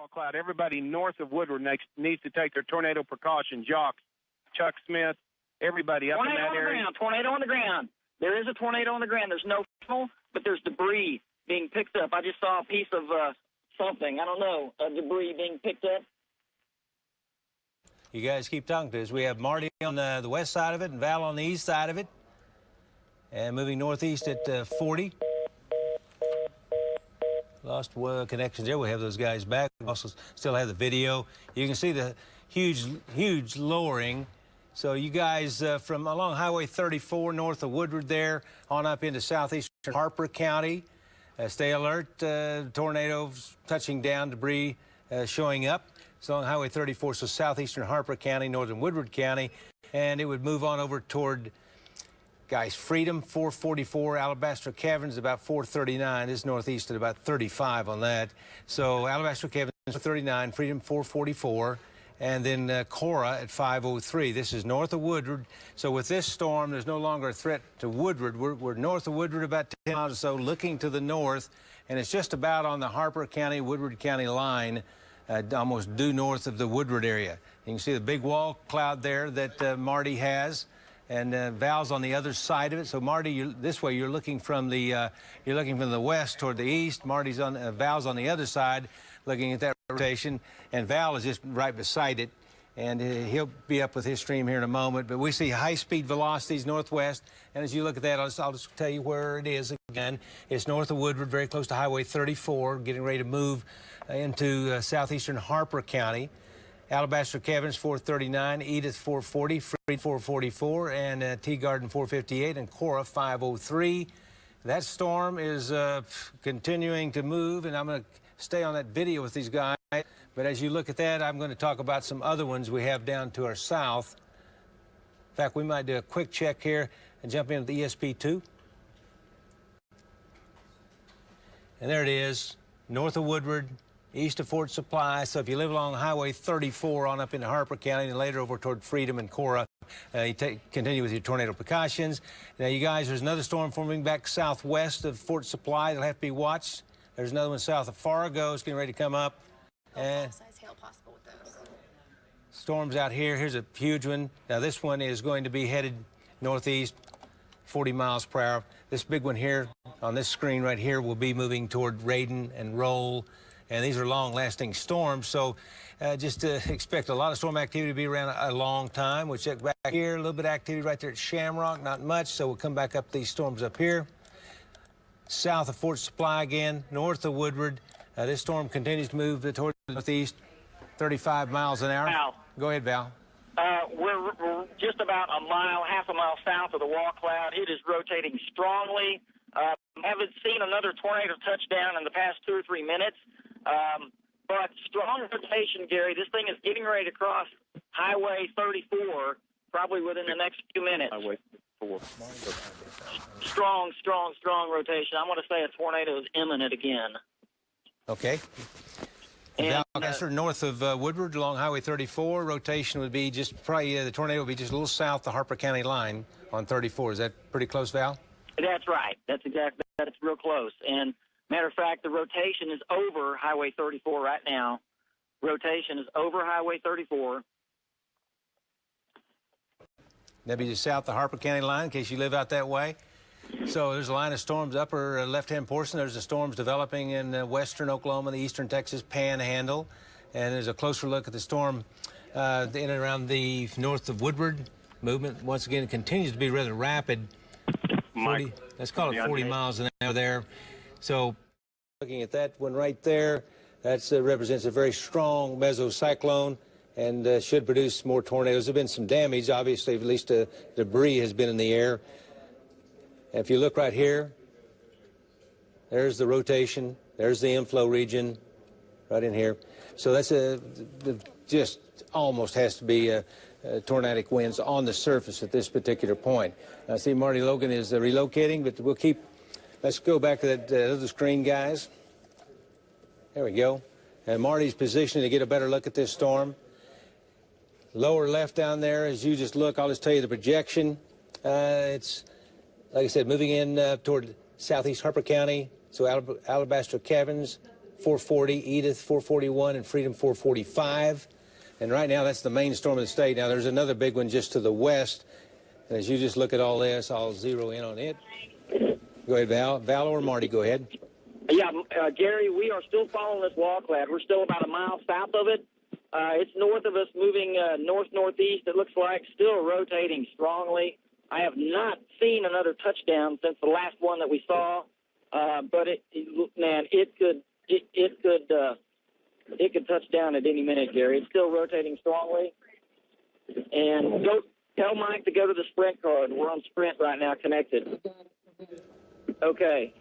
wall cloud. Everybody north of Woodward needs to take their tornado precaution. Jocks, Chuck Smith, everybody up in that area. Tornado on the ground. There is a tornado on the ground. There's no signal, but there's debris being picked up. I just saw a piece of something. I don't know, debris being picked up. You guys keep talking to us. We have Marty on the west side of it and Val on the east side of it. And moving northeast at 40. Lost connections there. We have those guys back. We also still have the video. You can see the huge lowering. So you guys from along Highway 34 north of Woodward there on up into southeastern Harper County. Stay alert. Tornadoes touching down, debris showing up. It's along Highway 34, so southeastern Harper County, northern Woodward County. And it would move on over toward, guys, Freedom, 444, Alabaster Caverns, about 439. This is northeast at about 35 on that. So Alabaster Caverns, 39, Freedom, 444. And then Cora at 503. This is north of Woodward. So with this storm, there's no longer a threat to Woodward. We're north of Woodward about 10 miles or so, looking to the north. And it's just about on the Harper County, Woodward County line, almost due north of the Woodward area. You can see the big wall cloud there that Marty has. And Val's on the other side of it. So Marty, this way you're looking from the west toward the east. Marty's on Val's on the other side, looking at that rotation, and Val is just right beside it, and he'll be up with his stream here in a moment. But we see high-speed velocities northwest, and as you look at that, I'll just tell you where it is again. It's north of Woodward, very close to Highway 34, getting ready to move into southeastern Harper County. Alabaster Caverns 439, Edith 440, Freed 444, and Tea Garden 458, and Cora 503. That storm is continuing to move, and I'm going to stay on that video with these guys. But as you look at that, I'm going to talk about some other ones we have down to our south. In fact, we might do a quick check here and jump into the ESP2. And there it is, north of Woodward, east of Fort Supply. So if you live along Highway 34 on up into Harper County and later over toward Freedom and Cora, you continue with your tornado precautions. Now, you guys, there's another storm forming back southwest of Fort Supply that'll have to be watched. There's another one south of Fargo. It's getting ready to come up. And size hail possible with those. Storms out here. Here's a huge one. Now, this one is going to be headed northeast, 40 miles per hour. This big one here on this screen right here will be moving toward Raiden and Roll. And these are long-lasting storms, so just expect a lot of storm activity to be around a long time. We'll check back here, a little bit of activity right there at Shamrock, not much, so we'll come back up these storms up here. South of Fort Supply again, north of Woodward. This storm continues to move toward the northeast, 35 miles an hour. Val. Go ahead, Val. We're just about a mile, half a mile south of the wall cloud. It is rotating strongly. Haven't seen another tornado touchdown in the past 2 or 3 minutes. But strong rotation, Gary. This thing is getting ready to cross Highway 34 probably within the next few minutes. Highway 4. Strong rotation. I'm going to say a tornado is imminent again. Okay. And north of Woodward along Highway 34, rotation would be just probably, the tornado would be just a little south the Harper County line on 34. Is that pretty close, Val? That's right. That's real close. And matter of fact, the rotation is over Highway 34 right now. Rotation is over Highway 34. That'd be just south the Harper County line in case you live out that way. So there's a line of storms, upper left-hand portion. There's the storms developing in western Oklahoma, the eastern Texas panhandle. And there's a closer look at the storm in and around the north of Woodward. Movement, once again, continues to be rather rapid. 40, let's call it 40 miles an hour there. So looking at that one right there, that represents a very strong mesocyclone and should produce more tornadoes. There have been some damage, obviously, at least debris has been in the air. And if you look right here, there's the rotation, there's the inflow region right in here. So that's just almost has to be tornadic winds on the surface at this particular point. I see Marty Logan is relocating, but we'll keep. Let's go back to that other screen, guys. There we go. And Marty's positioning to get a better look at this storm. Lower left down there, as you just look, I'll just tell you the projection. It's, like I said, moving in toward southeast Harper County, so Alabaster Caverns, 440, Edith 441, and Freedom 445. And right now, that's the main storm of the state. Now, there's another big one just to the west. And as you just look at all this, I'll zero in on it. Go ahead, Val. Val or Marty, go ahead. Yeah, Gary, we are still following this wall cloud. We're still about a mile south of it. It's north of us, moving north-northeast, it looks like, still rotating strongly. I have not seen another touchdown since the last one that we saw, but it could touch down at any minute, Gary. It's still rotating strongly. And go tell Mike to go to the Sprint card. We're on Sprint right now, connected. Okay.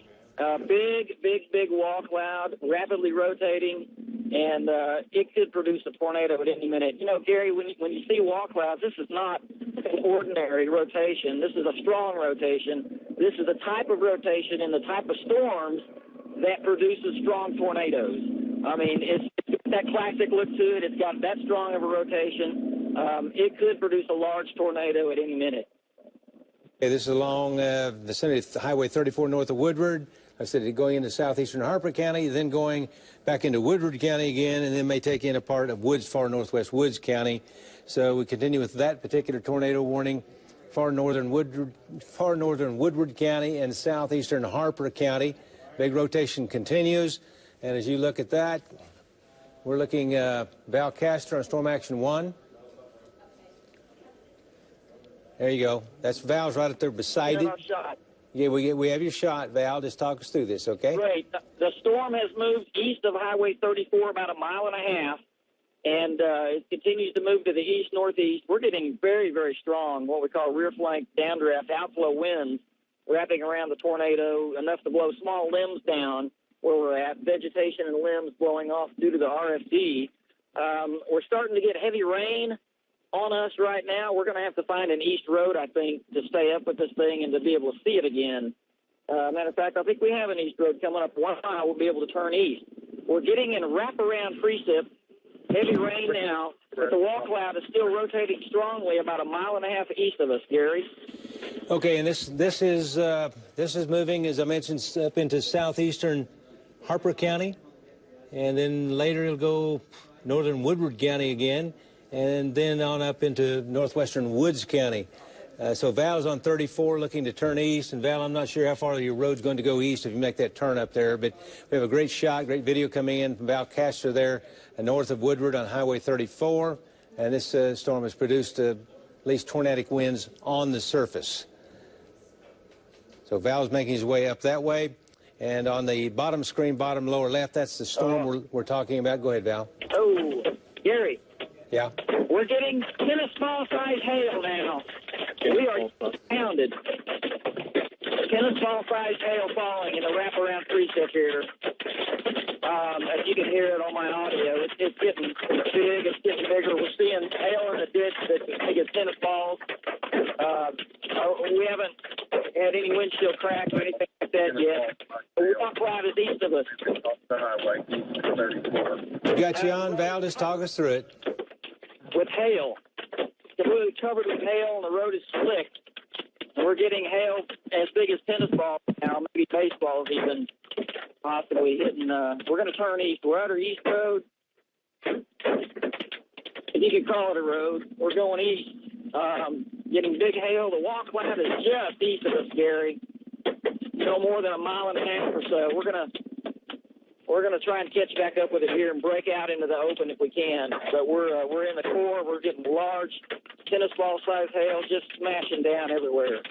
Big wall cloud, rapidly rotating, and it could produce a tornado at any minute. You know, Gary, when you see wall clouds, this is not an ordinary rotation. This is a strong rotation. This is the type of rotation and the type of storms that produces strong tornadoes. I mean, it's that classic look to it. It's got that strong of a rotation. It could produce a large tornado at any minute. Okay, this is along vicinity of Highway 34 north of Woodward. I said going into southeastern Harper County, then going back into Woodward County again, and then may take in a part of far northwest Woods County. So we continue with that particular tornado warning. Far northern Woodward County and southeastern Harper County. Big rotation continues. And as you look at that, we're looking Val Castor on Storm Action 1. There you go. That's Val's right up there beside it. Yeah, we have your shot, Val. Just talk us through this, okay? Great. The storm has moved east of Highway 34 about a mile and a half, and it continues to move to the east-northeast. We're getting very, very strong, what we call rear flank downdraft outflow winds wrapping around the tornado, enough to blow small limbs down where we're at, vegetation and limbs blowing off due to the RFD. We're starting to get heavy rain on us right now. We're going to have to find an east road, I think, to stay up with this thing and to be able to see it again. Matter of fact, I think we have an east road coming up 1 mile. We'll be able to turn east. We're getting in wraparound precip, heavy rain now, but the wall cloud is still rotating strongly about a mile and a half east of us, Gary. Okay, and this is moving, as I mentioned, up into southeastern Harper County, and then later it'll go northern Woodward County again, and then on up into northwestern Woods County. So Val's on 34 looking to turn east. And Val, I'm not sure how far your road's going to go east if you make that turn up there, but we have a great shot, great video coming in from Val Castor there north of Woodward on Highway 34. And this storm has produced at least tornadic winds on the surface. So Val's making his way up that way. And on the bottom screen, bottom lower left, that's the storm we're talking about. Go ahead, Val. Oh, Gary. Yeah. We're getting tennis ball size hail now. We are pounded. Tennis ball size hail falling in the wraparound precip here. As you can hear it on my audio, it's getting big, it's getting bigger. We're seeing hail in the ditch that's as big as tennis balls. We haven't had any windshield cracks or anything like that yet. The wall cloud is east of us. Got you on, Val. Just talk us through it. With hail. It's completely covered with hail, and the road is slick. And we're getting hail as big as tennis balls now, maybe baseballs even, possibly hitting. We're going to turn east. We're at our east road. If you could call it a road, we're going east. Getting big hail. The wall cloud is just east of us, Gary. No more than a mile and a half or so. We're gonna try and catch back up with it here and break out into the open if we can. But we're in the core. We're getting large tennis ball size hail just smashing down everywhere.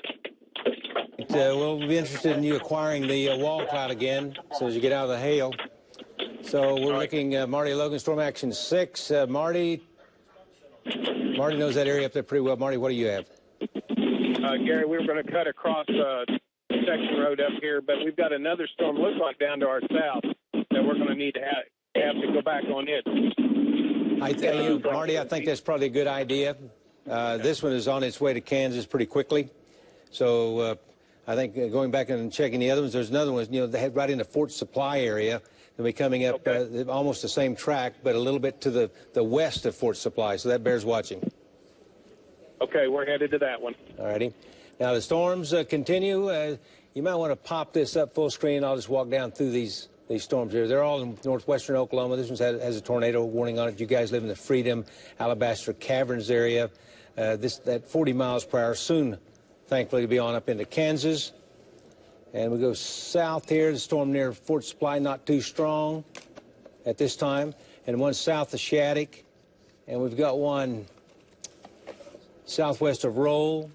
We'll be interested in you acquiring the wall cloud again as soon as you get out of the hail. So we're looking Marty Logan, Storm Action 6. Marty knows that area up there pretty well. Marty, what do you have? Gary, we were going to cut across section road up here, but we've got another storm looks like down to our south that we're going to need to have to go back on it. Marty, I think that's probably a good idea. This one is on its way to Kansas pretty quickly. So I think going back and checking the other ones, there's another one, they head right into Fort Supply area. They'll be coming up almost the same track, but a little bit to the west of Fort Supply, so that bears watching. Okay, we're headed to that one. All righty. Now, the storms continue. You might want to pop this up full screen. I'll just walk down through these these storms here. They're all in northwestern Oklahoma. This one has a tornado warning on it. You guys live in the Freedom, Alabaster Caverns area. That 40 miles per hour soon, thankfully, to be on up into Kansas. And we go south here, the storm near Fort Supply, not too strong at this time. And one south of Shattuck. And we've got one southwest of Roll.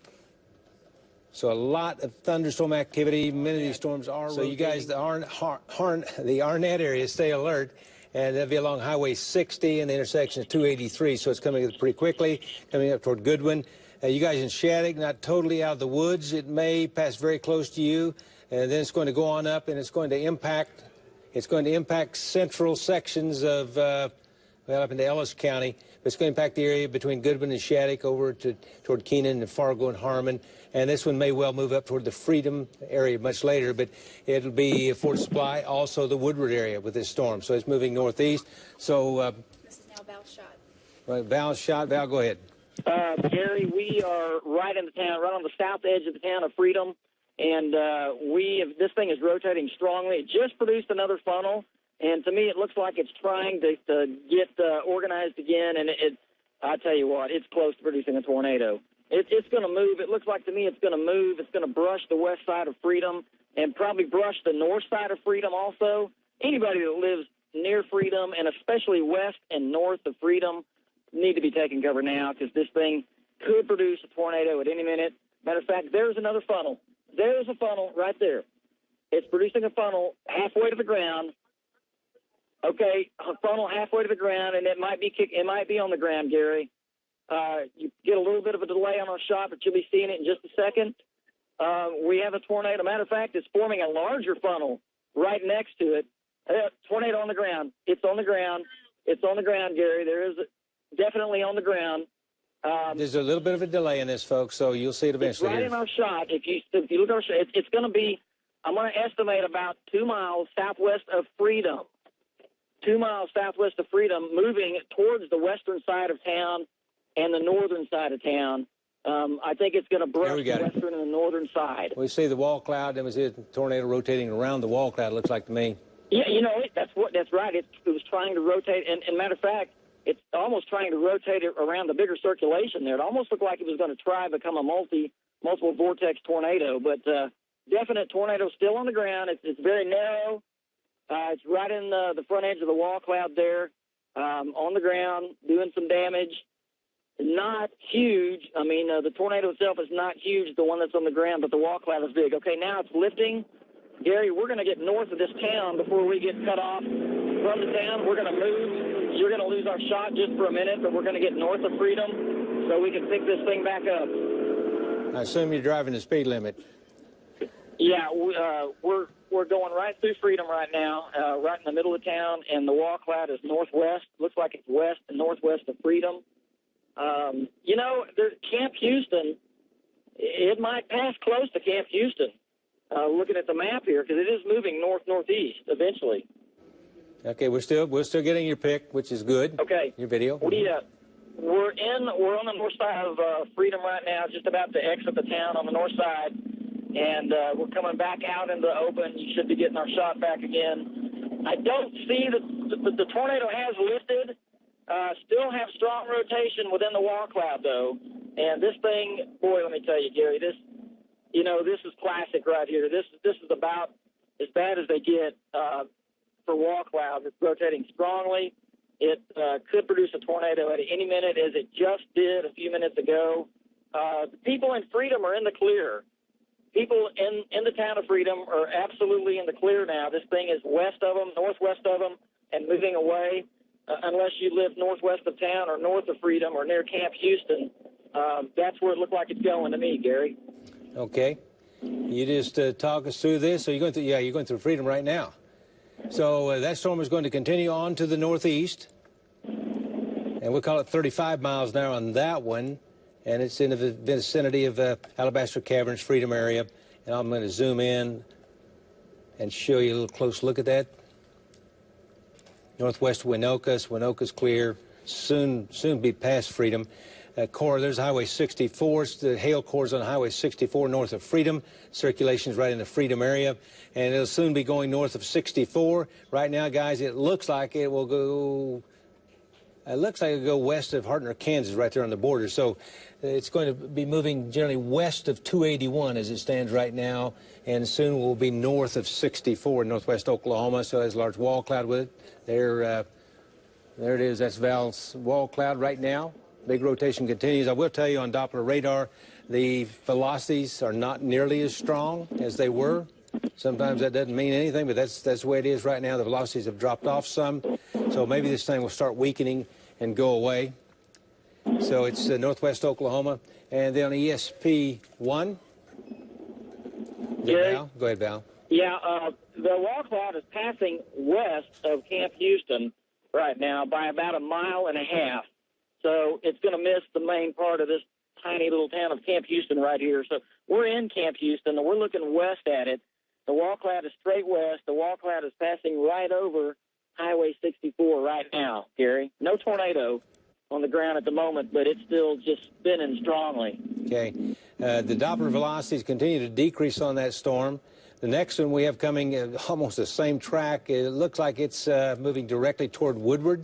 So a lot of thunderstorm activity. Many of these storms are. So you guys, the Arnett area, stay alert. And that'll be along Highway 60 and the intersection of 283. So it's coming up pretty quickly, coming up toward Goodwin. You guys in Shattuck, not totally out of the woods. It may pass very close to you. And then it's going to go on up, and it's going to impact central sections of, well, up into Ellis County. But it's going to impact the area between Goodwin and Shattuck over toward Keenan and Fargo and Harmon. And this one may well move up toward the Freedom area much later, but it'll be Fort Supply, also the Woodward area with this storm. So it's moving northeast. So this is now Val's shot. Right, Val's shot. Val, go ahead. Gary, we are right in the town, right on the south edge of the town of Freedom, and this thing is rotating strongly. It just produced another funnel, and to me it looks like it's trying to get organized again, and I tell you what, it's close to producing a tornado. It's going to move. It looks like to me it's going to move. It's going to brush the west side of Freedom and probably brush the north side of Freedom also. Anybody that lives near Freedom, and especially west and north of Freedom, need to be taking cover now, because this thing could produce a tornado at any minute. Matter of fact, there's another funnel. There's a funnel right there. It's producing a funnel halfway to the ground. Okay, a funnel halfway to the ground, and it might be on the ground, Gary. You get a little bit of a delay on our shot, but you'll be seeing it in just a second. We have a tornado. Matter of fact, it's forming a larger funnel right next to it. Tornado on the ground. It's on the ground. It's on the ground, Gary. There is definitely on the ground. There's a little bit of a delay in this, folks, so you'll see it eventually. It's right in our shot. If you look at our shot, it's going to be, I'm going to estimate about 2 miles southwest of Freedom. 2 miles southwest of Freedom, moving towards the western side of town and the northern side of town. I think it's going to brush the western and the northern side. We see the wall cloud, and we see a tornado rotating around the wall cloud, it looks like to me. Yeah, that's right. It was trying to rotate, and matter of fact, it's almost trying to rotate it around the bigger circulation there. It almost looked like it was going to try to become a multiple vortex tornado, but definite tornado still on the ground. It's very narrow. It's right in the front edge of the wall cloud there, on the ground, doing some damage. Not huge. I mean, the tornado itself is not huge, the one that's on the ground, but the wall cloud is big. Okay, now it's lifting. Gary, we're going to get north of this town before we get cut off from the town. We're going to move. You're going to lose our shot just for a minute, but we're going to get north of Freedom so we can pick this thing back up. I assume you're driving the speed limit. Yeah, we're going right through Freedom right now, right in the middle of town, and the wall cloud is northwest. Looks like it's west and northwest of Freedom. Camp Houston, it might pass close to Camp Houston, looking at the map here, because it is moving north-northeast eventually. Okay, we're still getting your pick, which is good. Okay. Your video. We're on the north side of Freedom right now, just about to exit the town on the north side, and we're coming back out into the open. You should be getting our shot back again. I don't see the tornado has lifted. Still have strong rotation within the wall cloud, though. And this thing, boy, let me tell you, Gary, this is classic right here. This is about as bad as they get for wall clouds. It's rotating strongly. It could produce a tornado at any minute, as it just did a few minutes ago. The people in Freedom are in the clear. People in the town of Freedom are absolutely in the clear now. This thing is west of them, northwest of them, and moving away. Unless you live northwest of town or north of Freedom or near Camp Houston, that's where it looked like it's going to me, Gary. Okay. You just talk us through this. So you're going through Freedom right now. So that storm is going to continue on to the northeast. And we'll call it 35 miles an hour on that one. And it's in the vicinity of Alabaster Caverns, Freedom area. And I'm going to zoom in and show you a little close look at that. Northwest Winoka. Winoka's clear. Soon be past Freedom. core. There's Highway 64. It's the hail core's on Highway 64 north of Freedom. Circulation's right in the Freedom area. And it'll soon be going north of 64. Right now, guys, it looks like it will go... It looks like it'll go west of Hartner, Kansas, right there on the border. So it's going to be moving generally west of 281 as it stands right now, and soon will be north of 64 in northwest Oklahoma. So it has a large wall cloud with it. There it is. That's Val's wall cloud right now. Big rotation continues. I will tell you on Doppler radar, the velocities are not nearly as strong as they were. Sometimes that doesn't mean anything, but that's the way it is right now. The velocities have dropped off some, so maybe this thing will start weakening and go away. So it's northwest Oklahoma, and then on ESP1. Val? Go ahead, Val. Yeah, the wall cloud is passing west of Camp Houston right now by about 1.5 miles. So it's going to miss the main part of this tiny little town of Camp Houston right here. So we're in Camp Houston, and we're looking west at it. The wall cloud is straight west. The wall cloud is passing right over Highway 64 right now, Gary. No tornado on the ground at the moment, but it's still just spinning strongly. Okay. The Doppler velocities continue to decrease on that storm. The next one we have coming almost the same track. It looks like it's moving directly toward Woodward.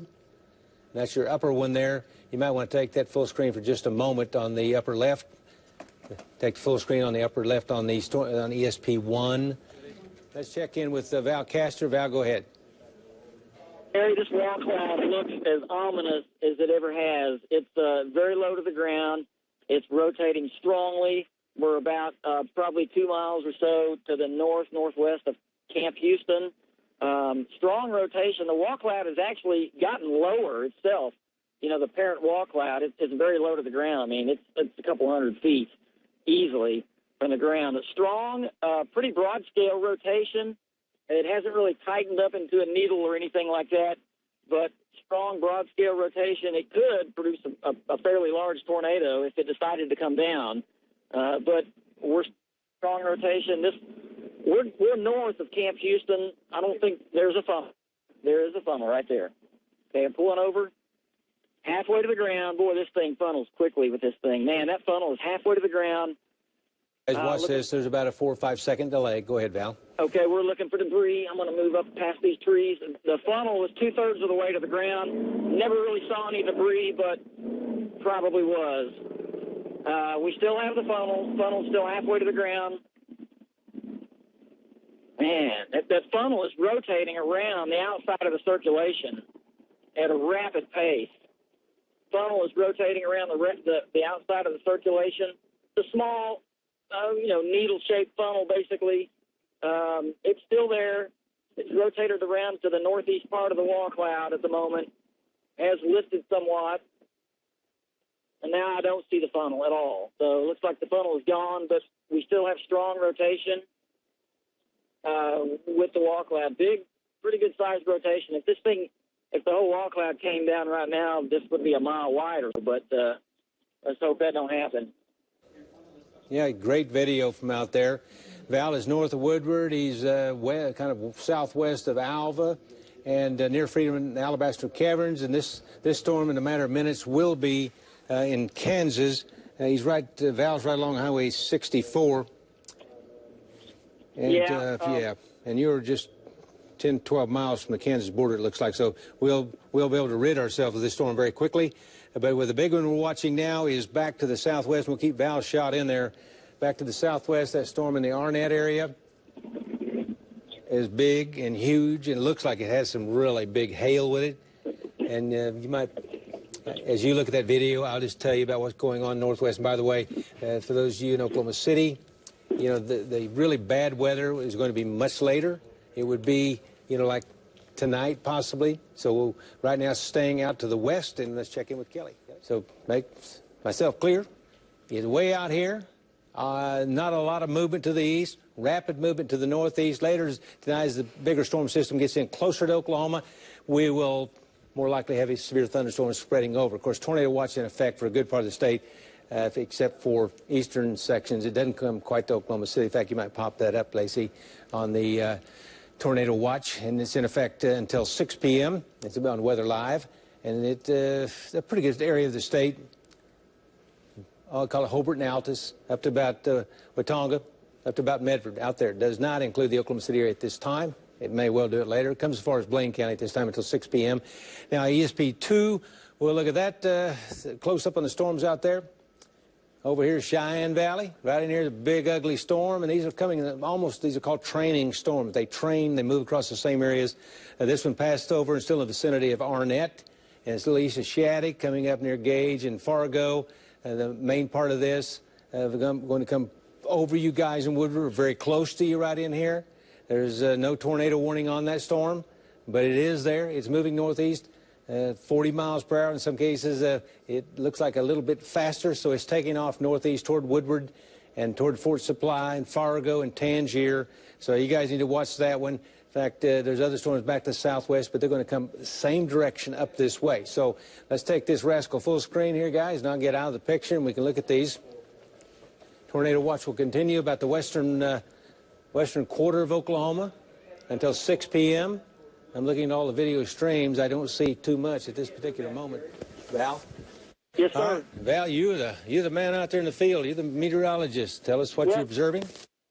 That's your upper one there. You might want to take that full screen for just a moment on the upper left. Take the full screen on the upper left on the on ESP1. Let's check in with Val Castor. Val, go ahead. Harry, this wall cloud looks as ominous as it ever has. It's very low to the ground. It's rotating strongly. We're about probably 2 miles or so to the northwest of Camp Houston. Strong rotation. The wall cloud has actually gotten lower itself. You know, the parent wall cloud, it's very low to the ground. I mean, it's a couple hundred feet easily from the ground. A strong, pretty broad-scale rotation. It hasn't really tightened up into a needle or anything like that, but strong, broad-scale rotation. It could produce a fairly large tornado if it decided to come down. But we're strong rotation. We're north of Camp Houston. I don't think there's a funnel. There is a funnel right there. Okay, I'm pulling over. Halfway to the ground. Boy, this thing funnels quickly with this thing. Man, that funnel is halfway to the ground. Guys, watch this. There's about a 4 or 5 second delay. Go ahead, Val. Okay, we're looking for debris. I'm going to move up past these trees. The funnel was 2/3 of the way to the ground. Never really saw any debris, but probably was. We still have the funnel. Funnel's still halfway to the ground. Man, that funnel is rotating around the outside of the circulation at a rapid pace. Funnel is rotating around the outside of the circulation. It's a small, needle-shaped funnel, basically. It's still there. It's rotated around to the northeast part of the wall cloud at the moment. Has lifted somewhat. And now I don't see the funnel at all. So it looks like the funnel is gone, but we still have strong rotation with the wall cloud. Big, pretty good-sized rotation. If the whole wall cloud came down right now, this would be 1 mile wider, but let's hope that don't happen. Yeah, great video from out there. Val is north of Woodward. He's kind of southwest of Alva and near Freedom and Alabaster Caverns. And this storm, in a matter of minutes, will be in Kansas. Val's right along Highway 64. And, and you're just 10, 12 miles from the Kansas border, it looks like. So we'll be able to rid ourselves of this storm very quickly. But with the big one we're watching now is back to the southwest. We'll keep Val's shot in there. Back to the southwest, that storm in the Arnett area is big and huge, and it looks like it has some really big hail with it. And you might, as you look at that video, I'll just tell you about what's going on northwest. And by the way, for those of you in Oklahoma City, the really bad weather is going to be much later. It would be, like tonight possibly. So right now staying out to the west, and let's check in with Kelly. So make myself clear. It's way out here. Not a lot of movement to the east. Rapid movement to the northeast. Later tonight, as the bigger storm system gets in closer to Oklahoma, we will more likely have a severe thunderstorm spreading over. Of course, tornado watch in effect for a good part of the state, except for eastern sections. It doesn't come quite to Oklahoma City. In fact, you might pop that up, Lacey, on the tornado watch, and it's in effect until 6 p.m. It's on Weather Live, and it's a pretty good area of the state. I'll call it Hobart and Altus, up to about Watonga, up to about Medford, out there. It does not include the Oklahoma City area at this time. It may well do it later. It comes as far as Blaine County at this time until 6 p.m. Now, ESP2, we'll look at that close up on the storms out there. Over here is Cheyenne Valley. Right in here is a big, ugly storm, and these are coming in almost, these are called training storms. They train, they move across the same areas. This one passed over and still in the vicinity of Arnett, and it's a little east of Shattuck, coming up near Gage and Fargo. The main part of this going to come over you guys in Woodward, very close to you right in here. There's no tornado warning on that storm, but it is there. It's moving northeast. 40 miles per hour. In some cases, it looks like a little bit faster, so it's taking off northeast toward Woodward and toward Fort Supply and Fargo and Tangier. So you guys need to watch that one. In fact, there's other storms back to the southwest, but they're going to come the same direction up this way. So let's take this rascal full screen here, guys, and I'll get out of the picture, and we can look at these. Tornado watch will continue about the western quarter of Oklahoma until 6 p.m. I'm looking at all the video streams. I don't see too much at this particular moment. Val? Yes, sir. Val, you're the man out there in the field. You're the meteorologist. Tell us what you're observing.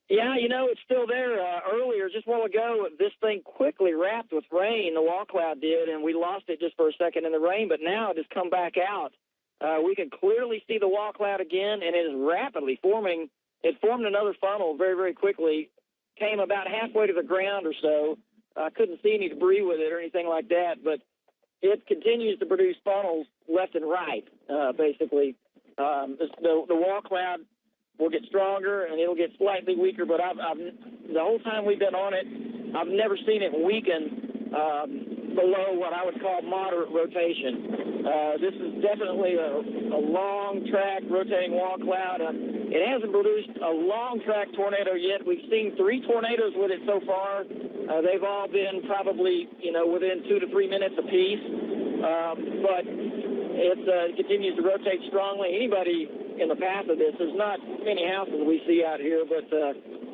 Yeah, you know, it's still there. Earlier, just a while ago, this thing quickly wrapped with rain. The wall cloud did, and we lost it just for a second in the rain, but now it has come back out. We can clearly see the wall cloud again, and it is rapidly forming. It formed another funnel very, very quickly, came about halfway to the ground or so. I couldn't see any debris with it or anything like that, but it continues to produce funnels left and right, basically. The wall cloud will get stronger, and it'll get slightly weaker, but the whole time we've been on it, I've never seen it weaken below what I would call moderate rotation. This is definitely a long-track rotating wall cloud. It hasn't produced a long-track tornado yet. We've seen 3 tornadoes with it so far. They've all been probably, within 2 to 3 minutes apiece. But it continues to rotate strongly. Anybody in the path of this, there's not many houses we see out here, but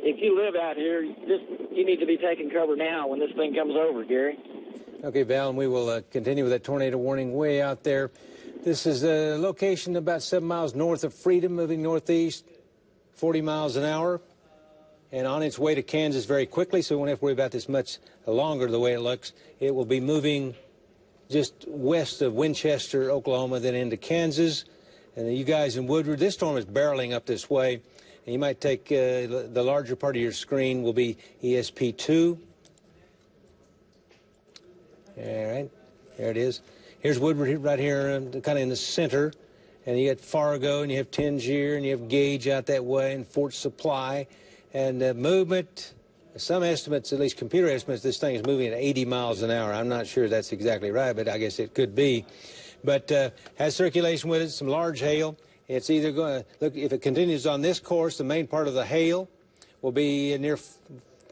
if you live out here, you need to be taking cover now when this thing comes over, Gary. Okay, Val, and we will continue with that tornado warning way out there. This is a location about 7 miles north of Freedom, moving northeast, 40 miles an hour, and on its way to Kansas very quickly, so we won't have to worry about this much longer the way it looks. It will be moving just west of Winchester, Oklahoma, then into Kansas. And you guys in Woodward, this storm is barreling up this way, and you might take the larger part of your screen will be ESP2. All right, there it is. Here's Woodward right here, kind of in the center. And you got Fargo, and you have Tangier, and you have Gage out that way, and Fort Supply. And movement, some estimates, at least computer estimates, this thing is moving at 80 miles an hour. I'm not sure that's exactly right, but I guess it could be. But has circulation with it, some large hail. It's either going to, look, if it continues on this course, the main part of the hail will be near,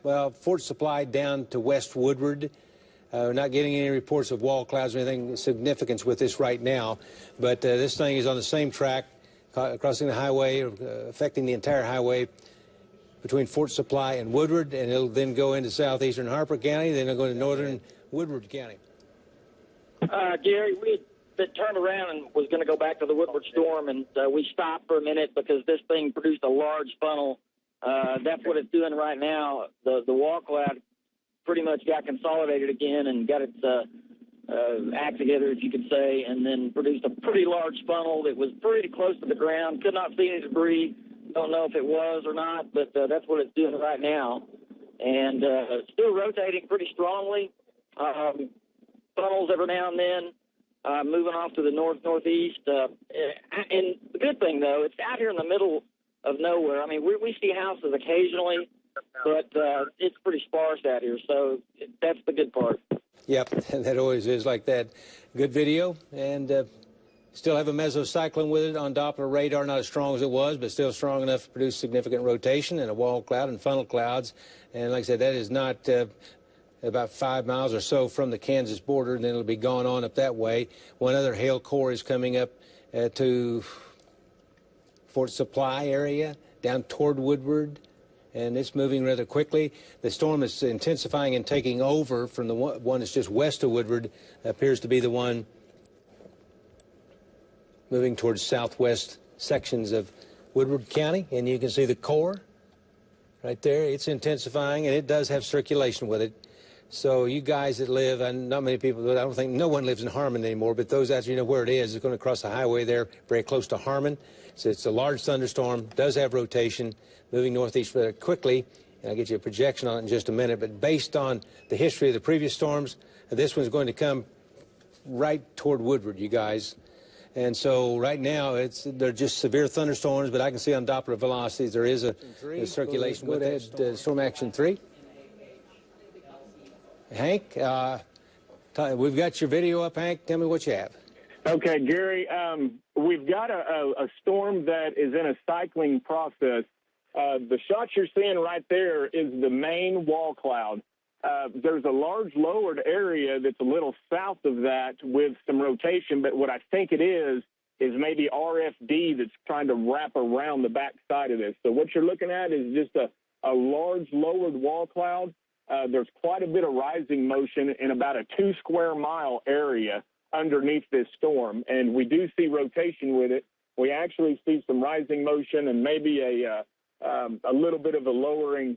Fort Supply down to West Woodward. We're not getting any reports of wall clouds or anything of significance with this right now, but this thing is on the same track, crossing the highway, affecting the entire highway between Fort Supply and Woodward, and it'll then go into southeastern Harper County, then it'll go into northern Woodward County. Gary, we had been turned around and was going to go back to the Woodward storm, and we stopped for a minute because this thing produced a large funnel. That's what it's doing right now. The wall cloud pretty much got consolidated again and got its act together, if you could say, and then produced a pretty large funnel that was pretty close to the ground. Could not see any debris. Don't know if it was or not, but that's what it's doing right now. And still rotating pretty strongly. Funnels every now and then, moving off to the northeast. And the good thing, though, it's out here in the middle of nowhere. I mean, we see houses occasionally, but it's pretty sparse out here, so that's the good part. Yep, that always is like that. Good video, and still have a mesocyclone with it on Doppler radar, not as strong as it was, but still strong enough to produce significant rotation and a wall cloud and funnel clouds. And like I said, that is not about 5 miles or so from the Kansas border, and then it'll be gone on up that way. One other hail core is coming up to Fort Supply area, down toward Woodward, and it's moving rather quickly. The storm is intensifying and taking over from the one that's just west of Woodward, appears to be the one moving towards southwest sections of Woodward County, and you can see the core right there. It's intensifying, and it does have circulation with it. So you guys that live, and not many people, I don't think no one lives in Harmon anymore, but those out there, you know where it is. It's going to cross the highway there, very close to Harmon. So it's a large thunderstorm, does have rotation, moving northeast very quickly. And I'll get you a projection on it in just a minute. But based on the history of the previous storms, this one's going to come right toward Woodward, you guys. And so right now, they're just severe thunderstorms, but I can see on Doppler velocities there is a circulation with it. Storm Action 3. Hank, we've got your video up, Hank. Tell me what you have. Okay, Gary, we've got a storm that is in a cycling process. The shot you're seeing right there is the main wall cloud. There's a large lowered area that's a little south of that with some rotation, but what I think it is maybe RFD that's trying to wrap around the back side of this. So what you're looking at is just a large lowered wall cloud. There's quite a bit of rising motion in about a 2 square mile area underneath this storm, and we do see rotation with it. We actually see some rising motion and maybe a little bit of a lowering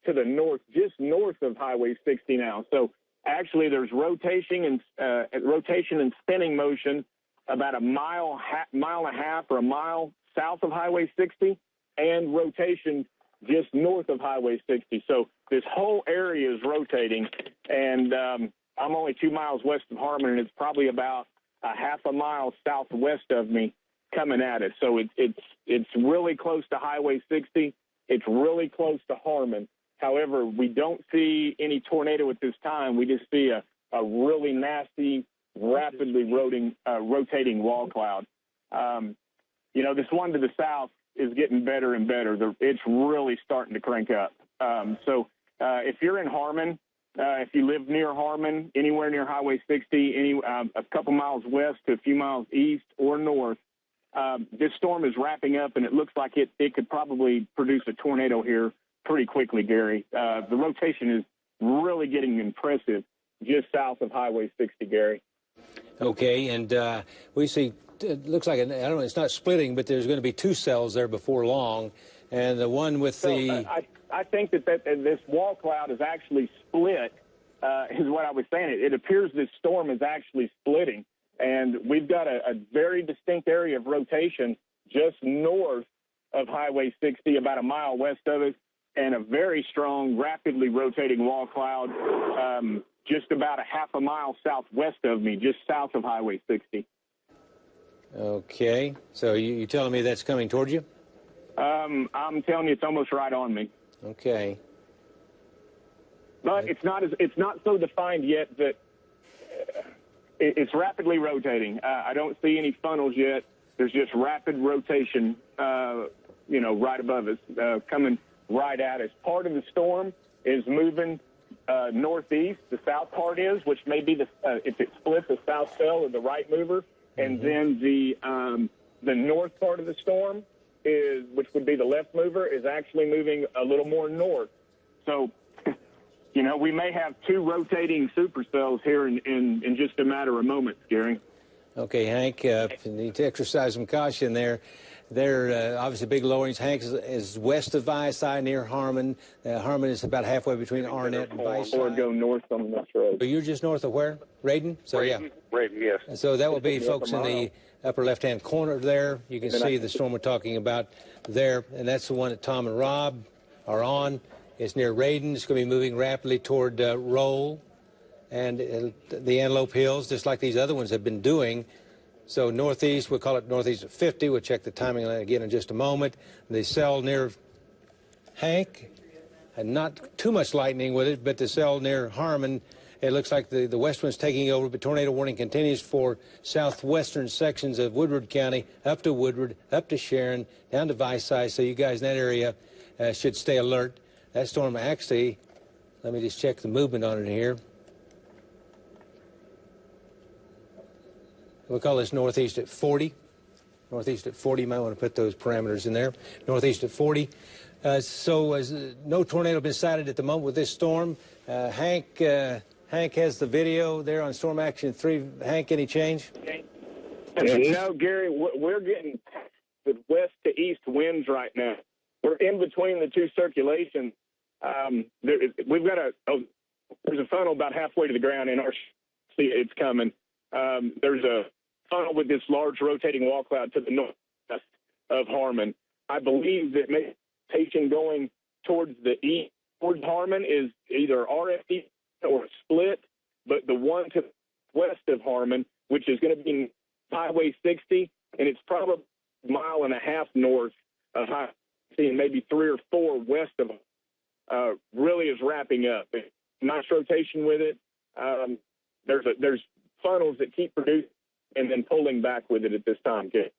to the north, just north of Highway 60 now. So actually there's rotation and spinning motion about a mile and a half or a mile south of Highway 60, and rotation just north of Highway 60. So this whole area is rotating, and I'm only 2 miles west of Harmon, and it's probably about a half a mile southwest of me coming at it. So it's really close to Highway 60. It's really close to Harmon. However, we don't see any tornado at this time. We just see a really nasty, rapidly rotating wall cloud. You know, this one to the south is getting better and better. It's really starting to crank up. So if you're in Harmon, if you live near Harmon, anywhere near Highway 60, a couple miles west to a few miles east or north, this storm is wrapping up, and it looks like it could probably produce a tornado here pretty quickly, Gary. The rotation is really getting impressive just south of Highway 60, Gary. Okay, and we see, it looks like, I don't know, it's not splitting, but there's going to be 2 cells there before long, and the one with the... I think that this wall cloud is actually split, is what I was saying. It appears this storm is actually splitting, and we've got a very distinct area of rotation just north of Highway 60, about a mile west of it, and a very strong, rapidly rotating wall cloud just about a half a mile southwest of me, just south of Highway 60. Okay, so you telling me that's coming toward you? I'm telling you, it's almost right on me. Okay. But it's not so defined yet that it's rapidly rotating. I don't see any funnels yet. There's just rapid rotation, right above us, coming right at us. Part of the storm is moving northeast. The south part is, which may be if it splits, the south cell or the right mover, and then the north part of the storm is, which would be the left mover, is actually moving a little more north. So, we may have 2 rotating supercells here in just a matter of moments, Gary. Okay, Hank, you need to exercise some caution there. They're obviously big lowerings. Hank is west of ISI near Harmon. Harmon is about halfway between Arnett and ISI. Or go north on this road. So you're just north of where? Raiden? So, Raiden, yes. And so that will be, folks, in the upper left-hand corner there. You can see the storm we're talking about there, and that's the one that Tom and Rob are on. It's near Raiden. It's going to be moving rapidly toward Roll and the Antelope Hills, just like these other ones have been doing. So northeast, we'll call it northeast of 50. We'll check the timing on that again in just a moment. The cell near Hank, and not too much lightning with it, but the cell near Harmon, it looks like the west one's taking over, but tornado warning continues for southwestern sections of Woodward County, up to Woodward, up to Sharon, down to Vicey. So you guys in that area should stay alert. That storm actually, let me just check the movement on it here. We'll call this northeast at 40. Northeast at 40, you might want to put those parameters in there. Northeast at 40. No tornado been sighted at the moment with this storm. Hank has the video there on Storm Action 3. Hank, any change? No, Gary, we're getting with west to east winds right now. We're in between the two circulations. We've got there's a funnel about halfway to the ground in our see it's coming. There's a funnel with this large rotating wall cloud to the northwest of Harmon. I believe that vegetation going towards the east, towards Harmon, is either RFD or split, but the one to the west of Harmon, which is going to be Highway 60, and it's probably a mile and a half north of Highway 60 and maybe 3 or 4 west of really is wrapping up. Nice rotation with it. There's funnels that keep producing and then pulling back with it at this time. Okay.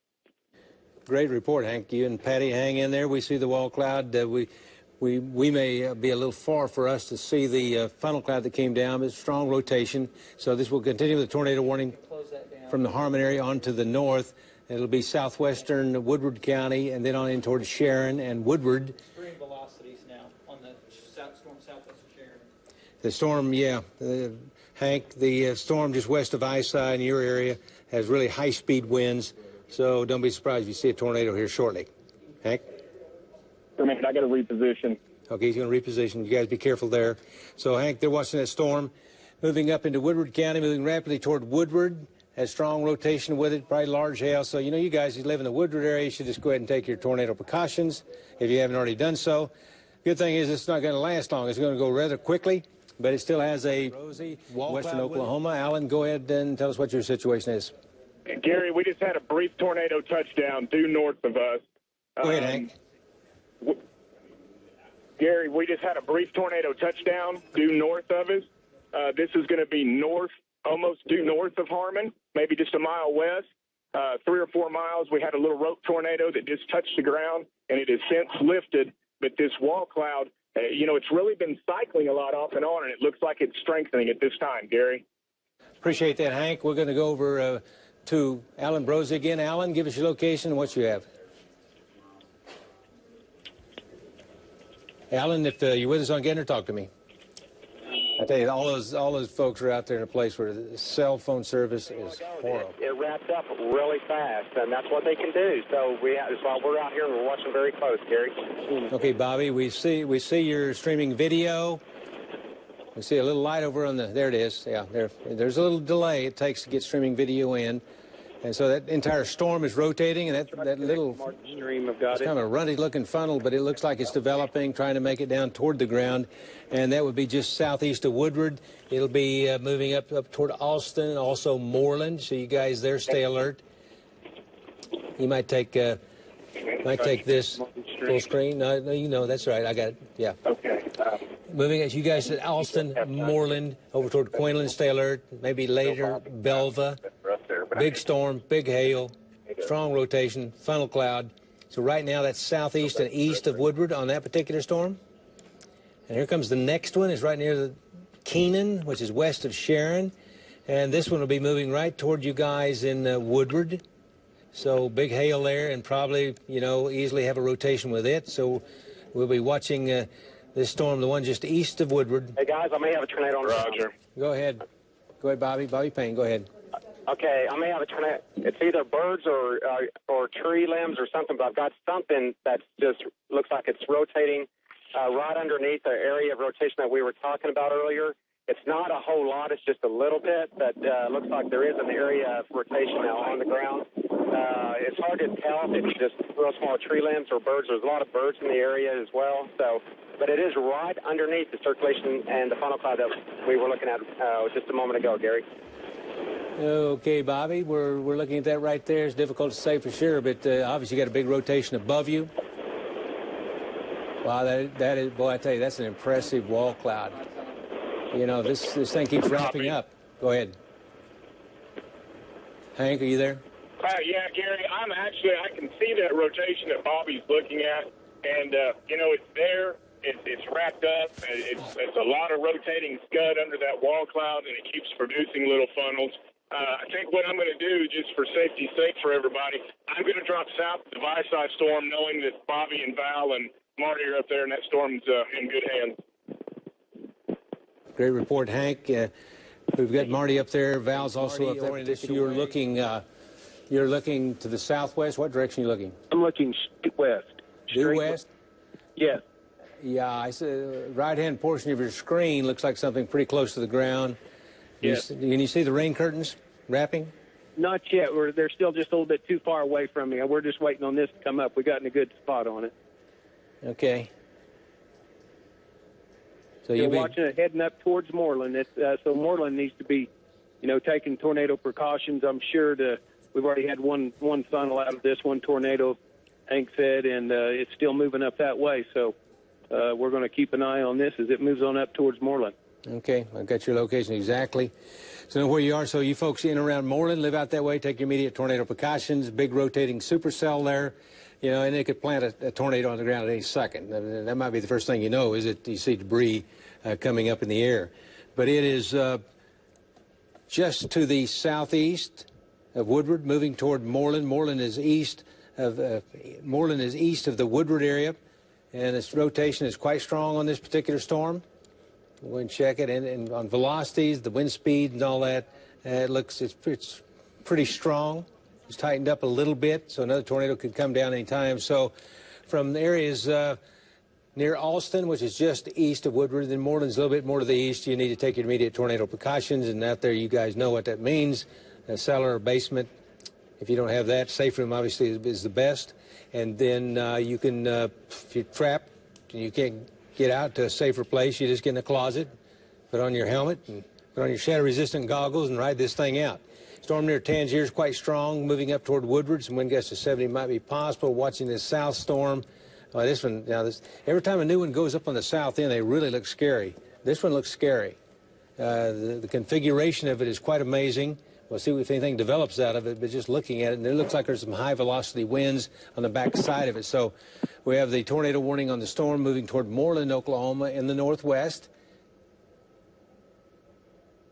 Great report, Hank. You and Patty hang in there. We see the wall cloud. We may be a little far for us to see the funnel cloud that came down, but it's strong rotation. So this will continue with a tornado warning from the Harmon area onto the north. It'll be southwestern Woodward County and then on in towards Sharon and Woodward. Extreme velocities now on the storm southwest of Sharon. The storm, yeah. Hank, the storm just west of ISI in your area has really high-speed winds, so don't be surprised if you see a tornado here shortly. Hank? I got to reposition. Okay, he's going to reposition. You guys be careful there. So, Hank, they're watching that storm moving up into Woodward County, moving rapidly toward Woodward. Has strong rotation with it, probably large hail. So, you guys who live in the Woodward area, you should just go ahead and take your tornado precautions if you haven't already done so. Good thing is it's not going to last long. It's going to go rather quickly, but it still has a rosy western Oklahoma. Alan, go ahead and tell us what your situation is. Gary, we just had a brief tornado touchdown due north of us. Go ahead, Hank. Gary, we just had a brief tornado touchdown due north of us. This is going to be almost due north of Harmon, maybe just a mile west, 3 or 4 miles. We had a little rope tornado that just touched the ground, and it has since lifted. But this wall cloud, it's really been cycling a lot off and on, and it looks like it's strengthening at this time, Gary. Appreciate that, Hank. We're going to go over to Alan Brose again. Alan, give us your location and what you have. Alan, if you're with us on Gander, talk to me. I tell you, all those folks are out there in a place where the cell phone service is horrible. It wraps up really fast, and that's what they can do. So that's why we're out here and we're watching very close, Gary. Okay, Bobby, we see your streaming video. We see a little light over on there it is. Yeah, there's a little delay it takes to get streaming video in. And so that entire storm is rotating, and that little, it's kind of a runty-looking funnel, but it looks like it's developing, trying to make it down toward the ground, and that would be just southeast of Woodward. It'll be moving up toward Alston and also Morland, so you guys there stay alert. You might take this full screen. No, that's right. I got it. Yeah. Okay. Moving as you guys at Alston, Morland, over toward Quinlan, stay alert. Maybe later, Belva. Big storm, big hail, strong rotation, funnel cloud. So right now that's southeast and east of Woodward on that particular storm. And here comes the next one. It's right near the Keenan, which is west of Sharon. And this one will be moving right toward you guys in Woodward. So big hail there and probably, easily have a rotation with it. So we'll be watching this storm, the one just east of Woodward. Hey, guys, I may have a tornado on Roger. Go ahead. Go ahead, Bobby. Bobby Payne, go ahead. Okay, I may have a tornado. It's either birds or tree limbs or something, but I've got something that just looks like it's rotating right underneath the area of rotation that we were talking about earlier. It's not a whole lot. It's just a little bit, but looks like there is an area of rotation now on the ground. It's hard to tell if it's just real small tree limbs or birds. There's a lot of birds in the area as well. So, but it is right underneath the circulation and the funnel cloud that we were looking at just a moment ago, Gary. Okay, Bobby, we're looking at that right there. It's difficult to say for sure, but obviously you got a big rotation above you. Wow, that is, boy, I tell you, that's an impressive wall cloud. This thing keeps ramping up. Go ahead. Hank, are you there? Yeah, Gary, I can see that rotation that Bobby's looking at, and, it's there. It's wrapped up. It's a lot of rotating scud under that wall cloud, and it keeps producing little funnels. I think what I'm going to do, just for safety's sake for everybody, I'm going to drop south of the Visai storm, knowing that Bobby and Val and Marty are up there, and that storm's in good hands. Great report, Hank. We've got Marty up there. Val's also up there. If you're looking You're looking to the southwest. What direction are you looking? I'm looking straight west. Due west? Yes. Yeah, I see right-hand portion of your screen looks like something pretty close to the ground. Yes. Can you see the rain curtains wrapping? Not yet. They're still just a little bit too far away from me. We're just waiting on this to come up. We got in a good spot on it. Okay. So You're you'll watching it heading up towards Morland. So Morland needs to be, taking tornado precautions. I'm sure we've already had one funnel out of this one tornado, Hank said, and it's still moving up that way. So we're going to keep an eye on this as it moves on up towards Morland. Okay, I've got your location exactly. So know where you are. So you folks in and around Morland, live out that way, take your immediate tornado precautions. Big rotating supercell there, and they could plant a tornado on the ground at any second. That might be the first thing you know, is that you see debris coming up in the air. But it is just to the southeast of Woodward, moving toward Morland. Morland is east of the Woodward area, and its rotation is quite strong on this particular storm. We'll go and check it, and on velocities, the wind speed and all that, it's pretty strong. It's tightened up a little bit, so another tornado could come down any time. So from the areas near Alston, which is just east of Woodward, then Morland's a little bit more to the east, you need to take your immediate tornado precautions, and out there you guys know what that means. A cellar or basement, if you don't have that, safe room obviously is the best. And then you can, if you're trapped and you can't get out to a safer place, you just get in the closet, put on your helmet, and put on your shatter-resistant goggles and ride this thing out. Storm near Tangier is quite strong, moving up toward Woodward. Some wind gusts to 70 might be possible. Watching this south storm. This one, every time a new one goes up on the south end, they really look scary. This one looks scary. The configuration of it is quite amazing. We'll see if anything develops out of it, but just looking at it, and it looks like there's some high-velocity winds on the back side of it. So we have the tornado warning on the storm moving toward Morland, Oklahoma in the northwest.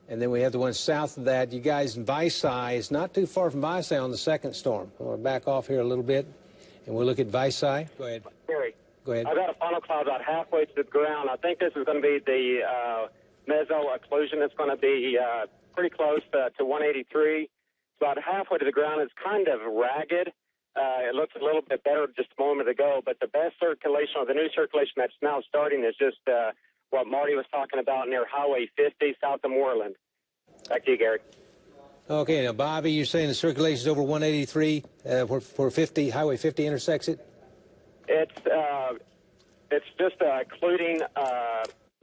And then we have the one south of that. You guys in Visay is not too far from Visay on the second storm. I'm going to back off here a little bit, and we'll look at Visay. Go ahead. Gary, Go ahead. I've got a funnel cloud about halfway to the ground. I think this is going to be the meso-occlusion. It's going to be pretty close to 183. It's about halfway to the ground. It's kind of ragged. It looks a little bit better just a moment ago, but the best circulation, or the new circulation that's now starting, is just what Marty was talking about near Highway 50 south of Morland. Back to you, Gary. Okay, now, Bobby, you're saying the circulation is over 183 where Highway 50 intersects it? It's just occluding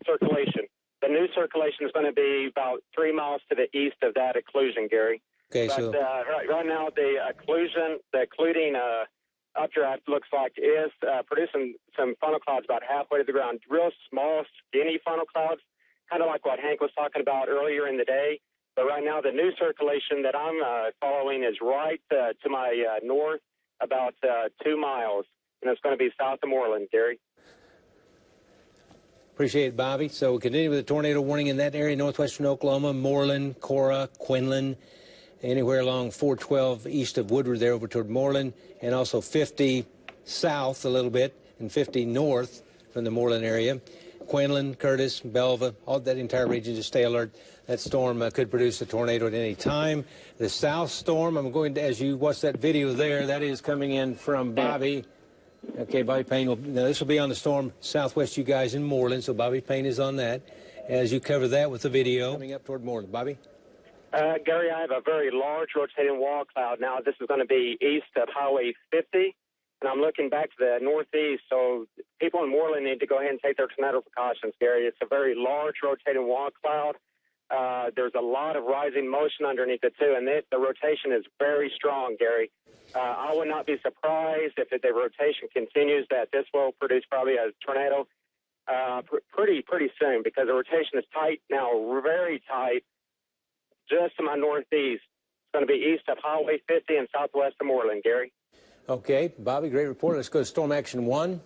circulation. The new circulation is going to be about 3 miles to the east of that occlusion, Gary. Okay, but, so right now the occluding updraft looks like is producing some funnel clouds about halfway to the ground. Real small, skinny funnel clouds, kind of like what Hank was talking about earlier in the day. But right now the new circulation that I'm following is right to my north, about 2 miles, and it's going to be south of Morland, Gary. appreciate it, Bobby. So we'll continue with the tornado warning in that area, northwestern Oklahoma, Morland, Cora, Quinlan, anywhere along 412 east of Woodward there over toward Morland, and also 50 south a little bit and 50 north from the Morland area. Quinlan, Curtis, Belva, all that entire region, just stay alert. That storm could produce a tornado at any time. The south storm, I'm going to, as you watch that video there, that is coming in from Bobby. Okay, Bobby Payne, now this will be on the storm southwest, you guys, in Morland, so Bobby Payne is on that. As you cover that with the video. Coming up toward Morland. Bobby? Gary, I have a very large rotating wall cloud now. This is going to be east of Highway 50. And I'm looking back to the northeast, so people in Morland need to go ahead and take their tornado precautions, Gary. It's a very large rotating wall cloud. There's a lot of rising motion underneath it, too, and the rotation is very strong, Gary. I would not be surprised if the rotation continues that this will produce probably a tornado pretty soon, because the rotation is tight now, very tight, just to my northeast. It's going to be east of Highway 50 and southwest of Morland, Gary. Okay, Bobby, great report. Let's go to Storm Action 1.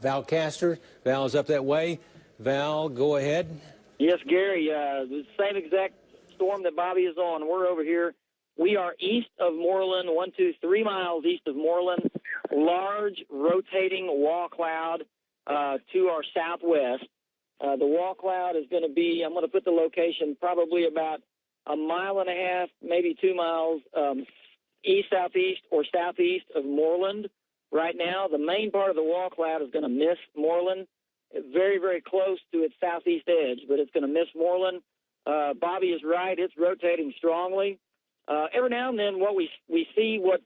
Val Castor. Val is up that way. Val, go ahead. Yes, Gary, the same exact storm that Bobby is on. We're over here. We are east of Morland, 3 miles east of Morland. Large rotating wall cloud to our southwest. The wall cloud is going to be, I'm going to put the location, probably about 1.5 miles, maybe 2 miles east-southeast or southeast of Morland. Right now, the main part of the wall cloud is going to miss Morland, very, very close to its southeast edge, but it's going to miss Morland. Bobby is right. It's rotating strongly. Every now and then what we see what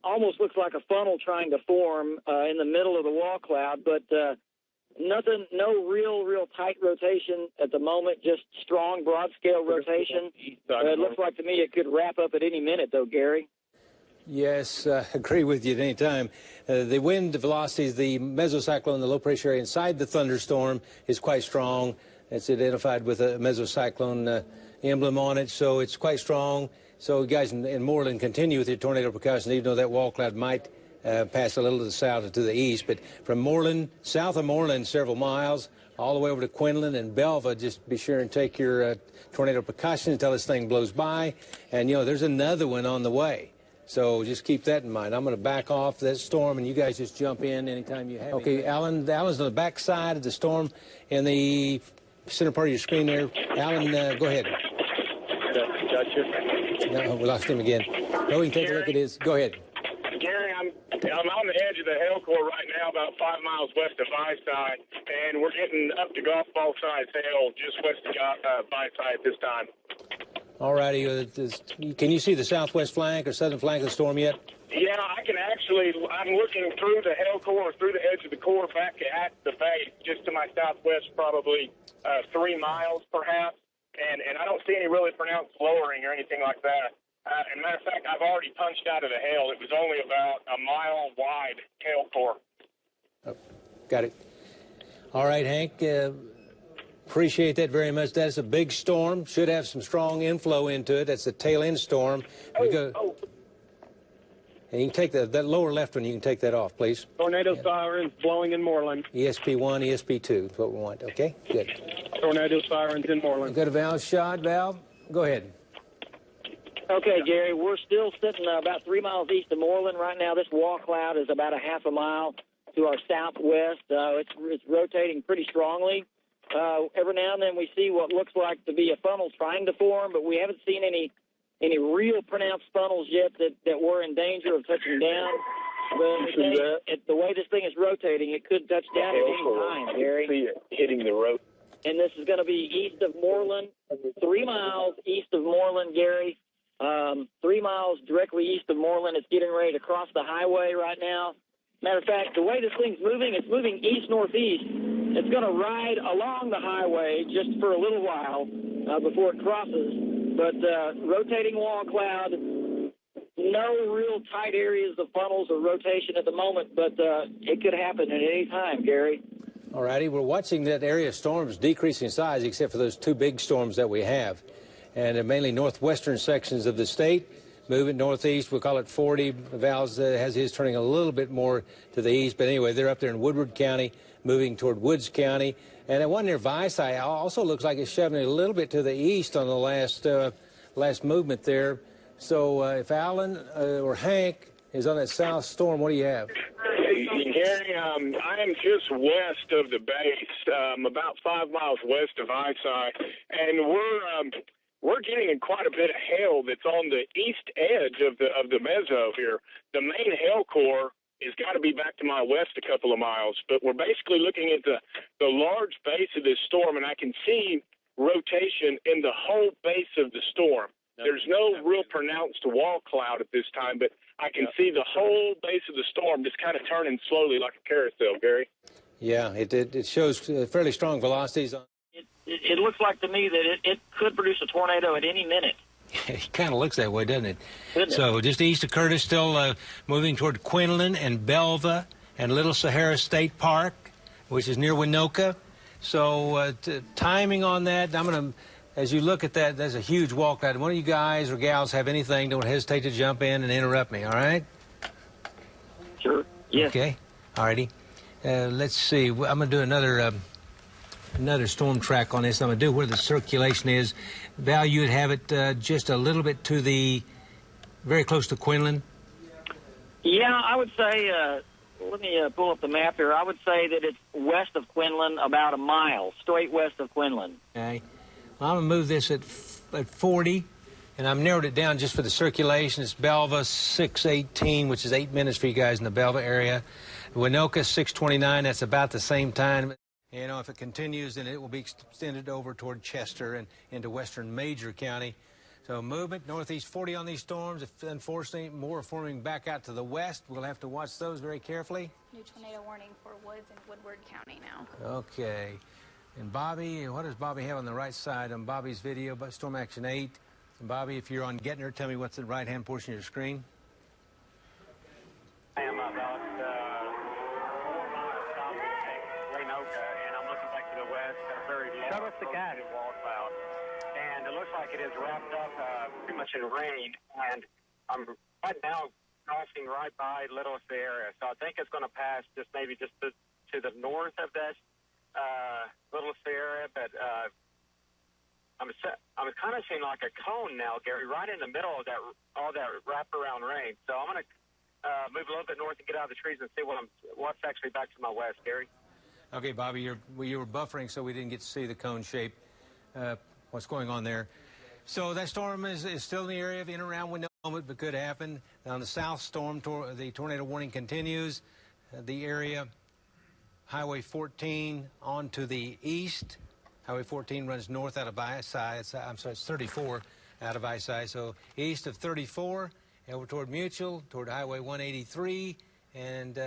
almost looks like a funnel trying to form in the middle of the wall cloud, but nothing, no real tight rotation at the moment, just strong, broad-scale rotation. It looks like to me it could wrap up at any minute, though, Gary. Yes, agree with you at any time. The wind velocities, the mesocyclone, the low-pressure area inside the thunderstorm is quite strong. It's identified with a mesocyclone emblem on it, so it's quite strong. So you guys in Morland continue with your tornado precautions, even though that wall cloud might pass a little to the south or to the east. But from Morland, south of Morland, several miles, all the way over to Quinlan and Belva, just be sure and take your tornado precautions until this thing blows by. And, you know, there's another one on the way. So just keep that in mind. I'm going to back off that storm, and you guys just jump in anytime you have. Okay, Alan's on the back side of the storm in the center part of your screen there. Alan, go ahead. Gotcha. No, we lost him again. No, we can take a look at his. Go ahead. Gary, I'm on the edge of the hail core right now, about 5 miles west of Viside, and we're getting up to golf ball size hail just west of Viside at this time. All righty. Can you see the southwest flank or southern flank of the storm yet? Yeah, I can actually. I'm looking through the hail core, through the edge of the core, back at the base, just to my southwest, probably 3 miles perhaps, and I don't see any really pronounced lowering or anything like that. As a matter of fact, I've already punched out of the hail. It was only about a mile wide hail core. Oh, got it. All right, Hank. Appreciate that very much. That's a big storm. Should have some strong inflow into it. That's the tail end storm. And you can take that lower left one. You can take that off, please. Tornado sirens blowing in Morland. ESP1, ESP2 is what we want. Okay, good. Tornado sirens in Morland. Got a valve shot, Val? Go ahead. Okay, Gary, we're still sitting about 3 miles east of Morland right now. This wall cloud is about a half a mile to our southwest. It's rotating pretty strongly. Every now and then we see what looks like to be a funnel trying to form, but we haven't seen any real pronounced funnels yet that were in danger of touching down. But the way this thing is rotating, it could touch down at any time, Gary. See it hitting the road. And this is going to be east of Morland, 3 miles east of Morland, Gary. 3 miles directly east of Morland. It's getting ready to cross the highway right now. Matter of fact, the way this thing's moving, it's moving east-northeast. It's going to ride along the highway just for a little while before it crosses. But rotating wall cloud, no real tight areas of funnels or rotation at the moment, but it could happen at any time, Gary. All righty. We're watching that area of storms decrease in size, except for those two big storms that we have. And they're mainly northwestern sections of the state. Moving northeast, we'll call it 40. Val's has his turning a little bit more to the east. But anyway, they're up there in Woodward County, moving toward Woods County. And that one near Viside also looks like it's shoving it a little bit to the east on the last movement there. So if Alan or Hank is on that south storm, what do you have? Gary, I am just west of the base, about 5 miles west of Viside, and we're getting quite a bit of hail that's on the east edge of the meso here. The main hail core has got to be back to my west a couple of miles, but we're basically looking at the large base of this storm, and I can see rotation in the whole base of the storm. There's no real pronounced wall cloud at this time, but I can see the whole base of the storm just kind of turning slowly like a carousel, Gary. Yeah, it shows fairly strong velocities. It looks like to me that it could produce a tornado at any minute. It kind of looks that way, doesn't it? Goodness. So just east of Curtis, still moving toward Quinlan and Belva and Little Sahara State Park, which is near Winoka. So timing on that, I'm going to, as you look at that, there's a huge wall cloud. One of you guys or gals have anything, don't hesitate to jump in and interrupt me, all right? Sure. Yes. Okay. All righty. Let's see. I'm going to do another storm track on this. I'm going to do where the circulation is. Val, you would have it just a little bit to the, very close to Quinlan? Yeah, I would say, let me pull up the map here. I would say that it's west of Quinlan, about a mile, straight west of Quinlan. Okay. Well, I'm going to move this at 40, And I've narrowed it down just for the circulation. It's Belva 6:18, which is 8 minutes for you guys in the Belva area. Winoka 6:29, that's about the same time. You know, if it continues, then it will be extended over toward Chester and into western Major County. So movement, northeast 40 on these storms. If unfortunately more are forming back out to the west, we'll have to watch those very carefully. New tornado warning for Woods and Woodward County now. Okay. And Bobby, what does Bobby have on the right side on Bobby's video about Storm Action 8? And Bobby, if you're on Gettner, tell me what's the right-hand portion of your screen. I am about 4 miles south of Winoka, and I'm looking back to the west at a very low wall cloud. And it looks like it is wrapped up pretty much in rain. And I'm right now crossing right by Little Sahara. So I think it's going to pass just maybe just to the north of that Little Sahara. But I'm kind of seeing like a cone now, Gary, right in the middle of that all that wraparound rain. So I'm going to move a little bit north and get out of the trees and see what's actually back to my west, Gary. Okay, Bobby, you were buffering, so we didn't get to see the cone shape. What's going on there? So that storm is still in the area of in and around Winoka, but could happen. On the south storm, the tornado warning continues. The area, Highway 14 on to the east. Highway 14 runs north out of ISI. It's 34 out of ISI. So east of 34, over toward Mutual, toward Highway 183, and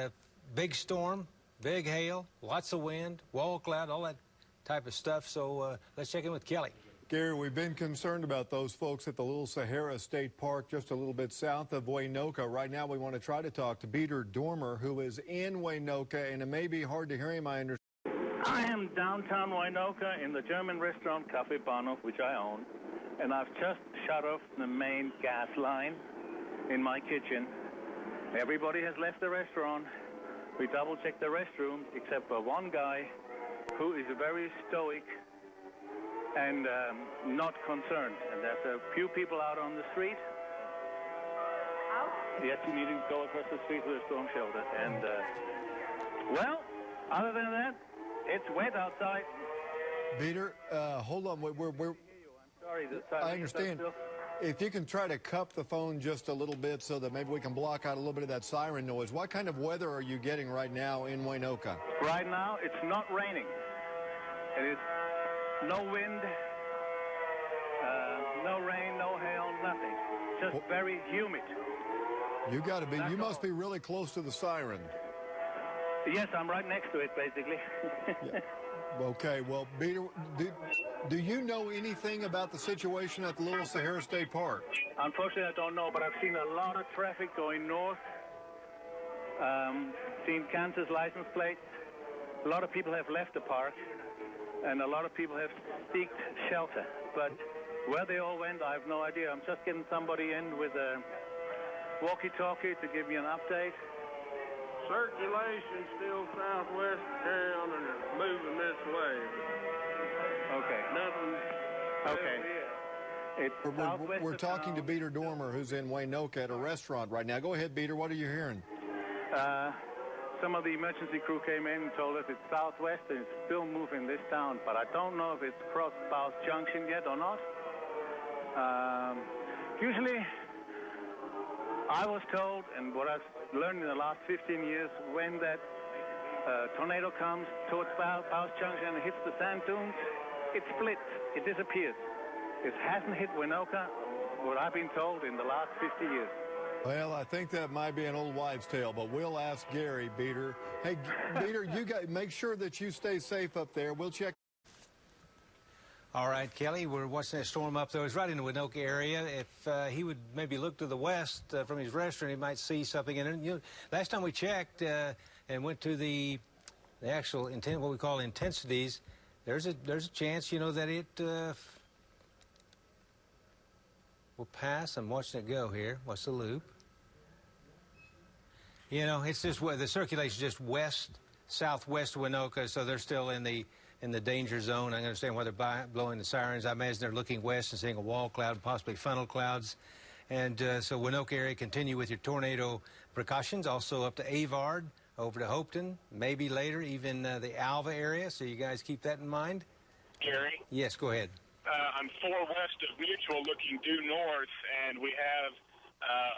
big storm, big hail, lots of wind, wall cloud, all that type of stuff. So let's check in with Kelly. Gary, we've been concerned about those folks at the Little Sahara State Park just a little bit south of Winoka. Right now we want to try to talk to Peter Dormer, who is in Winoka, and it may be hard to hear him, I understand. I am downtown Winoka in the German restaurant Café Bahnhof, which I own, and I've just shut off the main gas line in my kitchen. Everybody has left the restaurant. We double-checked the restroom, except for one guy who is very stoic and not concerned. And there's a few people out on the street. Yes, you need to go across the street to the storm shelter. And, well, other than that, it's wet outside. Peter, hold on. I'm sorry. I understand. If you can try to cup the phone just a little bit so that maybe we can block out a little bit of that siren noise. What kind of weather are you getting right now in Winoka? Right now, it's not raining. It is no wind, no rain, no hail, nothing. Just very humid. You got to be. You must be really close to the siren. Yes, I'm right next to it, basically. Yeah. Okay, well, Peter, do you know anything about the situation at the Little Sahara State Park? Unfortunately, I don't know, but I've seen a lot of traffic going north, seen Kansas license plates. A lot of people have left the park, and a lot of people have seeked shelter. But where they all went, I have no idea. I'm just getting somebody in with a walkie-talkie to give me an update. Circulation still southwest town and it's moving this way. Okay. Nothing. Okay. We're talking to Peter Dormer, who's in Winoka at a restaurant right now. Go ahead, Peter. What are you hearing? Some of the emergency crew came in and told us it's southwest and it's still moving this town, but I don't know if it's crossed South Junction yet or not. Usually, I was told, and what I've learned in the last 15 years, when that tornado comes towards South Junction and hits the sand dunes, it splits, it disappears. It hasn't hit Winoka, what I've been told, in the last 50 years. Well, I think that might be an old wives' tale, but we'll ask Gary, Peter. Hey, Peter, you make sure that you stay safe up there. We'll check. All right, Kelly, we're watching that storm up there. It's right in the Winoka area. If he would maybe look to the west from his restaurant, he might see something in it. You know, last time we checked and went to the actual what we call intensities, there's a chance, you know, that it will pass. I'm watching it go here. What's the loop? You know, it's just the circulation is just southwest of Winoka, so they're still in the danger zone. I understand why they're blowing the sirens. I imagine they're looking west and seeing a wall cloud, possibly funnel clouds. And so Winoka area, continue with your tornado precautions. Also up to Avard, over to Hopeton, maybe later even the Alva area. So you guys keep that in mind. Gary? Yes, go ahead. I'm 4 west of Mutual looking due north, and we have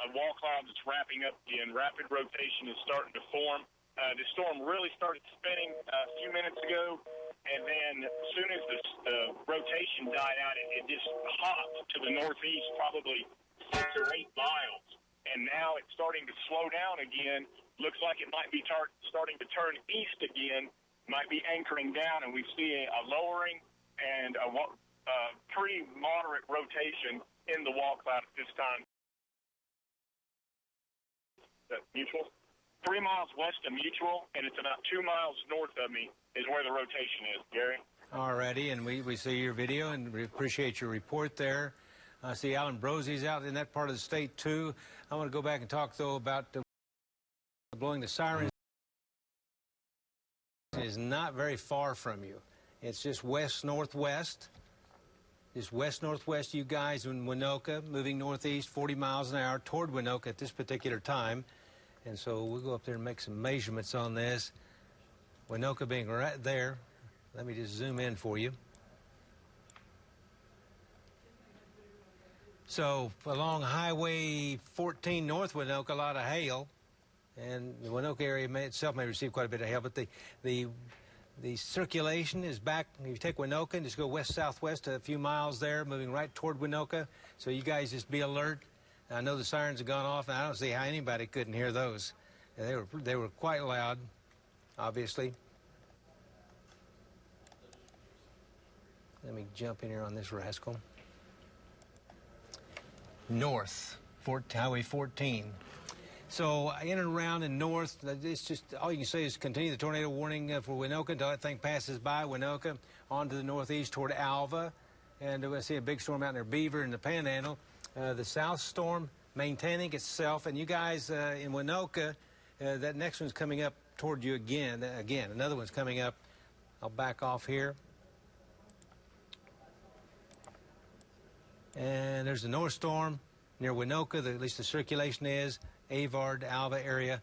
a wall cloud that's wrapping up again. Rapid rotation is starting to form. The storm really started spinning a few minutes ago, and then as soon as the rotation died out, it just hopped to the northeast probably 6 or 8 miles. And now it's starting to slow down again. Looks like it might be starting to turn east again, might be anchoring down, and we see a lowering and a pretty moderate rotation in the wall cloud at this time. Mutual, 3 miles west of Mutual, and it's about 2 miles north of me is where the rotation is, Gary. All righty, and we see your video, and we appreciate your report there. I see Alan Brosie's out in that part of the state, too. I want to go back and talk, though, about blowing the siren. It is not very far from you. It's just west-northwest. Just west-northwest, you guys in Winoka, moving northeast 40 miles an hour toward Winoka at this particular time. And so we'll go up there and make some measurements on this. Winoka being right there. Let me just zoom in for you. So along Highway 14 north Winoka, a lot of hail. And the Winoka area itself may receive quite a bit of hail, but the circulation is back. If you take Winoka and just go west-southwest a few miles there, moving right toward Winoka. So you guys just be alert. I know the sirens have gone off, and I don't see how anybody couldn't hear those. They were quite loud, obviously. Let me jump in here on this rascal. North, Highway 14. So in and around and north, it's just all you can say is continue the tornado warning for Winoka until that thing passes by Winoka on to the northeast toward Alva. And we'll see a big storm out near Beaver in the Panhandle. The south storm maintaining itself. And you guys in Winoka, that next one's coming up toward you again. Another one's coming up. I'll back off here. And there's the north storm near Winoka, at least the circulation is, Avard, Alva area,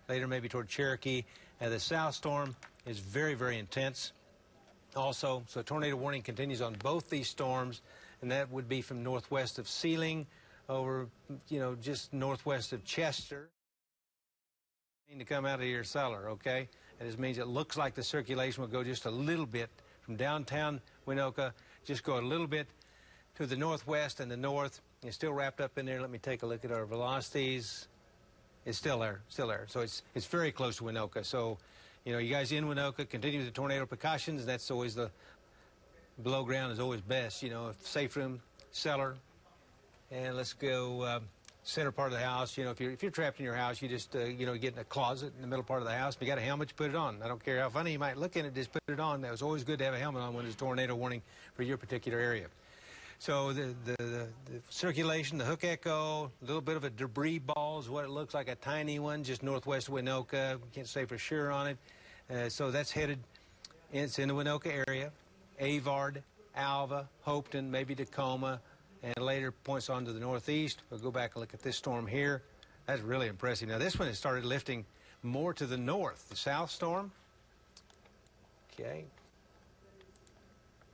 later maybe toward Cherokee. And the south storm is very, very intense also. So tornado warning continues on both these storms, and that would be from northwest of Sealing over, just northwest of Chester. To come out of your cellar, okay? That just means it looks like the circulation will go just a little bit from downtown Winoka, just go a little bit to the northwest and the north. It's still wrapped up in there. Let me take a look at our velocities. It's still there. So it's very close to Winoka. So, you guys in Winoka, continue the tornado precautions. That's always the below ground is always best. Safe room, cellar, and let's go center part of the house. If you're trapped in your house, you just get in a closet in the middle part of the house. If you got a helmet, you put it on. I don't care how funny you might look in it, just put it on. That was always good to have a helmet on when there's a tornado warning for your particular area. So the circulation, the hook echo, a little bit of a debris ball is what it looks like, a tiny one just northwest of Winoka. Can't say for sure on it. So that's headed, it's in the Winoka area. Avard, Alva, Hopeton, maybe Tacoma, and later points on to the northeast. We'll go back and look at this storm here. That's really impressive. Now this one has started lifting more to the north. The south storm, okay.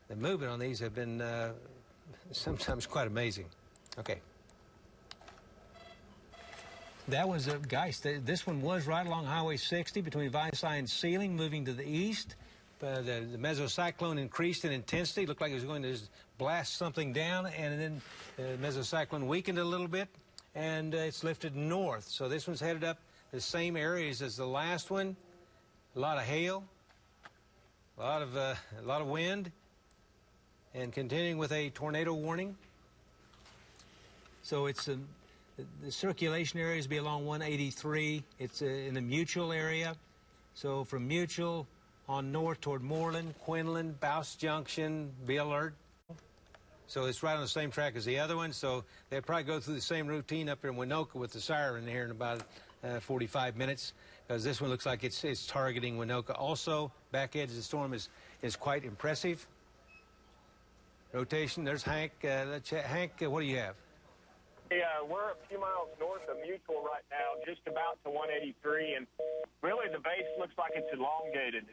The movement on these have been sometimes quite amazing. Okay. That was, guys, this one was right along Highway 60 between Visay and Sealing, moving to the east. The mesocyclone increased in intensity. Looked like it was going to blast something down, and then the mesocyclone weakened a little bit, and it's lifted north. So this one's headed up the same areas as the last one. A lot of hail, a lot of wind, and continuing with a tornado warning. So it's the circulation areas be along 183. It's in the Mutual area. So from Mutual on north toward Morland, Quinlan, Bouse Junction, be alert. So it's right on the same track as the other one. So they'll probably go through the same routine up here in Winoka with the siren here in about 45 minutes, because this one looks like it's targeting Winoka. Also, back edge of the storm is quite impressive. Rotation, there's Hank. Hank, what do you have? We're a few miles north of Mutual right now, just about to 183, and really the base looks like it's elongated.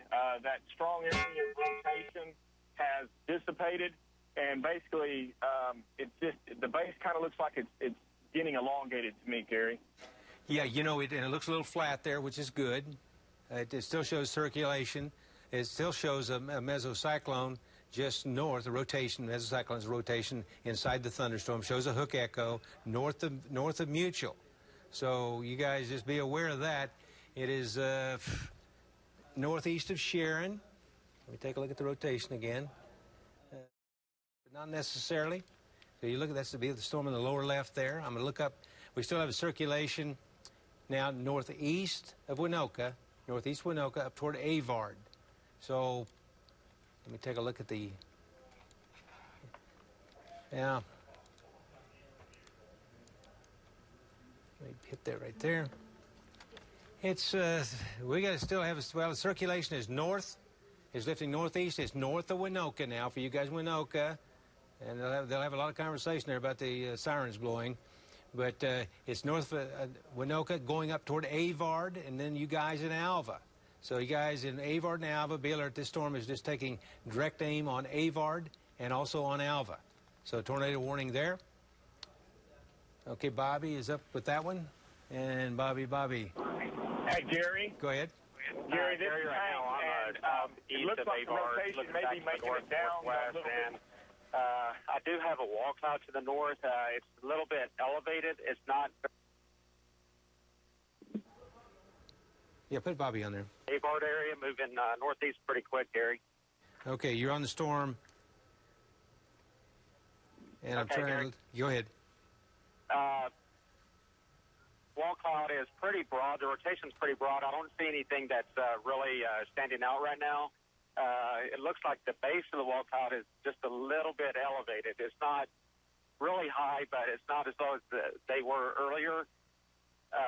That strong area of rotation has dissipated, and basically it's just the base kind of looks like it's getting elongated to me, Gary. Yeah, you know, and it looks a little flat there, which is good. It still shows circulation. It still shows a mesocyclone just north, a rotation, mesocyklone's rotation inside the thunderstorm, shows a hook echo north of Mutual. So you guys just be aware of that. It is northeast of Sharon. Let me take a look at the rotation again. Not necessarily. So you look at that's the storm in the lower left there. I'm going to look up. We still have a circulation now northeast of Winoka, northeast Winoka up toward Avard. So let me take a look at the, yeah. Let me hit that right there. It's, we got to still have, well, the circulation is north, is lifting northeast. It's north of Winoka now for you guys in Winoka. And they'll have a lot of conversation there about the sirens blowing. But it's north of Winoka going up toward Avard, and then you guys in Alva. So you guys in Avard and Alva, Bela, this storm is just taking direct aim on Avard and also on Alva. So tornado warning there. Okay, Bobby is up with that one. And Bobby. Hey, Gary. Go ahead. Gary, this is Hank, and it looks like the rotation may be making it down a little bit. I do have a wall cloud to the north. It's a little bit elevated. It's not. Yeah, put Bobby on there. Avard area moving northeast pretty quick, Gary. Okay, you're on the storm. And okay, I'm trying Gary. to go ahead. Wall cloud is pretty broad. The rotation's pretty broad. I don't see anything that's really standing out right now. It looks like the base of the wall cloud is just a little bit elevated. It's not really high, but it's not as low as they were earlier.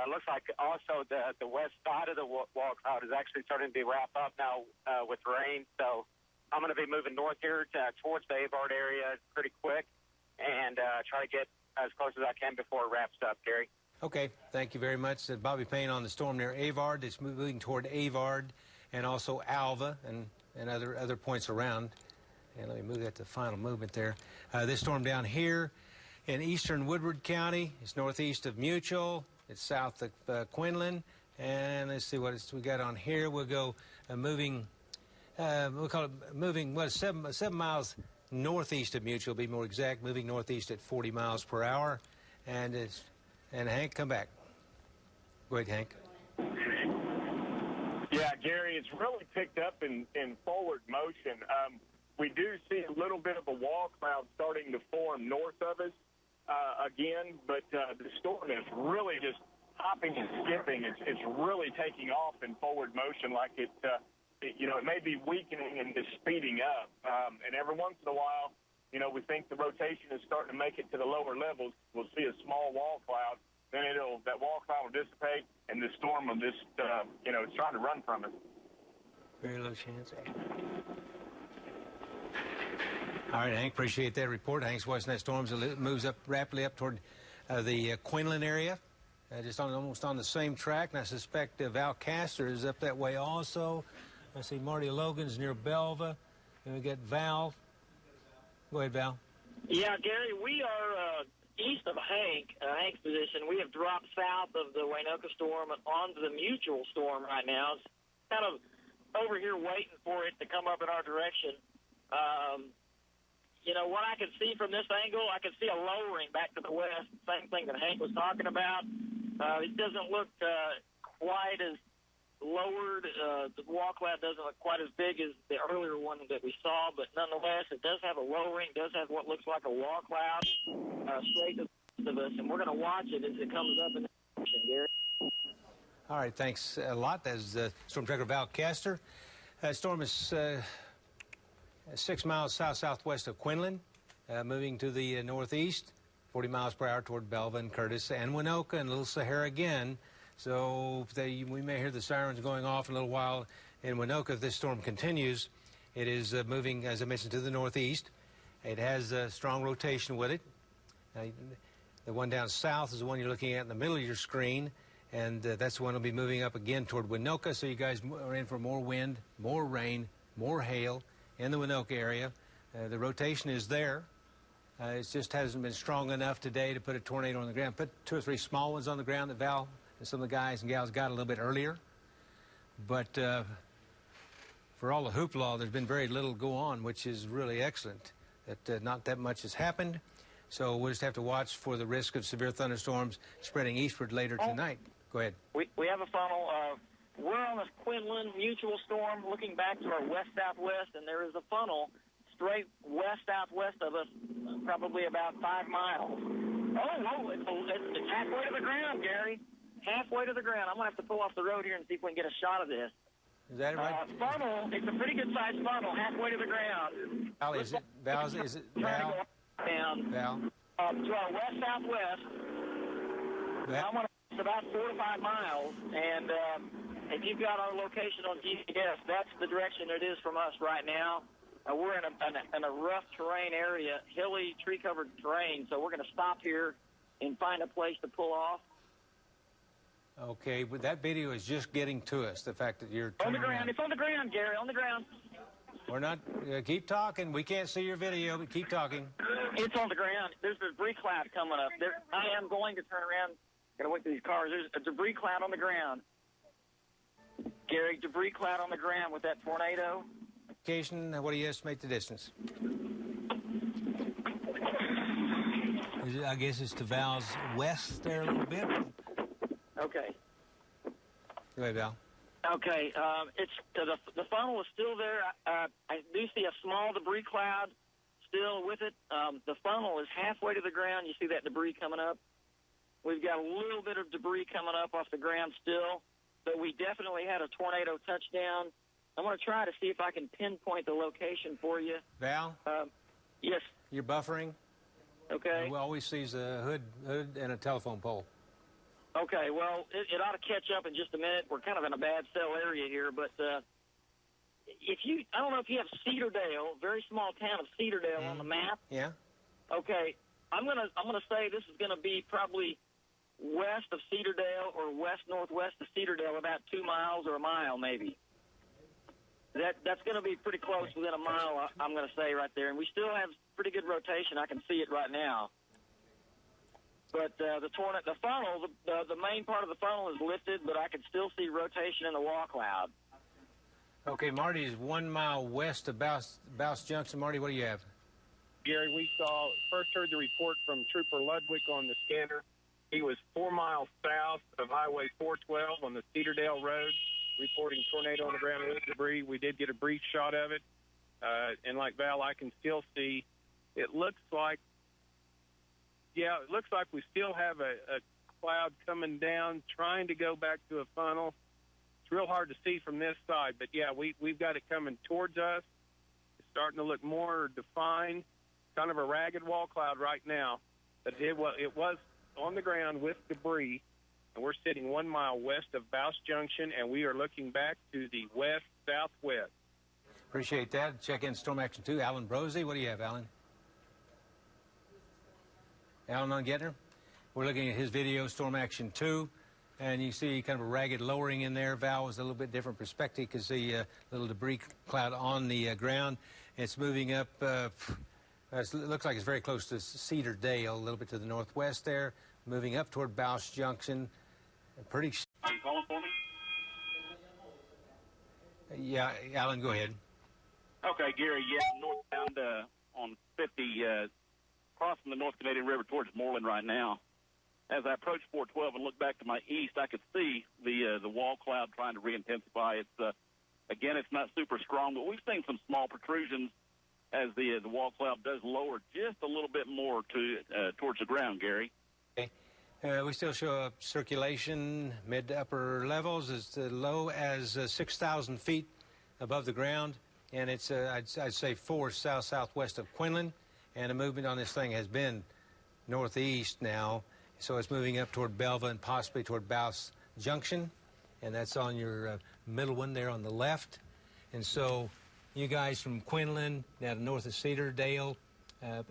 Looks like also the west side of the wall cloud is actually starting to wrap up now with rain. So I'm going to be moving north here towards the Avard area pretty quick and try to get as close as I can before it wraps up, Gary. Okay, thank you very much. Bobby Payne on the storm near Avard. It's moving toward Avard and also Alva and other points around. And let me move that to final movement there. This storm down here in eastern Woodward County. It's northeast of Mutual. It's south of Quinlan. And let's see what we got on here. We'll go moving, we'll call it moving, 7 miles northeast of Mutual, be more exact, moving northeast at 40 miles per hour. And Hank, come back. Go ahead, Hank. Yeah, Gary, it's really picked up in forward motion. We do see a little bit of a wall cloud starting to form north of us again, but the storm is really just hopping and skipping. It's really taking off in forward motion like it may be weakening and just speeding up. And every once in a while, we think the rotation is starting to make it to the lower levels. We'll see a small wall cloud. Then that wall cloud will dissipate, and the storm will just, it's trying to run from us. Very low chance. All right, Hank, appreciate that report. Hank's watching that storm as it moves up rapidly up toward the Quinlan area, just almost on the same track. And I suspect Valcaster is up that way also. I see Marty Logan's near Belva, and we got Val. Go ahead, Val. Yeah, Gary, we are east of Hank's position. We have dropped south of the Winoka storm and onto the Mutual storm right now. It's kind of over here waiting for it to come up in our direction. What I can see from this angle, I can see a lowering back to the west, same thing that Hank was talking about. It doesn't look quite as lowered. The wall cloud doesn't look quite as big as the earlier one that we saw, but nonetheless, it does have a lowering, does have what looks like a wall cloud straight to the east of us, and we're going to watch it as it comes up in the ocean, Gary. All right, thanks a lot. That's Storm Tracker Val Castor. Storm is 6 miles south-southwest of Quinlan, moving to the northeast, 40 miles per hour toward Belva and Curtis and Winoka and Little Sahara again. So we may hear the sirens going off in a little while in Winoka if this storm continues. It is moving, as I mentioned, to the northeast. It has a strong rotation with it. The one down south is the one you're looking at in the middle of your screen, and that's the one that will be moving up again toward Winoka. So you guys are in for more wind, more rain, more hail in the Winoka area. The rotation is there. It just hasn't been strong enough today to put a tornado on the ground. Put 2 or 3 small ones on the ground that Val and some of the guys and gals got a little bit earlier. But for all the hoopla, there's been very little go on, which is really excellent. That not that much has happened. So we'll just have to watch for the risk of severe thunderstorms spreading eastward later tonight. Go ahead. We have a funnel. We're on this Quinlan mutual storm looking back to our west-southwest, and there is a funnel straight west-southwest of us, probably about 5 miles. Oh, it's halfway to the ground, Gary. Halfway to the ground. I'm going to have to pull off the road here and see if we can get a shot of this. Is that right? Funnel, it's a pretty good-sized funnel, halfway to the ground. Val, is it Val? Is it Val? Down, Val? to our west-southwest. It's about 4 to 5 miles, and if you've got our location on GPS, that's the direction it is from us right now. We're in a rough terrain area, hilly, tree-covered terrain, so we're going to stop here and find a place to pull off. Okay, but that video is just getting to us, the fact that you're on the ground. It's on the ground, Gary, on the ground. We're not, keep talking. We can't see your video, but keep talking. It's on the ground. There's a debris cloud coming up. I am going to turn around. Got to wait for these cars. There's a debris cloud on the ground. Gary, debris cloud on the ground with that tornado. What do you estimate the distance? I guess it's to Val's west there a little bit. Okay. Go ahead, Val. Okay. It's the funnel is still there. I do see a small debris cloud still with it. The funnel is halfway to the ground. You see that debris coming up? We've got a little bit of debris coming up off the ground still, but we definitely had a tornado touchdown. I'm going to try to see if I can pinpoint the location for you. Val? Yes. You're buffering? Okay. We always sees a hood and a telephone pole. Okay, well, it ought to catch up in just a minute. We're kind of in a bad cell area here, but I don't know if you have Cedardale, very small town of Cedardale on the map. Yeah. Okay, I'm gonna say this is gonna be probably west of Cedardale or west-northwest of Cedardale, about 2 miles or a mile maybe. That's going to be pretty close, within a mile, I'm going to say right there. And we still have pretty good rotation. I can see it right now. But the funnel, the main part of the funnel is lifted, but I can still see rotation in the wall cloud. Okay, Marty is 1 mile west of Bouse Junction. Marty, what do you have? Gary, we first heard the report from Trooper Ludwig on the scanner. He was 4 miles south of Highway 412 on the Cedardale Road, reporting tornado on the ground with debris. We did get a brief shot of it. And like Val, I can still see, it looks like we still have a cloud coming down, trying to go back to a funnel. It's real hard to see from this side, but yeah, we've got it coming towards us. It's starting to look more defined, kind of a ragged wall cloud right now. But it was on the ground with debris. And we're sitting 1 mile west of Bouse Junction, and we are looking back to the west-southwest. Appreciate that. Check in Storm Action 2. Alan Brosey, what do you have, Alan? Alan on Gettner? We're looking at his video, Storm Action 2, and you see kind of a ragged lowering in there. Val was a little bit different perspective because the little debris cloud on the ground. It's moving up. It looks like it's very close to Cedar Dale, a little bit to the northwest there, moving up toward Bouse Junction. Pretty. Are you calling for me? Yeah, Alan, go ahead. Okay, Gary, northbound on 50, crossing the North Canadian River towards Morland right now. As I approach 412 and look back to my east, I could see the wall cloud trying to re-intensify. It's again, it's not super strong, but we've seen some small protrusions as the wall cloud does lower just a little bit more towards the ground, Gary. Okay. We still show circulation mid to upper levels as low as 6,000 feet above the ground, and it's I'd say 4 southwest of Quinlan, and the movement on this thing has been northeast now, so it's moving up toward Belva and possibly toward Bouse Junction, and that's on your middle one there on the left. And so you guys from Quinlan down to north of Cedardale,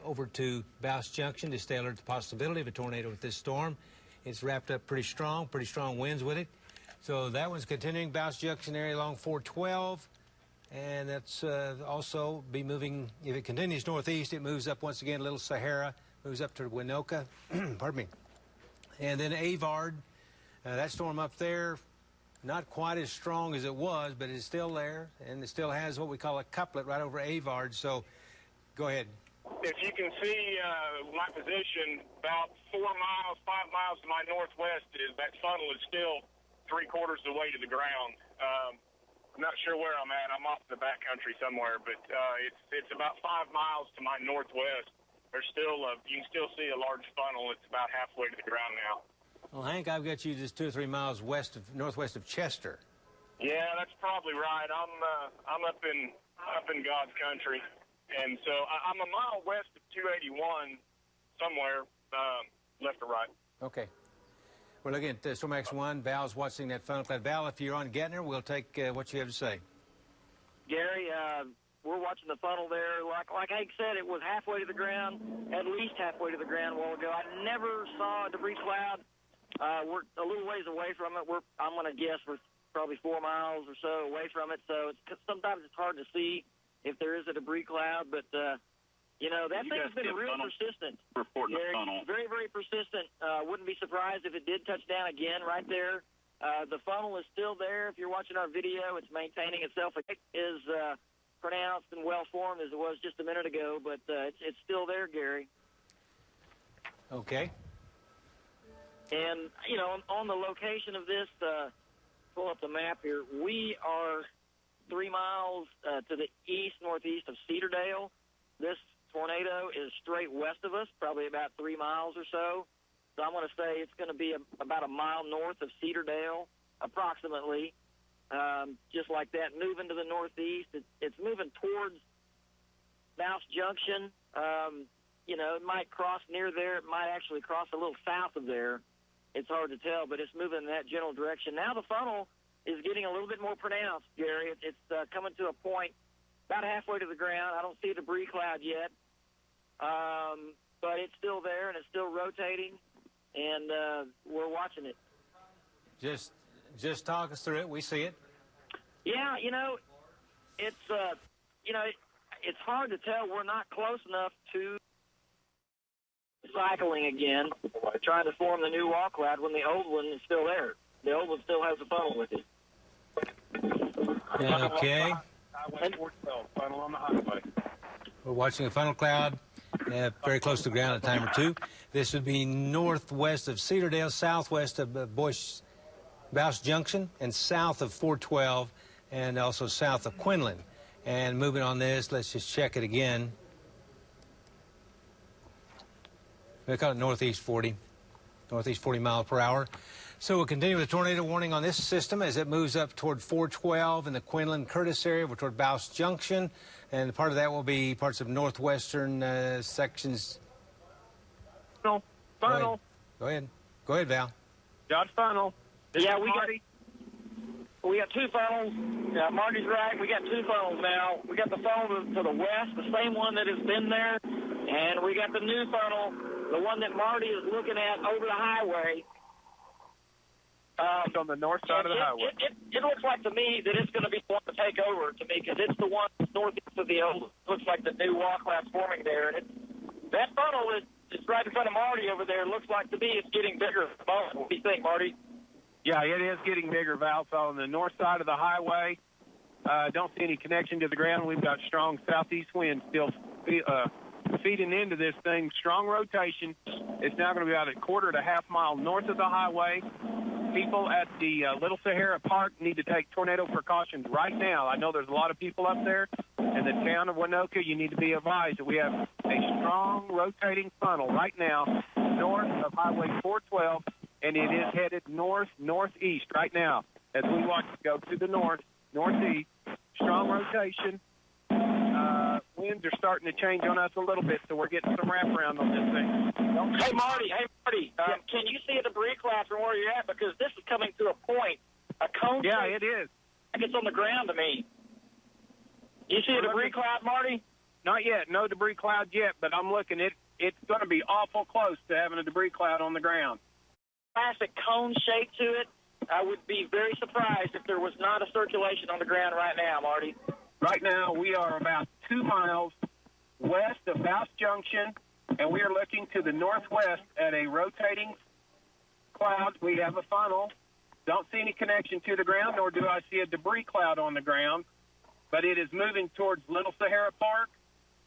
over to Bouse Junction to stay alert to the possibility of a tornado with this storm. It's wrapped up pretty strong winds with it. So that one's continuing Bouse Junction area along 412. And that's also be moving, if it continues northeast, it moves up once again, Little Sahara, moves up to Winoka, pardon me. And then Avard, that storm up there, not quite as strong as it was, but it's still there, and it still has what we call a couplet right over Avard. So go ahead. If you can see my position, about 4 miles, 5 miles to my northwest, that funnel is still 3/4 of the way to the ground. I'm not sure where I'm at. I'm off in the backcountry somewhere, but it's about 5 miles to my northwest. There's still you can still see a large funnel. It's about halfway to the ground now. Well, Hank, I've got you just 2 or 3 miles northwest of Chester. Yeah, that's probably right. I'm up in God's country, and so I'm a mile west of 281 somewhere, left or right. Okay. We're looking at StormX 1. Val's watching that funnel cloud. Val, if you're on Gettner, we'll take what you have to say. Gary, we're watching the funnel there. Like Hank said, it was halfway to the ground, at least halfway to the ground a while ago. I never saw a debris cloud. We're a little ways away from it. I'm going to guess we're probably 4 miles or so away from it. So sometimes it's hard to see if there is a debris cloud, but that thing has been real persistent. Gary, very, very persistent. Wouldn't be surprised if it did touch down again right there. The funnel is still there. If you're watching our video, it's maintaining itself. It is pronounced and well-formed as it was just a minute ago, but it's still there, Gary. Okay. And, on the location of this, pull up the map here, we are 3 miles to the east-northeast of Cedardale. This tornado is straight west of us, probably about 3 miles or so. So I'm going to say it's going to be about a mile north of Cedardale, approximately, just like that. Moving to the northeast, it's moving towards Mouse Junction. It might cross near there. It might actually cross a little south of there. It's hard to tell, but it's moving in that general direction. Now the funnel is getting a little bit more pronounced, Gary. It's coming to a point about halfway to the ground. I don't see a debris cloud yet, but it's still there, and it's still rotating, and we're watching it. Just talk us through it. We see it. Yeah, it's it's hard to tell. We're not close enough to cycling again, trying to form the new wall cloud when the old one is still there. The old one still has a funnel with it. Okay. Highway 412, funnel on the highway. We're watching a funnel cloud very close to the ground at time or 2. This would be northwest of Cedardale, southwest of Mouse Junction, and south of 412, and also south of Quinlan. And moving on this, let's just check it again. They call it northeast 40 miles per hour. So we'll continue with the tornado warning on this system as it moves up toward 412 in the Quinlan-Curtis area. We're toward Mouse Junction, and part of that will be parts of northwestern sections. Funnel. Go ahead, Val. Dodge funnel. Yeah, we got 2 funnels. Marty's right. We got 2 funnels now. We got the funnel to the west, the same one that has been there, and we got the new funnel, the one that Marty is looking at over the highway. It's on the north side of the highway. It looks like to me that it's going to be the one to take over to me, because it's the one northeast of the old. It looks like the new wall cloud's forming there, and that funnel is right in front of Marty over there. It looks like to me it's getting bigger. What do you think, Marty? Yeah, it is getting bigger, Val. So on the north side of the highway, don't see any connection to the ground. We've got strong southeast winds still feeding into this thing. Strong rotation. It's now going to be about a 1/4 to half mile north of the highway. People at the Little Sahara Park need to take tornado precautions right now. I know there's a lot of people up there. In the town of Winoka, you need to be advised that we have a strong rotating funnel right now north of Highway 412, and it is headed northeast right now as we watch it go to the northeast. Strong rotation. Winds are starting to change on us a little bit, so we're getting some wraparound on this thing. Hey, Marty, can you see a debris cloud from where you're at? Because this is coming to a point, a cone. Yeah, it is. It's on the ground to me. You see a debris cloud, Marty? Not yet. No debris cloud yet, but I'm looking. It's going to be awful close to having a debris cloud on the ground. Classic cone shape to it. I would be very surprised if there was not a circulation on the ground right now, Marty. Right now, we are about 2 miles west of Bouse Junction, and we are looking to the northwest at a rotating cloud. We have a funnel. Don't see any connection to the ground, nor do I see a debris cloud on the ground, but it is moving towards Little Sahara Park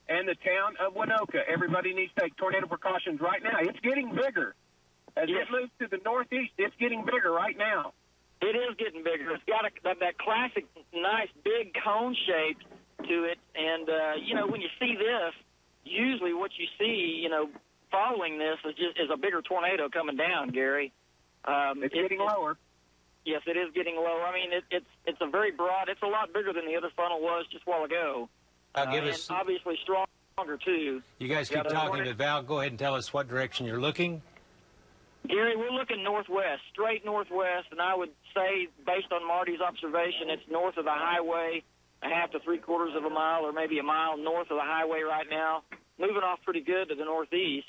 and the town of Winoka. Everybody needs to take tornado precautions right now. It's getting bigger. As it moves to the northeast, it's getting bigger right now. It is getting bigger. It's got that classic, nice, big cone shape to it. And, when you see this, usually what you see, following this is a bigger tornado coming down, Gary. It's getting lower. Yes, it is getting lower. I mean, it's a very broad. It's a lot bigger than the other funnel was just a while ago. And obviously stronger, too. You guys keep talking, but Val, go ahead and tell us what direction you're looking. Gary, we're looking northwest, straight northwest, and I would say, based on Marty's observation, it's north of the highway, a half to 3/4 of a mile or maybe a mile north of the highway right now, moving off pretty good to the northeast.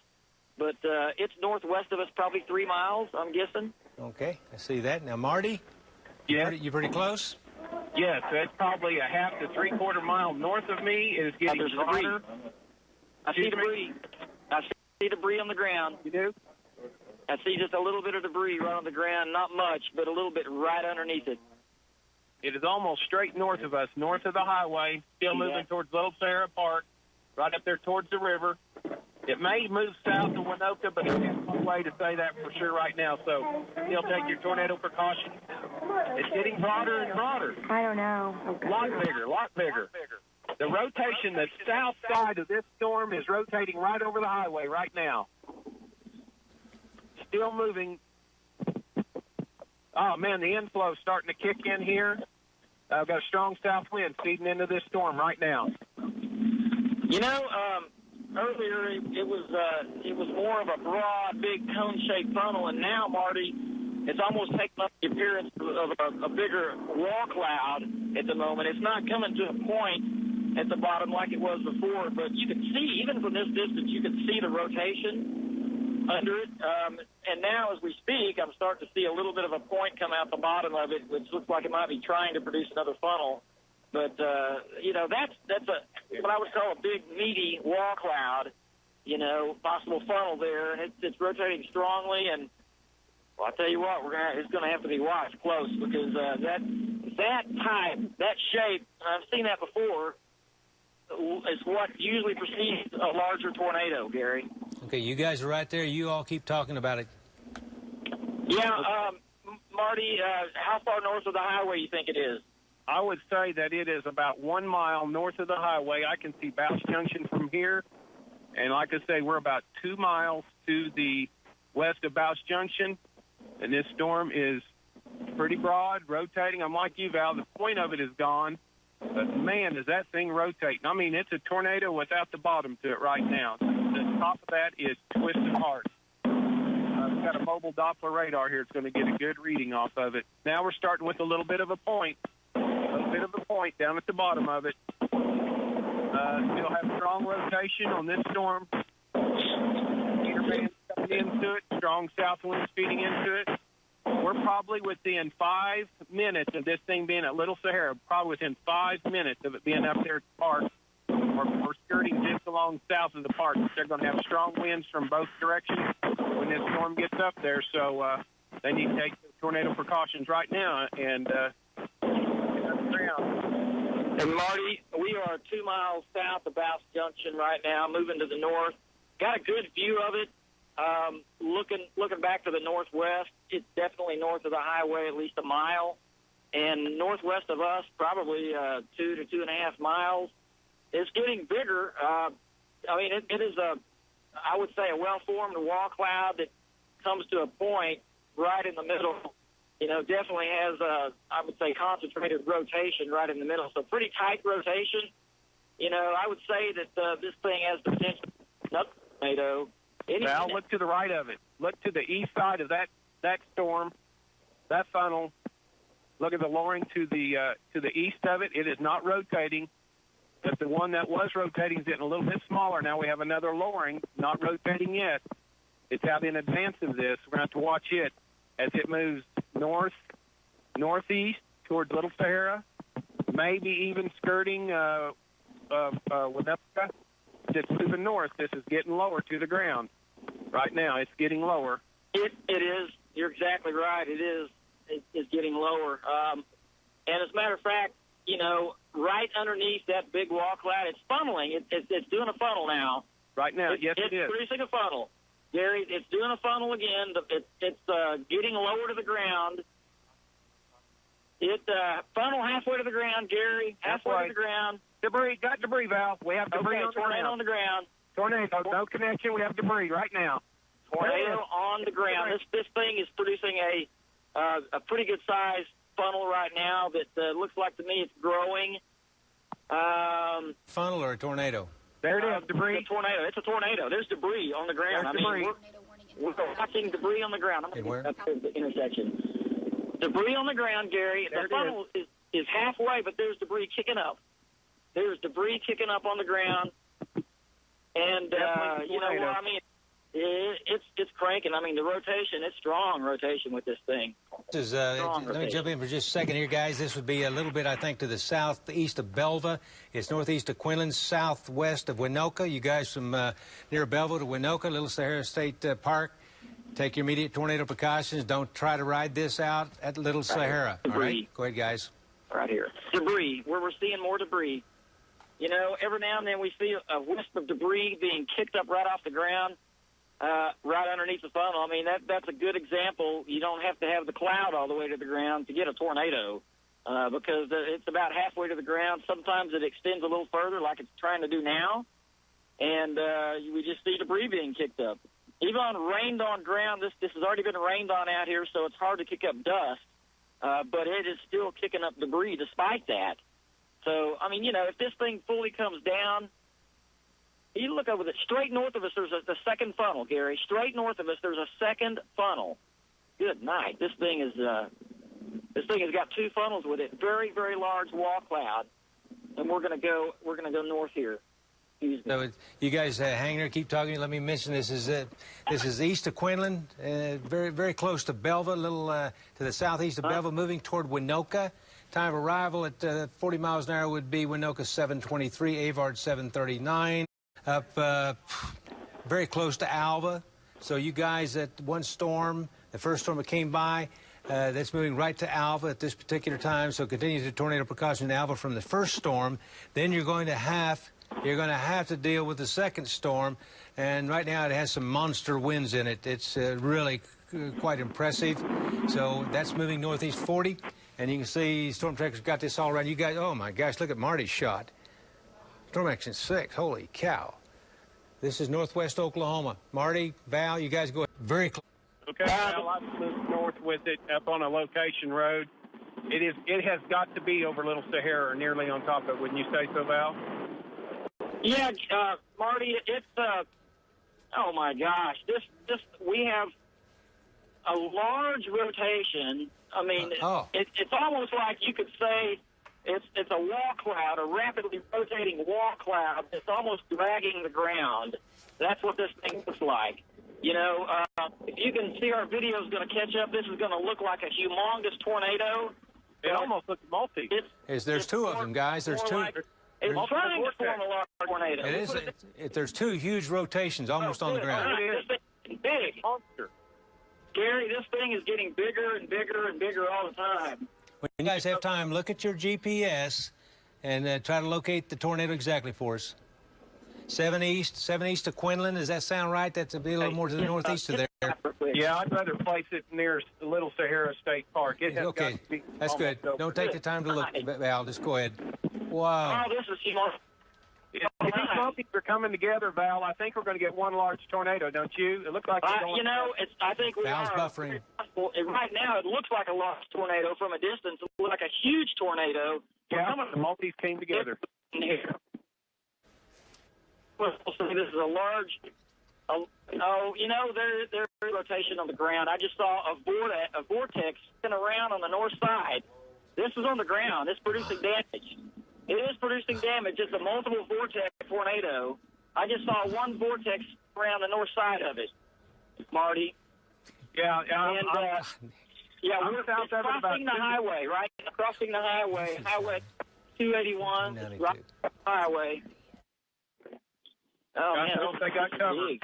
But it's northwest of us, probably 3 miles, I'm guessing. Okay, I see that. Now, Marty? Yeah. You pretty close? Yes, it's probably a half to 3/4 mile north of me. It is getting broader. I see debris. I see debris on the ground. You do? I see just a little bit of debris right on the ground, not much, but a little bit right underneath it. It is almost straight north of us, north of the highway, still moving towards Little Sahara Park, right up there towards the river. It may move south to Winoka, but there's no way to say that for sure right now, so still take your tornado precautions. It's getting broader and broader. I don't know. A lot bigger. The rotation, the south side of this storm is rotating right over the highway right now. Still moving. Oh, man, the inflow's starting to kick in here. I've got a strong south wind feeding into this storm right now. Earlier it was more of a broad, big cone-shaped funnel, and now, Marty, it's almost taking up the appearance of a bigger wall cloud at the moment. It's not coming to a point at the bottom like it was before, but you can see, even from this distance, you can see the rotation under it. And now, as we speak, I'm starting to see a little bit of a point come out the bottom of it, which looks like it might be trying to produce another funnel. But, that's what I would call a big, meaty wall cloud, possible funnel there. And it's rotating strongly. And, well, I tell you what, it's going to have to be watched close because that type, that shape, I've seen that before, is what usually precedes a larger tornado, Gary. Okay, you guys are right there. You all keep talking about it. Yeah, Marty, how far north of the highway you think it is? I would say that it is about 1 mile north of the highway. I can see Bouse Junction from here. And like I say, we're about 2 miles to the west of Bouse Junction. And this storm is pretty broad, rotating. I'm like you, Val. The point of it is gone. But, man, is that thing rotating. I mean, it's a tornado without the bottom to it right now. The top of that is twisted hard. We've got a mobile Doppler radar here. It's going to get a good reading off of it. Now we're starting with a little bit of a point. Down at the bottom of it. Still have strong rotation on this storm. Heater bands coming into it. Strong south winds feeding into it. We're probably within 5 minutes of this thing being at Little Sahara. Probably within 5 minutes of it being up there at the park. We're skirting just along south of the park. They're going to have strong winds from both directions when this storm gets up there. So they need to take tornado precautions right now and And, Marty, we are 2 miles south of Bouse Junction right now, moving to the north. Got a good view of it. Looking back to the northwest, it's definitely north of the highway, at least a mile. And northwest of us, probably 2 to 2.5 miles. It's getting bigger. It is I would say, a well-formed wall cloud that comes to a point right in the middle. Definitely has I would say, concentrated rotation right in the middle. So pretty tight rotation. I would say that this thing has the potential of a tornado. Now look to the right of it. Look to the east side of that storm, that funnel. Look at the lowering to the east of it. It is not rotating. But the one that was rotating is getting a little bit smaller. Now we have another lowering, not rotating yet. It's out in advance of this. We're going to have to watch it as it moves northeast towards Little Sahara, maybe even skirting Winoka. It's moving north. This is getting lower to the ground. Right now, it's getting lower. It is. You're exactly right. It is. It's getting lower. And as a matter of fact, you know, right underneath that big wall cloud, it's funneling. It's doing a funnel now. Right now, yes, it is. It's producing a funnel. Gary, it's doing a funnel again. It's getting lower to the ground. It funnel halfway to the ground, Gary. Halfway to the ground. Debris. Got debris, Val. We have debris on the ground. Tornado on the ground. Tornado. No connection. We have debris right now. Tornado on the ground. This thing is producing a pretty good size funnel right now that looks like to me it's growing. Funnel or a tornado? There it is, debris. It's a tornado. It's a tornado. There's debris on the ground. There's debris. We're watching debris on the ground. I'm going to get up to the intersection. Debris on the ground, Gary. The funnel is halfway, but there's debris kicking up. There's debris kicking up on the ground. And, you know what I mean? It's cranking. I mean, the rotation, it's strong rotation with this thing. This is, let me jump in for just a second here, guys. This would be a little bit, I think, to the southeast of Belva. It's northeast of Quinlan, southwest of Winoka. You guys from near Belva to Winoka, Little Sahara State Park, take your immediate tornado precautions. Don't try to ride this out at Little Sahara. All right? Go ahead, guys. Right here. Debris, where we're seeing more debris. You know, every now and then we see a wisp of debris being kicked up right off the ground. Right underneath the funnel. I mean, that's a good example. You don't have to have the cloud all the way to the ground to get a tornado because it's about halfway to the ground. Sometimes it extends a little further like it's trying to do now, and we just see debris being kicked up. Even on rained-on ground, this has already been rained on out here, so it's hard to kick up dust, but it is still kicking up debris despite that. So, I mean, you know, if this thing fully comes down, you look over the straight north of us. There's the second funnel, Gary. Straight north of us, there's a second funnel. Good night. This thing has got two funnels with it. Very, very large wall cloud, and we're gonna go north here. So you guys hang there, keep talking. Let me mention this is east of Quinlan, very, very close to Belva, a little to the southeast of Belva, moving toward Winoka. Time of arrival at 40 miles an hour would be Winoka 723, Avard 739. Up very close to Alva. So you guys, at one storm, the first storm that came by, that's moving right to Alva at this particular time. So continue the tornado precaution in Alva from the first storm. Then you're going to have to deal with the second storm. And right now it has some monster winds in it. It's really quite impressive. So that's moving northeast 40. And you can see storm trackers got this all around. You guys, oh my gosh, look at Marty's shot. Storm action 6, holy cow. This is northwest Oklahoma. Marty, Val, you guys go very close. Okay, Val, I've moved north with it up on a location road. It has got to be over Little Sahara or nearly on top of it, wouldn't you say so, Val? Yeah, Marty, it's, oh my gosh, we have a large rotation. I mean, it's almost like you could say it's a wall cloud, a rapidly rotating wall cloud that's almost dragging the ground. That's what this thing looks like. You know, if you can see our video is going to catch up, this is going to look like a humongous tornado. It almost looks multi. There's two of them, guys. There's two. It's trying to form a large tornado. It is. There's two huge rotations almost on the ground. This thing is big. Monster. Gary, this thing is getting bigger and bigger and bigger all the time. When you guys have time, look at your GPS and try to locate the tornado exactly for us. 7 east of Quinlan. Does that sound right? That's a little more to the northeast of there. Yeah, I'd rather place it near the Little Sahara State Park. Okay, that's good. Don't take the time to look, Val. Just go ahead. Wow. Oh, this is humongous. These monkeys are coming together, Val. I think we're going to get one large tornado, don't you? It looks like you know, I think we Val's are. Buffering. Right now, it looks like a large tornado from a distance. It looks like a huge tornado. Yeah, the monkeys came together. Well, this is a large. You know, there's rotation on the ground. I just saw a vortex spin around on the north side. This is on the ground. It's producing damage. It is producing damage. It's a multiple vortex tornado. I just saw one vortex around the north side of it, Marty. Yeah, and we're crossing the highway, right? Crossing the highway 281, it's right on the highway. Oh, man, they got covered. Big.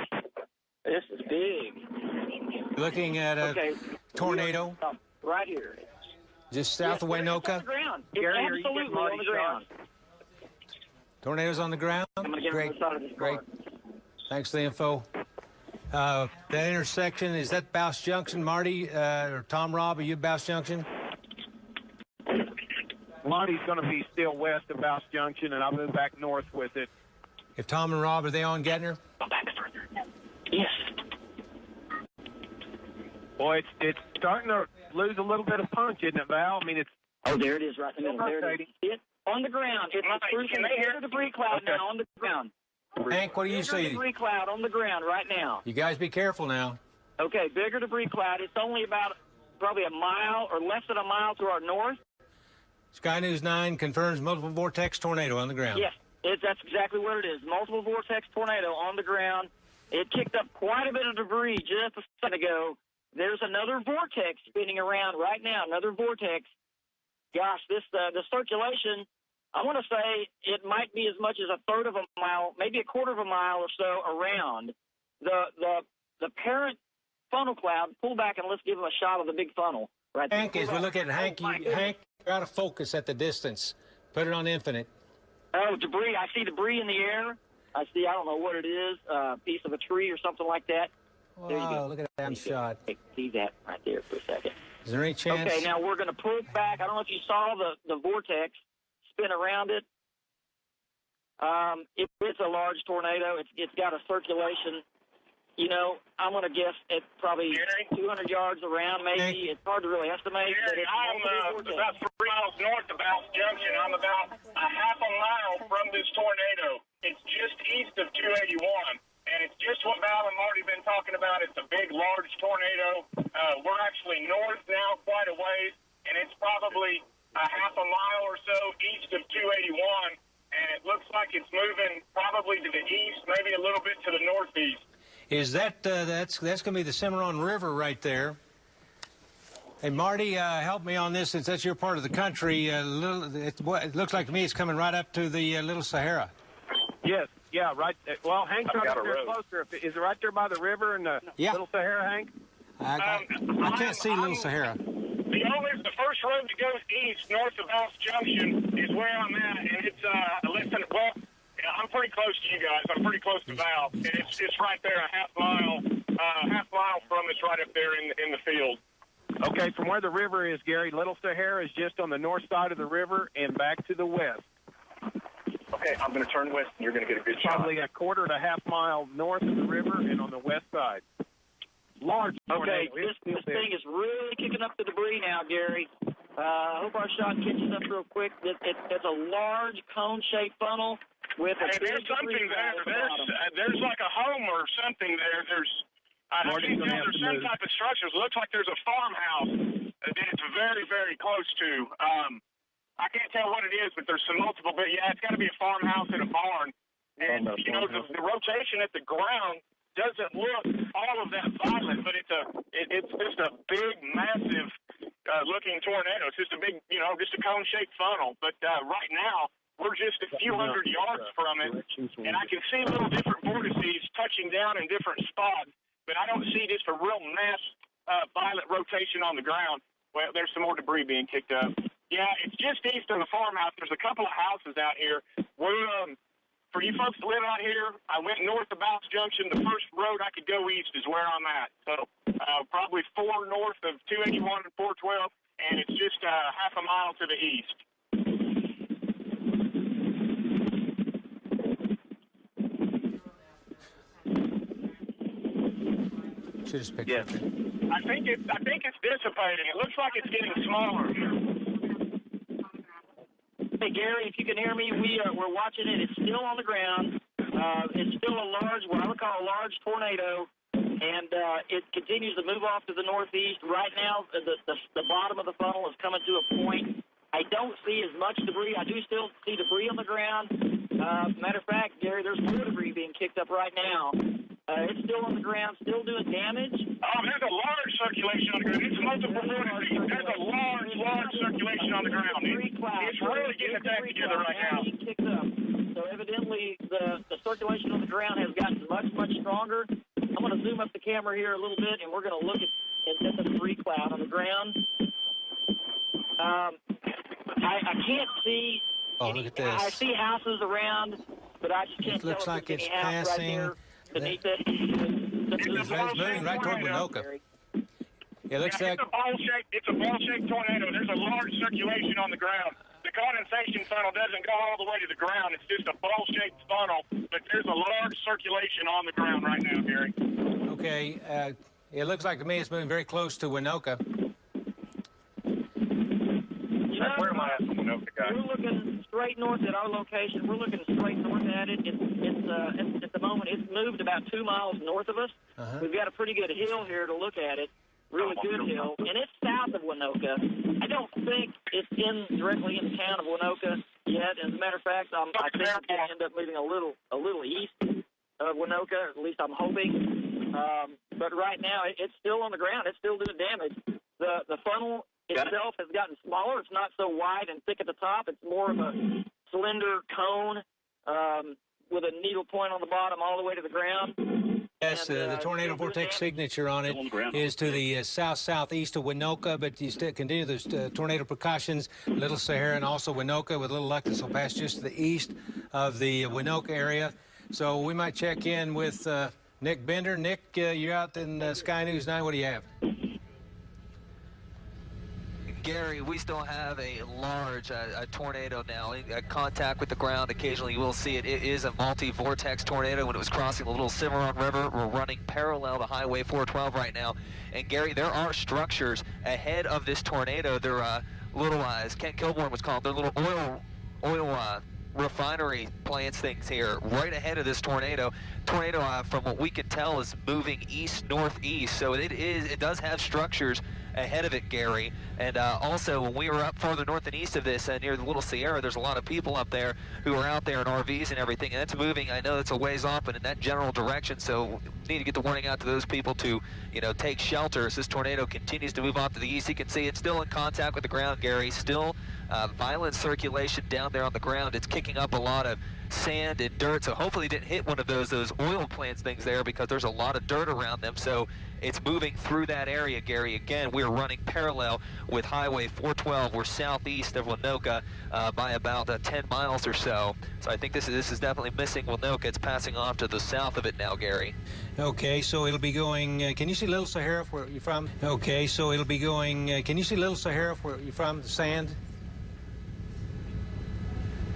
This is big. Looking at a tornado. Right here. Just south of Winoka. It's on the ground. It's Gary, absolutely on the ground. Tornadoes on the ground. I'm going to get on the side of this car. Thanks for the info. That intersection, is that Bouse Junction, Marty, or Tom Robb, are you at Bouse Junction? Marty's going to be still west of Bouse Junction, and I'll move back north with it. If Tom and Rob, are they on Gettner? Go back further. Yes. Boy, it's starting to lose a little bit of punch, isn't it, Val? I mean, it's... Oh, there it is right in the middle. There it is. It's on the ground. It's cruising bigger debris cloud now on the ground. Hank, what do you see? Bigger debris cloud on the ground right now. You guys be careful now. Okay, bigger debris cloud. It's only about probably a mile or less than a mile to our north. Sky News 9 confirms multiple vortex tornado on the ground. Yes, that's exactly what it is. Multiple vortex tornado on the ground. It kicked up quite a bit of debris just a second ago. There's another vortex spinning around right now, another vortex. Gosh, the circulation, I want to say it might be as much as a third of a mile, maybe a quarter of a mile or so around. The parent funnel cloud, pull back and let's give them a shot of the big funnel. Right Hank, as we look at Hank, Hank, you're out of focus at the distance. Put it on infinite. Oh, debris. I see debris in the air. I don't know what it is, a piece of a tree or something like that. There you go. Look at that shot. See that right there for a second. Is there any chance? Okay, now we're going to pull back. I don't know if you saw the vortex spin around it. It's a large tornado. It's got a circulation. You know, I'm going to guess at probably 200 yards around, maybe. It's hard to really estimate. Gary, I'm about 3 miles north of Bouse Junction. I'm about a half a mile from this tornado. It's just east of 281, and it's just what Val and Marty have been talking about. It's a big, large tornado. We're actually north now quite a ways, and it's probably a half a mile or so east of 281, and it looks like it's moving probably to the east, maybe a little bit to the northeast. Is that that's going to be the Cimarron River right there? Hey, Marty, help me on this since that's your part of the country. It looks like to me it's coming right up to the Little Sahara. Yes, yeah, right. Well, Hank's right up there closer. Is it right there by the river and the Little Sahara, Hank? I can't see Little Sahara. The first road that goes east, north of Bouse Junction, is where I'm at, and it's less than, well, I'm pretty close to you guys. I'm pretty close to Val, and it's right there, a half mile from us, right up there in the field. Okay, from where the river is, Gary, Little Sahara is just on the north side of the river and back to the west. Okay, I'm going to turn west, and you're going to get a good shot. Probably a quarter to half mile north of the river and on the west side. Large tornado. Okay, this thing is really kicking up the debris now, Gary. I hope our shot catches up real quick. It's a large cone-shaped funnel with a big there's something there. There's like a home or something there. There's some type of structures. It looks like there's a farmhouse that it's very, very close to. I can't tell what it is, but there's some multiple. But yeah, it's got to be a farmhouse and a barn. And you know, the rotation at the ground doesn't look all of that violent, but it's just a big, massive looking tornado. It's just a big, just a cone-shaped funnel. But right now, we're just a few hundred yards from it, and I can see little different vortices touching down in different spots, but I don't see just a real mass violent rotation on the ground. Well, there's some more debris being kicked up. Yeah, it's just east of the farmhouse. There's a couple of houses out here. For you folks that live out here, I went north of Bouse Junction. The first road I could go east is where I'm at. So probably 4 north of 281 and 412, and it's just half a mile to the east. Should have picked it. I think it's dissipating. It looks like it's getting smaller. Hey, Gary, if you can hear me, we're watching it. It's still on the ground. It's still what I would call a large tornado, and it continues to move off to the northeast. Right now, the bottom of the funnel is coming to a point. I don't see as much debris. I do still see debris on the ground. Matter of fact, Gary, there's more debris being kicked up right now. It's still on the ground, still doing damage. Oh, there's a large circulation on the ground. It's multiple vortices. There's a large circulation on on the ground. It's really getting its act together right now. Kicked up. So evidently the circulation on the ground has gotten much stronger. I'm going to zoom up the camera here a little bit, and we're going to look at the debris cloud on the ground. I can't see. Oh, look at this. I see houses around, but I just can't tell looks if like there's it's any house passing. right there beneath it. It's moving right toward Winoka. It looks like it's a ball-shaped tornado. There's a large circulation on the ground. The condensation funnel doesn't go all the way to the ground. It's just a ball-shaped funnel, but there's a large circulation on the ground right now, Gary. Okay. It looks like to me it's moving very close to Winoka. Where am I at, Winoka guy? We're looking straight north at our location. We're looking straight north at it. It's at the moment it's moved about 2 miles north of us. We've got a pretty good hill here to look at it. Really good hill, and it's south of Winoka. I don't think it's directly in the town of Winoka yet. As a matter of fact, I think it's going to end up moving a little east of Winoka. At least I'm hoping. But right now, it's still on the ground. It's still doing damage. The funnel itself has gotten smaller. It's not so wide and thick at the top. It's more of a slender cone with a needle point on the bottom all the way to the ground. Yes, the tornado vortex signature on it is to the south-southeast of Winoka, but you still continue those tornado precautions. Little Sahara and also Winoka, with a little luck, this will pass just to the east of the Winoka area. So we might check in with Nick Bender. Nick, you're out in Sky News 9. What do you have? Gary, we still have a large tornado now in contact with the ground. Occasionally you will see it. It is a multi-vortex tornado. When it was crossing the Little Sahara River, we're running parallel to Highway 412 right now. And Gary, there are structures ahead of this tornado. They're little, as Kent Kilborn was called, they're little oil refinery plants things here right ahead of this tornado. Tornado, from what we can tell, is moving east-northeast, so it does have structures ahead of it, Gary. And also, when we were up farther north and east of this, near the Little Sahara, there's a lot of people up there who are out there in RVs and everything, and that's moving. I know it's a ways off, but in that general direction, so we need to get the warning out to those people to, take shelter as this tornado continues to move off to the east. You can see it's still in contact with the ground, Gary. Still violent circulation down there on the ground. It's kicking up a lot of sand and dirt, so hopefully it didn't hit one of those oil plants things there, because there's a lot of dirt around them. So it's moving through that area, Gary. Again, we're running parallel with Highway 412. We're southeast of Winoka by about 10 miles or so. So I think this is definitely missing Winoka. It's passing off to the south of it now, Gary. Okay, so it'll be going, can you see Little Sahara where you're from? Okay, so it'll be going, can you see Little Sahara where you're from, the sand?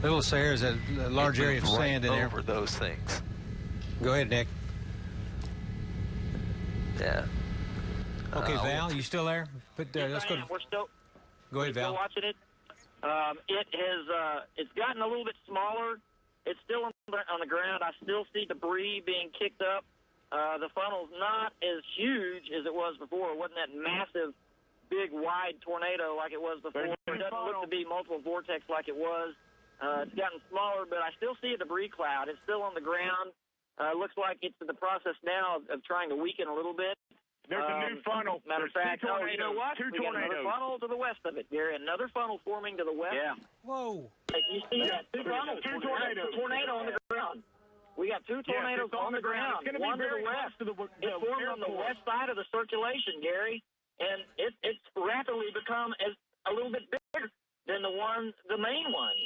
Little Sahara is a large area of sand in there. Over those things. Go ahead, Nick. Yeah. Okay, Val, you still there? Let's go. We're still. Go ahead, Val. Still watching it. It's gotten a little bit smaller. It's still on the ground. I still see debris being kicked up. The funnel's not as huge as it was before. It wasn't that massive, big, wide tornado like it was before. It doesn't look to be multiple vortex like it was. It's gotten smaller, but I still see a debris cloud. It's still on the ground. Looks like it's in the process now of trying to weaken a little bit. There's a new funnel. Matter of fact, you know what? Two we got another funnel to the west of it, Gary. Another funnel forming to the west. Yeah. Whoa. You see that? Two funnels. Two tornadoes. Tornado on the ground. We got two tornadoes on the ground. One to the west. It's formed on the west side of the circulation, Gary, and it's rapidly become a little bit bigger than the main one.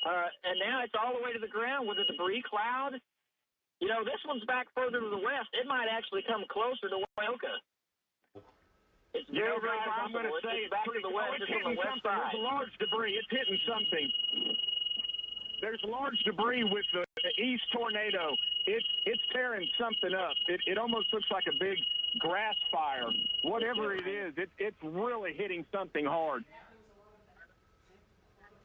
And now it's all the way to the ground with a debris cloud. This one's back further to the west. It might actually come closer to Winoka. It's very, very possible. I'm going to say it's back to the west. It's on the west side. There's large debris. It's hitting something. There's large debris with the east tornado. It's tearing something up. It almost looks like a big grass fire. Whatever it is, it's really hitting something hard.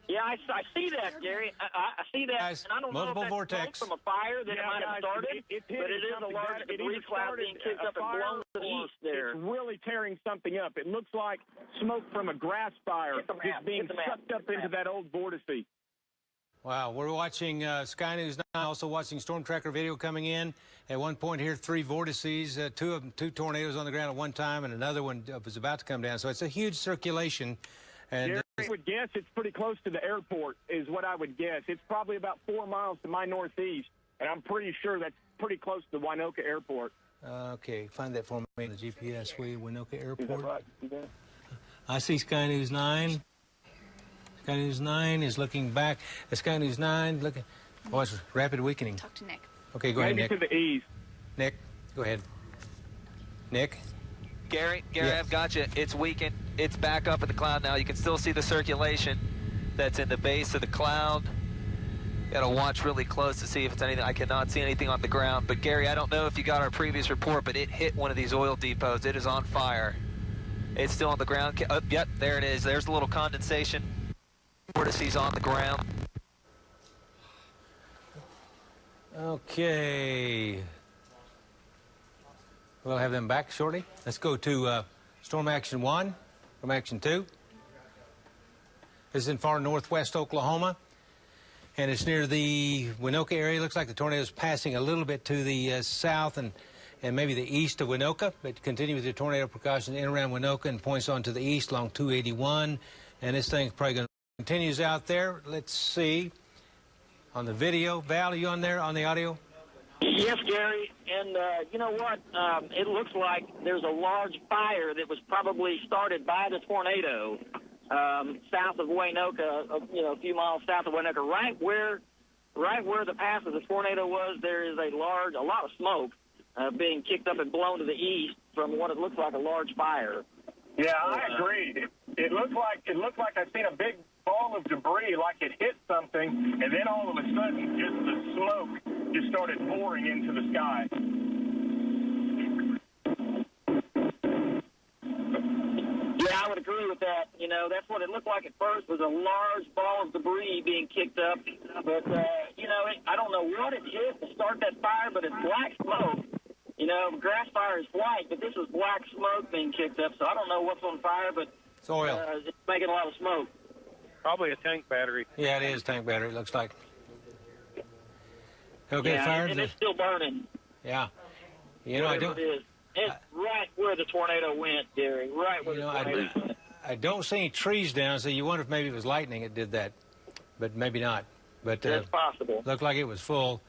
Yeah, I see that, Gary. I see that, Guys, and I don't know if that's vortex from a fire that it might have started, but it is a large debris cloud being kicked up and blown to the east there. It's really tearing something up. It looks like smoke from a grass fire just being sucked up into that old vortex. Wow, we're watching Sky News now, also watching Storm Tracker video coming in. At one point here, 3 vortices, two tornadoes on the ground at one time, and another one was about to come down. So it's a huge circulation. And Gary, I would guess it's pretty close to the airport is what I would guess. It's probably about 4 miles to my northeast, and I'm pretty sure that's pretty close to the Winoka Airport. Okay, find that for me on the GPS. Winoka Airport. Is that right? See that? I see Sky News 9. Sky News 9 is looking back. Sky News 9 looking. Oh, it's rapid weakening. Talk to Nick. Okay, go ahead, Maybe Nick. to the east. Nick, go ahead. Nick? Gary, Yeah. I've got you. It's weakened. It's back up in the cloud now. You can still see the circulation that's in the base of the cloud. Got to watch really close to see if it's anything. I cannot see anything on the ground. But Gary, I don't know if you got our previous report, but it hit one of these oil depots. It is on fire. It's still on the ground. Oh, yep, there it is. There's a little condensation. Vortices on the ground. Okay. We'll have them back shortly. Let's go to Storm Action 1, Storm Action 2. This is in far northwest Oklahoma, and it's near the Winoka area. Looks like the tornado is passing a little bit to the south and maybe the east of Winoka, but continue with your tornado precautions in around Winoka and points on to the east along 281. And this thing's probably going to continues out there. Let's see. On the video. Val, are you on there on the audio? Yes, Gary. And you know what? It looks like there's a large fire that was probably started by the tornado south of Winoka, a few miles south of Winoka. Right where the path of the tornado was, there is a lot of smoke being kicked up and blown to the east from what it looks like a large fire. Yeah, I agree. It looked like I've seen a big ball of debris, like it hit something, and then all of a sudden, just the smoke just started pouring into the sky. Yeah, I would agree with that. You know, that's what it looked like at first, was a large ball of debris being kicked up. But, I don't know what it hit to start that fire, but it's black smoke. You know, grass fire is white, but this is black smoke being kicked up, so I don't know what's on fire, but it's oil. It's making a lot of smoke. Probably a tank battery. Yeah, it is tank battery, it looks like. Okay, yeah, fire. And it's still burning. Yeah. You know, I don't. It is. It's right where the tornado went, Gary. Right where the tornado went. I don't see any trees down, so you wonder if maybe it was lightning that did that, but maybe not. But that's possible. Looked like it was full.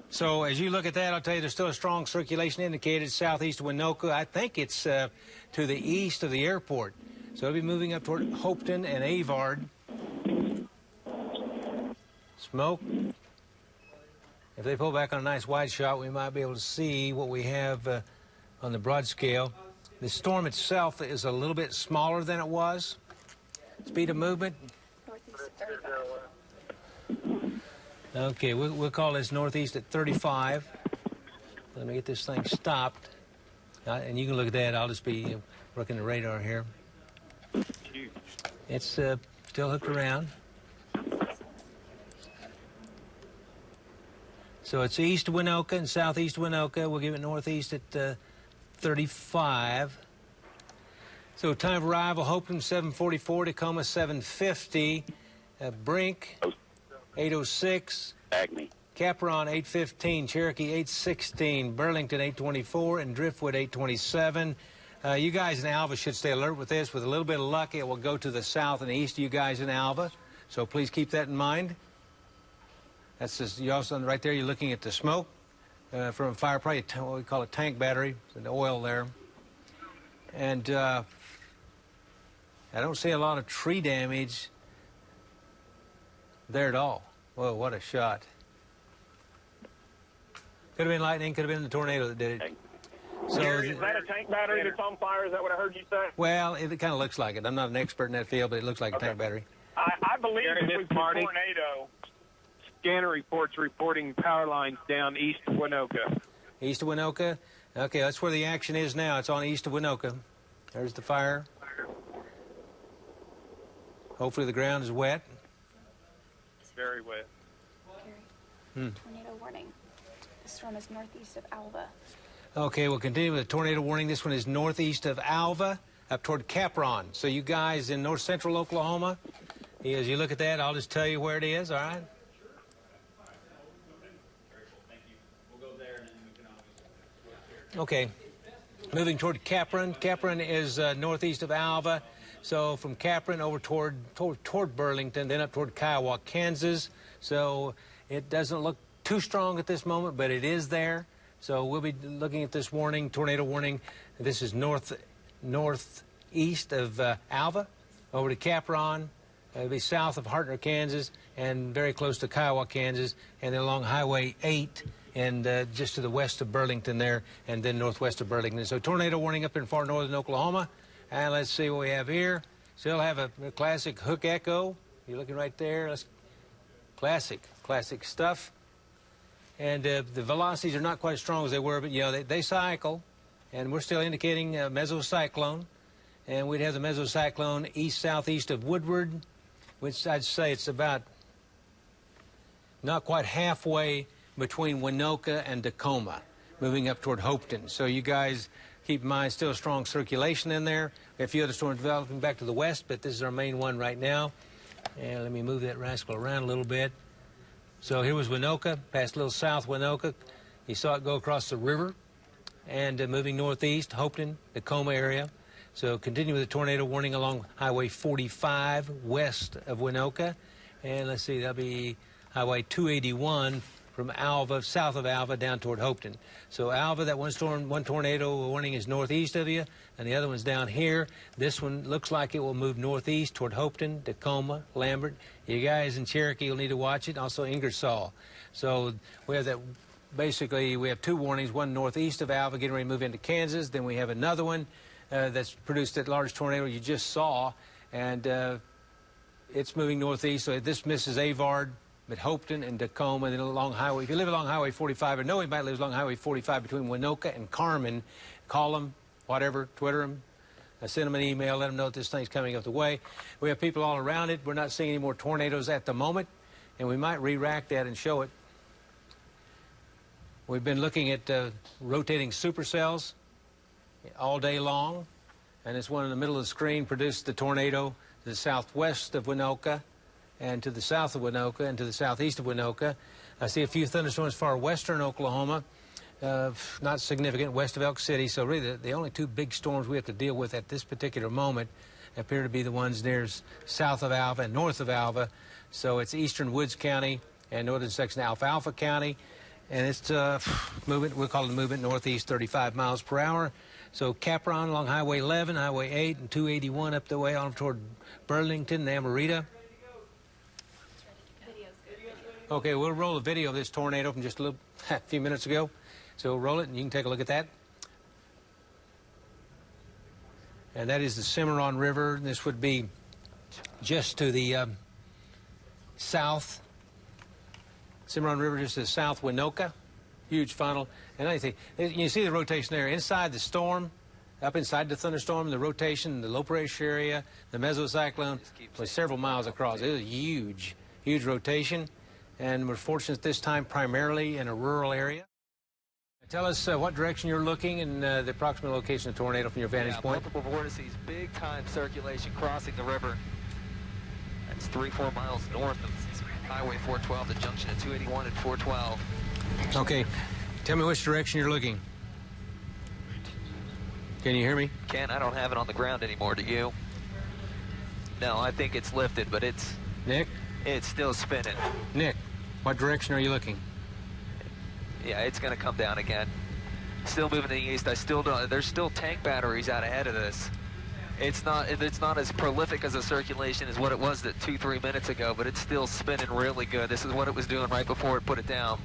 So as you look at that, I'll tell you there's still a strong circulation indicated southeast of Winoka. I think it's to the east of the airport. So it'll be moving up toward Hopeton and Avard. Smoke. If they pull back on a nice wide shot, we might be able to see what we have on the broad scale. The storm itself is a little bit smaller than it was. Speed of movement. Okay, we'll call this northeast at 35. Let me get this thing stopped. And you can look at that. I'll just be working the radar here. It's still hooked around. So it's east of Winoka and southeast of Winoka. We'll give it northeast at 35. So time of arrival, Hopeton 7:44, Tacoma 7:50, Brink 8:06, Capron 8:15, Cherokee 8:16, Burlington 8:24, and Driftwood 8:27. You guys in Alva should stay alert with this. With a little bit of luck, it will go to the south and east of you guys in Alva. So please keep that in mind. That's just, you also right there, you're looking at the smoke from a fire, probably what we call a tank battery, the oil there. And I don't see a lot of tree damage there at all. Whoa, what a shot. Could have been lightning, could have been the tornado that did it. So, Gary, is that a tank battery that's on fire? Is that what I heard you say? Well, it kind of looks like it. I'm not an expert in that field, but it looks like a tank battery. I believe it was the tornado. Scanner reports reporting power lines down east of Winoka. East of Winoka? Okay, that's where the action is now. It's on east of Winoka. There's the fire. Hopefully the ground is wet. Very wet. Tornado warning. The storm is northeast of Alva. Okay, we'll continue with a tornado warning. This one is northeast of Alva, up toward Capron. So you guys in north central Oklahoma, as you look at that, I'll just tell you where it is, all right? Okay, moving toward Capron. Capron is northeast of Alva. So from Capron over toward Burlington, then up toward Kiowa, Kansas. So it doesn't look too strong at this moment, but it is there. So we'll be looking at this warning, tornado warning. This is northeast of Alva, over to Capron. It'll be south of Hartner, Kansas, and very close to Kiowa, Kansas, and then along Highway 8 and just to the west of Burlington there, and then northwest of Burlington. So tornado warning up in far northern Oklahoma. And let's see what we have here. Still have a classic hook echo. You're looking right there. Classic stuff. And the velocities are not quite as strong as they were, but, you know, they cycle. And we're still indicating a mesocyclone. And we'd have the mesocyclone east-southeast of Woodward, which I'd say it's about not quite halfway between Winoka and Tacoma, moving up toward Hopeton. So you guys keep in mind, still a strong circulation in there. We have a few other storms developing back to the west, but this is our main one right now. And let me move that rascal around a little bit. So here was Winoka, past Little South Winoka. You saw it go across the river and moving northeast, Hopeton, Tacoma area. So continue with the tornado warning along Highway 45 west of Winoka. And let's see, that'll be Highway 281 from Alva, south of Alva, down toward Hopeton. So Alva, that one tornado warning is northeast of you, and the other one's down here. This one looks like it will move northeast toward Hopeton, Tacoma, Lambert. You guys in Cherokee will need to watch it, also Ingersoll. So we have that. Basically, we have two warnings, one northeast of Alva, getting ready to move into Kansas. Then we have another one that's produced that large tornado you just saw, and it's moving northeast. So this misses Avard, but Hopeton and Tacoma, and then along Highway. If you live along Highway 45, or know anybody lives along Highway 45 between Winoka and Carmen, call them, whatever, Twitter them, send them an email, let them know that this thing's coming up the way. We have people all around it. We're not seeing any more tornadoes at the moment, and we might re-rack that and show it. We've been looking at rotating supercells all day long, and this one in the middle of the screen produced the tornado to the southwest of Winoka, and to the south of Winoka, and to the southeast of Winoka. I see a few thunderstorms far western Oklahoma, not significant, west of Elk City. So really the only two big storms we have to deal with at this particular moment appear to be the ones near south of Alva and north of Alva. So it's eastern Woods County and northern section of Alfalfa County. And it's movement, we'll call it movement northeast, 35 miles per hour. So Capron along Highway 11, Highway 8, and 281 up the way on toward Burlington and Amorita. Okay, we'll roll a video of this tornado from just a few minutes ago. So we'll roll it, and you can take a look at that. And that is the Cimarron River. This would be just to the south. Cimarron River just to the south, Winoka. Huge funnel. And I think you see the rotation there. Inside the storm, up inside the thunderstorm, the rotation, the low pressure area, the mesocyclone was several miles across. It was a huge, huge rotation. And we're fortunate this time primarily in a rural area. Tell us what direction you're looking and the approximate location of the tornado from your vantage point. Multiple vortices, big time circulation crossing the river. That's 3-4 miles north of Highway 412, the junction at 281 and 412. Okay, tell me which direction you're looking. Can you hear me? Ken, I don't have it on the ground anymore, do you? No, I think it's lifted, but it's... Nick? It's still spinning. Nick, what direction are you looking? Yeah, it's going to come down again. Still moving to the east. I still don't. There's still tank batteries out ahead of this. It's not as prolific as a circulation as what it was 2-3 minutes ago, but it's still spinning really good. This is what it was doing right before it put it down.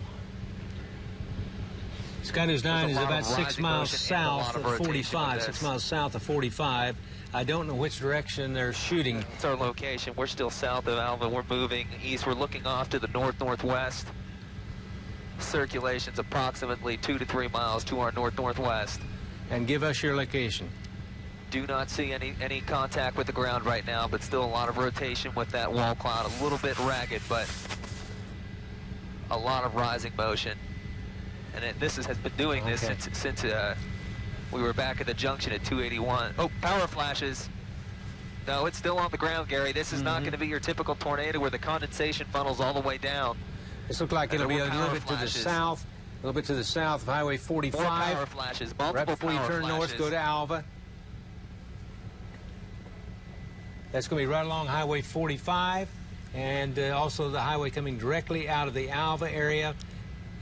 Sky News 9 is about 6 miles south of 45. 6 miles south of 45. I don't know which direction they're shooting. It's our location. We're still south of Alva. We're moving east. We're looking off to the north-northwest. Circulation's approximately 2 to 3 miles to our north-northwest. And give us your location. Do not see any contact with the ground right now, but still a lot of rotation with that wall cloud. A little bit ragged, but a lot of rising motion. And this has been doing this since we were back at the junction at 281. Oh, power flashes. No, it's still on the ground, Gary. This is not going to be your typical tornado where the condensation funnels all the way down. This looks like it'll be a little bit to the south, a little bit to the south of Highway 45. More power flashes, multiple right before you turn flashes. north, go to Alva. That's going to be right along Highway 45, and also the highway coming directly out of the Alva area.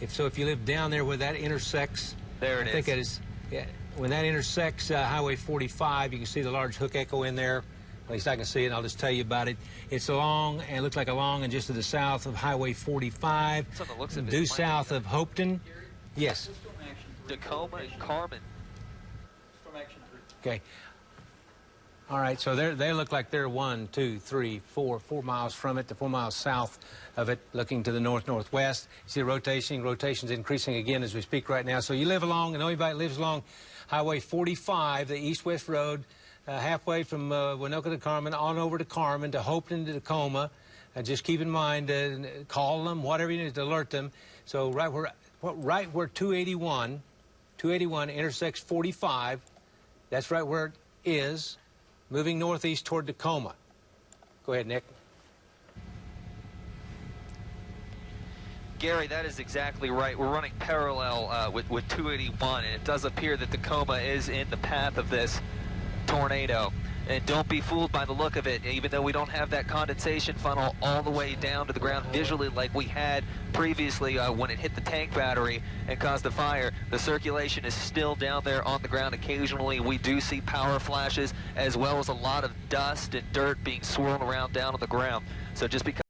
If you live down there where that intersects, there it I think that is, yeah, when that intersects Highway 45, you can see the large hook echo in there. At least I can see it, and I'll just tell you about it. It's along, and it looks like along and just to the south of Highway 45, due south of Hopeton. Yes. Tacoma and Carmen. Okay. All right, so they look like they're 1, 2, 3, 4 miles from it, to 4 miles south of it, looking to the north-northwest. You see the rotation's increasing again as we speak right now. So you live along, and anybody that lives along Highway 45, the east-west road, halfway from Winoka to Carmen, on over to Carmen, to Hopeton to Tacoma. Just keep in mind, call them, whatever you need to alert them. So right where 281 intersects 45, that's right where it is, moving northeast toward Tacoma. Go ahead, Nick. Gary, that is exactly right. We're running parallel with 281, and it does appear that Tacoma is in the path of this tornado. And don't be fooled by the look of it, even though we don't have that condensation funnel all the way down to the ground visually like we had previously when it hit the tank battery and caused the fire. The circulation is still down there on the ground. Occasionally we do see power flashes, as well as a lot of dust and dirt being swirled around down on the ground. So just because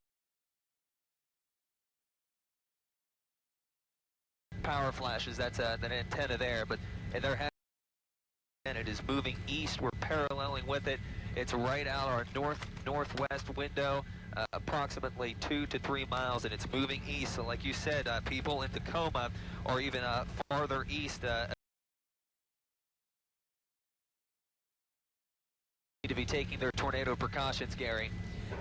power flashes, that's an antenna there, but there has, and it is moving east. We're paralleling with it. It's right out our northwest window, approximately 2 to 3 miles, and it's moving east. So like you said, people in Tacoma or even farther east need to be taking their tornado precautions, Gary.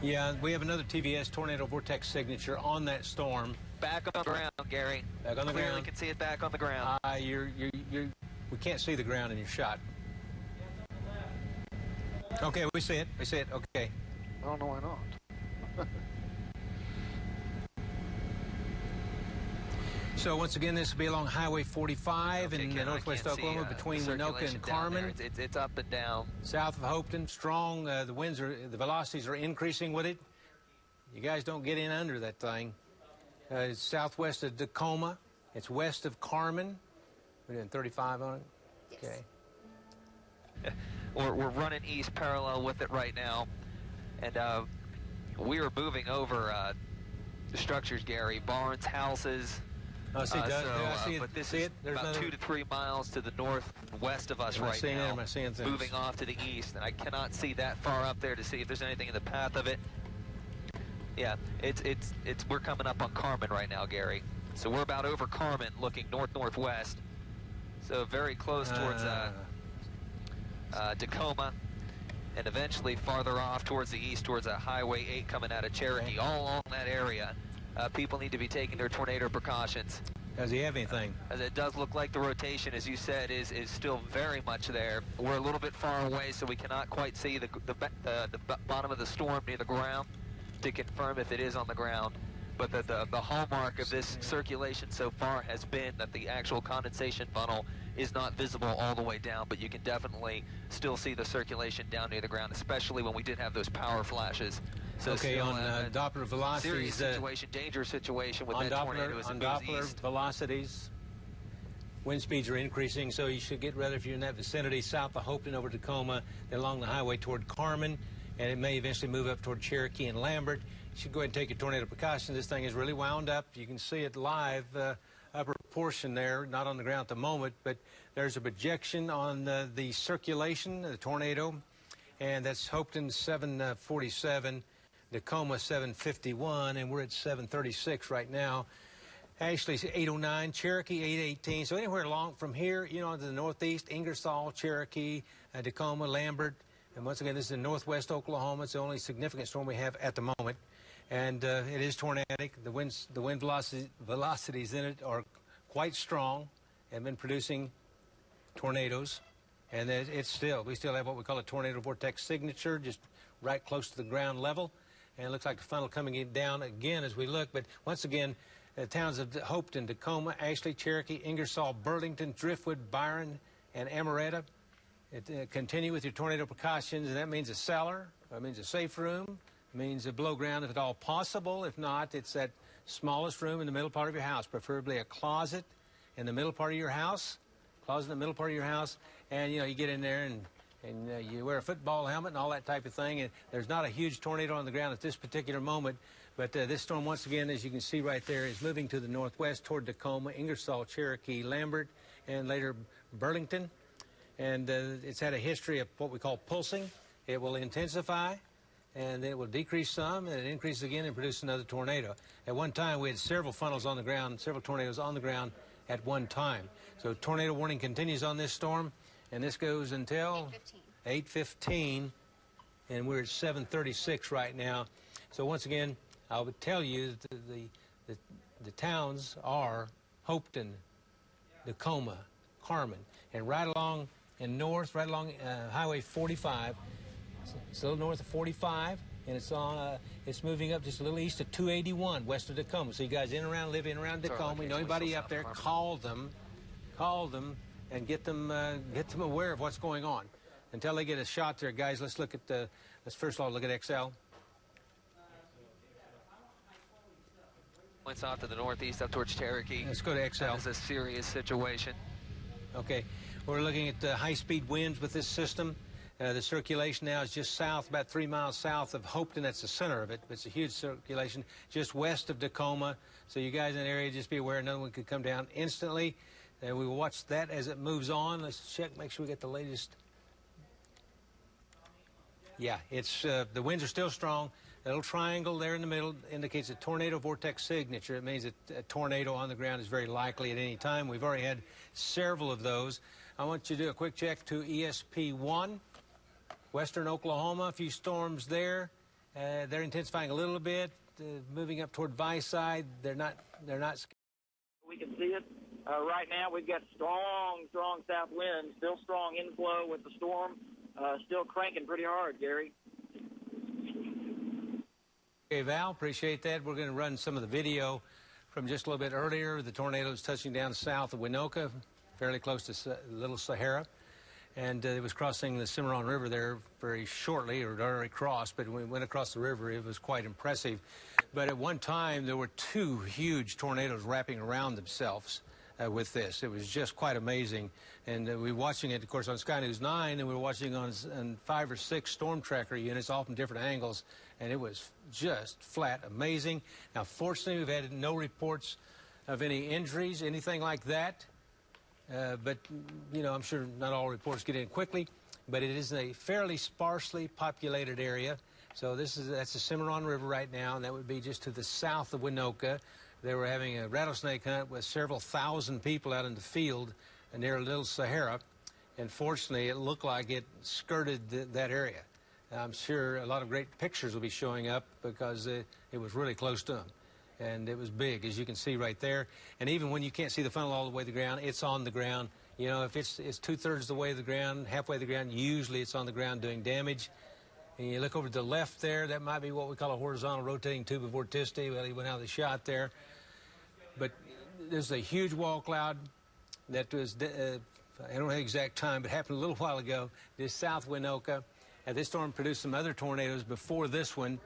Yeah, we have another TVS tornado vortex signature on that storm. Back on the ground, Gary. Back on the Clearly ground. can see it back on the ground. We can't see the ground in your shot. Okay, we see it. Okay. I don't know why not. So once again, this will be along Highway 45 in northwest Oklahoma, between Winoka and Carmen. It's up and down. South of Hopeton, strong. The velocities are increasing with it. You guys don't get in under that thing. It's southwest of Tacoma. It's west of Carmen. We're doing 35 on it? Yes. Okay. We're running east parallel with it right now. And we are moving over the structures, Gary. Barns, houses. Oh, see, I see it. But this see is it? There's about another... 2 to 3 miles to the northwest of us right now. Am I seeing things? Moving off to the east. And I cannot see that far up there to see if there's anything in the path of it. Yeah, we're coming up on Carmen right now, Gary. So we're about over Carmen, looking north-northwest. So very close towards Tacoma, and eventually farther off towards the east, towards Highway 8 coming out of Cherokee. All along that area, people need to be taking their tornado precautions. Does he have anything? As it does look like the rotation, as you said, is still very much there. We're a little bit far away, so we cannot quite see the bottom of the storm near the ground to confirm if it is on the ground. But the hallmark of this circulation so far has been that the actual condensation funnel is not visible all the way down, but you can definitely still see the circulation down near the ground, especially when we did have those power flashes. So okay, on Doppler velocities, serious situation, dangerous situation with that tornado as it moves Doppler east. velocities, wind speeds are increasing, so you should get ready if you're in that vicinity, south of Hopeton over Tacoma, then along the highway toward Carmen, and it may eventually move up toward Cherokee and Lambert. You should go ahead and take your tornado precautions. This thing is really wound up. You can see it live, upper portion there, not on the ground at the moment, but there's a projection on the circulation of the tornado, and that's Hopeton 747, Tacoma 751, and we're at 736 right now. Ashley's 809, Cherokee 818. So anywhere along from here, you know, to the northeast, Ingersoll, Cherokee, Tacoma, Lambert, and once again, this is in northwest Oklahoma. It's the only significant storm we have at the moment. And it is tornadic. The wind velocities in it are quite strong and been producing tornadoes. And we still have what we call a tornado vortex signature, just right close to the ground level. And it looks like the funnel coming down again as we look. But once again, the towns of Hopeton, Tacoma, Ashley, Cherokee, Ingersoll, Burlington, Driftwood, Byron, and Amorita. Continue with your tornado precautions, and that means a cellar, It means a safe room. It means a below ground if at all possible. If not, it's that smallest room in the middle part of your house, preferably a closet in the middle part of your house. Closet in the middle part of your house, and you get in there and you wear a football helmet and all that type of thing. And there's not a huge tornado on the ground at this particular moment, but this storm, once again, as you can see right there, is moving to the northwest toward Tacoma, Ingersoll, Cherokee, Lambert, and later Burlington. And it's had a history of what we call pulsing. It will intensify, and then it will decrease some, and it increases again and produce another tornado. At one time, we had several funnels on the ground, several tornadoes on the ground at one time. So tornado warning continues on this storm, and this goes until 8:15, and we're at 7:36 right now. So once again, I would tell you that the towns are Hopeton, Tacoma, Carmen, and right along and north, right along Highway 45. It's a little north of 45, and it's moving up just a little east of 281, west of Tacoma. So you guys live in around Tacoma, you know anybody up there, call them, and get them aware of what's going on. Until they get a shot there, guys, let's first of all look at XL. Points off to the northeast, up towards Cherokee. Let's go to XL. It's a serious situation. Okay, we're looking at high-speed winds with this system. The circulation now is just south, about 3 miles south of Hopeton. That's the center of it. It's a huge circulation just west of Tacoma. So you guys in the area, just be aware another one could come down instantly. We will watch that as it moves on. Let's check, make sure we get the latest. Yeah, it's the winds are still strong. A little triangle there in the middle indicates a tornado vortex signature. It means that a tornado on the ground is very likely at any time. We've already had several of those. I want you to do a quick check to ESP1. Western Oklahoma, a few storms there. They're intensifying a little bit, moving up toward Vicide. They're not. We can see it right now. We've got strong south winds, still strong inflow with the storm, still cranking pretty hard, Gary. Okay, Val, appreciate that. We're going to run some of the video from just a little bit earlier. The tornado is touching down south of Winoka, fairly close to Little Sahara. And it was crossing the Cimarron River there very shortly, or already crossed, but when we went across the river, it was quite impressive. But at one time, there were 2 huge tornadoes wrapping around themselves with this. It was just quite amazing. And we were watching it, of course, on Sky News 9, and we were watching on 5 or 6 storm tracker units, all from different angles, and it was just flat amazing. Now, fortunately, we've had no reports of any injuries, anything like that. But, I'm sure not all reports get in quickly, but it is a fairly sparsely populated area. So that's the Cimarron River right now, and that would be just to the south of Winoka. They were having a rattlesnake hunt with several thousand people out in the field near Little Sahara, and fortunately, it looked like it skirted that area. I'm sure a lot of great pictures will be showing up because it was really close to them. And it was big, as you can see right there. And even when you can't see the funnel all the way to the ground, it's on the ground. If it's 2/3 of the way to the ground, halfway to the ground, usually it's on the ground doing damage. And you look over to the left there, that might be what we call a horizontal rotating tube of vorticity. Well, he went out of the shot there. But there's a huge wall cloud that was, I don't know the exact time, but happened a little while ago, just south Winoka. This storm produced some other tornadoes before this one.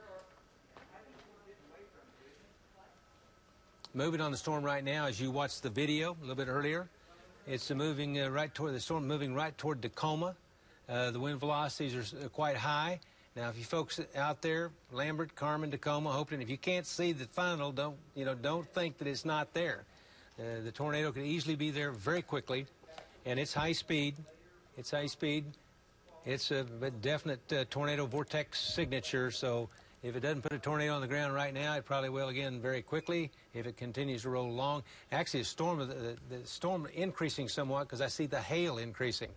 Moving on the storm right now, as you watched the video a little bit earlier, it's moving the storm moving right toward Tacoma. The wind velocities are quite high. Now, if you folks out there, Lambert, Carmen, Tacoma, Hopeton, if you can't see the funnel, don't think that it's not there. The tornado could easily be there very quickly, and it's high speed. It's high speed. It's a definite tornado vortex signature, so if it doesn't put a tornado on the ground right now, it probably will again very quickly if it continues to roll along. Actually, the storm increasing somewhat because I see the hail increasing.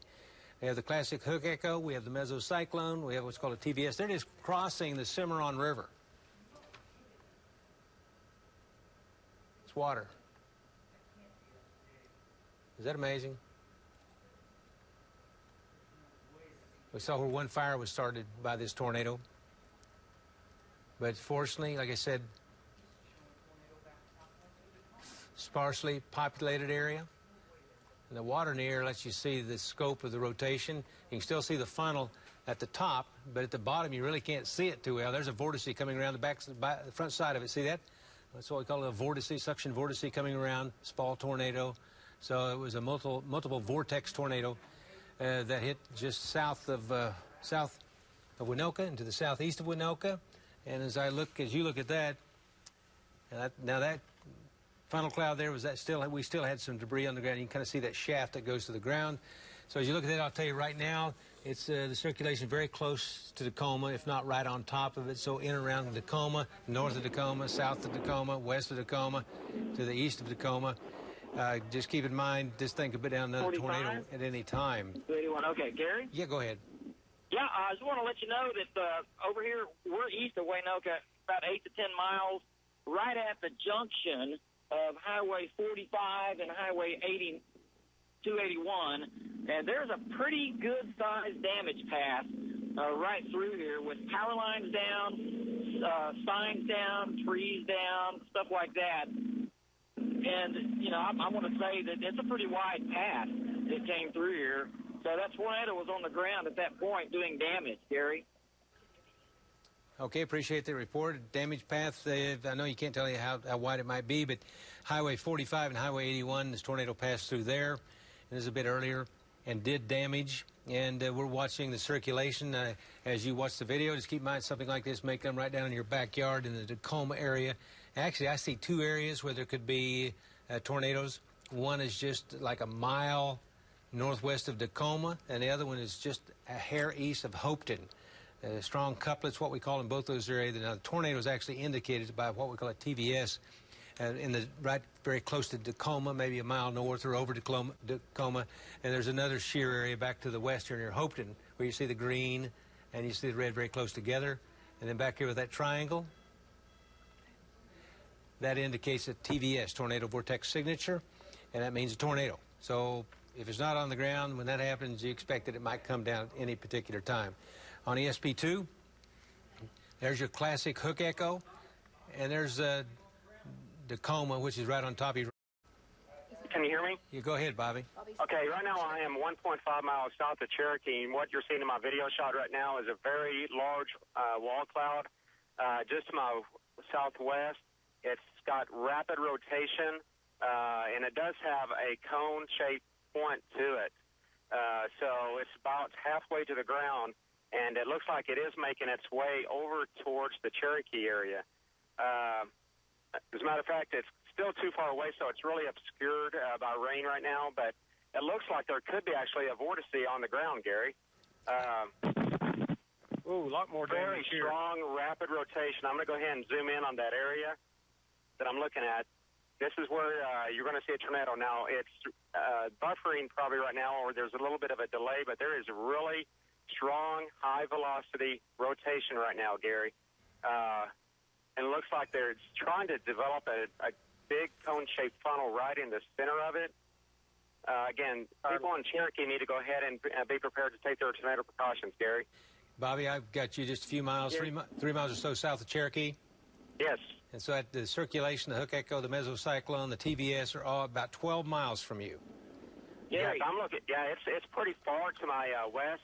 We have the classic hook echo. We have the mesocyclone. We have what's called a TVS. They're just crossing the Cimarron River. It's water. Is that amazing? We saw where one fire was started by this tornado. But fortunately, like I said, sparsely populated area. And the water in the air lets you see the scope of the rotation. You can still see the funnel at the top, but at the bottom you really can't see it too well. There's a vortice coming around the front side of it. See that? That's what we call a vortice, suction vortice coming around, small tornado. So it was a multiple vortex tornado that hit just south of Winoka and to the southeast of Winoka. And as you look at that, now that funnel cloud there we still had some debris on the ground. You can kind of see that shaft that goes to the ground. So as you look at that, I'll tell you right now, it's the circulation very close to Tacoma, if not right on top of it. So in and around Tacoma, north of Tacoma, south of Tacoma, west of Tacoma, to the east of Tacoma. Just keep in mind, this thing could be down another tornado at any time. 281. Okay, Gary? Yeah, go ahead. Yeah, I just want to let you know that over here, we're east of Winoka, about 8 to 10 miles, right at the junction of Highway 45 and Highway 281. And there's a pretty good-sized damage path right through here with power lines down, signs down, trees down, stuff like that. And, you know, I want to say that it's a pretty wide path that came through here. So that tornado was on the ground at that point doing damage, Gary. Okay, appreciate the report. Damage path, I know you can't tell you how wide it might be, but Highway 45 and Highway 81, this tornado passed through there. It was a bit earlier and did damage. And we're watching the circulation. As you watch the video, just keep in mind something like this may come right down in your backyard in the Tacoma area. Actually, I see two areas where there could be tornadoes. One is just like a mile northwest of Tacoma, and the other one is just a hair east of Hopeton. Strong couplets, what we call in both those areas. Now, the tornado is actually indicated by what we call a TVS very close to Tacoma, maybe a mile north or over Tacoma. And there's another shear area back to the western near Hopeton where you see the green and you see the red very close together. And then back here with that triangle, that indicates a TVS, tornado vortex signature, and that means a tornado. So if it's not on the ground, when that happens, you expect that it might come down at any particular time. On ESP2, there's your classic hook echo, and there's Tacoma, which is right on top of you. Can you hear me? You go ahead, Bobby. Okay, right now I am 1.5 miles south of Cherokee, and what you're seeing in my video shot right now is a very large wall cloud just to my southwest. It's got rapid rotation, and it does have a cone-shaped point to it. So it's about halfway to the ground, and it looks like it is making its way over towards the Cherokee area. As a matter of fact, it's still too far away, so it's really obscured by rain right now, but it looks like there could be actually a vortex on the ground, Gary. Ooh, a lot more damage here. Very strong, rapid rotation. I'm going to go ahead and zoom in on that area that I'm looking at. This is where you're going to see a tornado. Now, it's buffering probably right now, or there's a little bit of a delay, but there is really strong, high-velocity rotation right now, Gary. And it looks like they're trying to develop a big cone-shaped funnel right in the center of it. Again, people in Cherokee need to go ahead and be prepared to take their tornado precautions, Gary. Bobby, I've got you just a few miles, 3 miles or so south of Cherokee. Yes. And so at the circulation, the hook echo, the mesocyclone, the TVS are all about 12 miles from you. Yes, I'm looking. Yeah, it's pretty far to my west,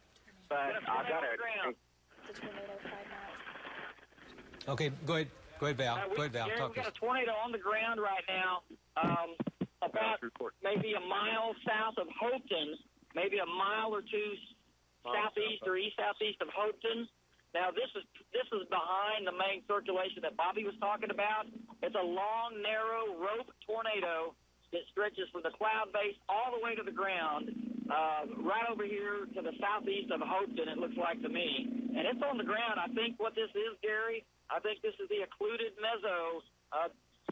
but I've got it. Okay, go ahead. Go ahead, Val. Go ahead, Val. Gary, Talk we've to us. got a tornado on the ground right now, about maybe a mile south of Hopeton, maybe a mile or two southeast or east-southeast of Hopeton. Now, this is behind the main circulation that Bobby was talking about. It's a long, narrow rope tornado that stretches from the cloud base all the way to the ground, right over here to the southeast of Hopeton, it looks like to me. And it's on the ground. I think what this is, Gary, I think this is the occluded meso,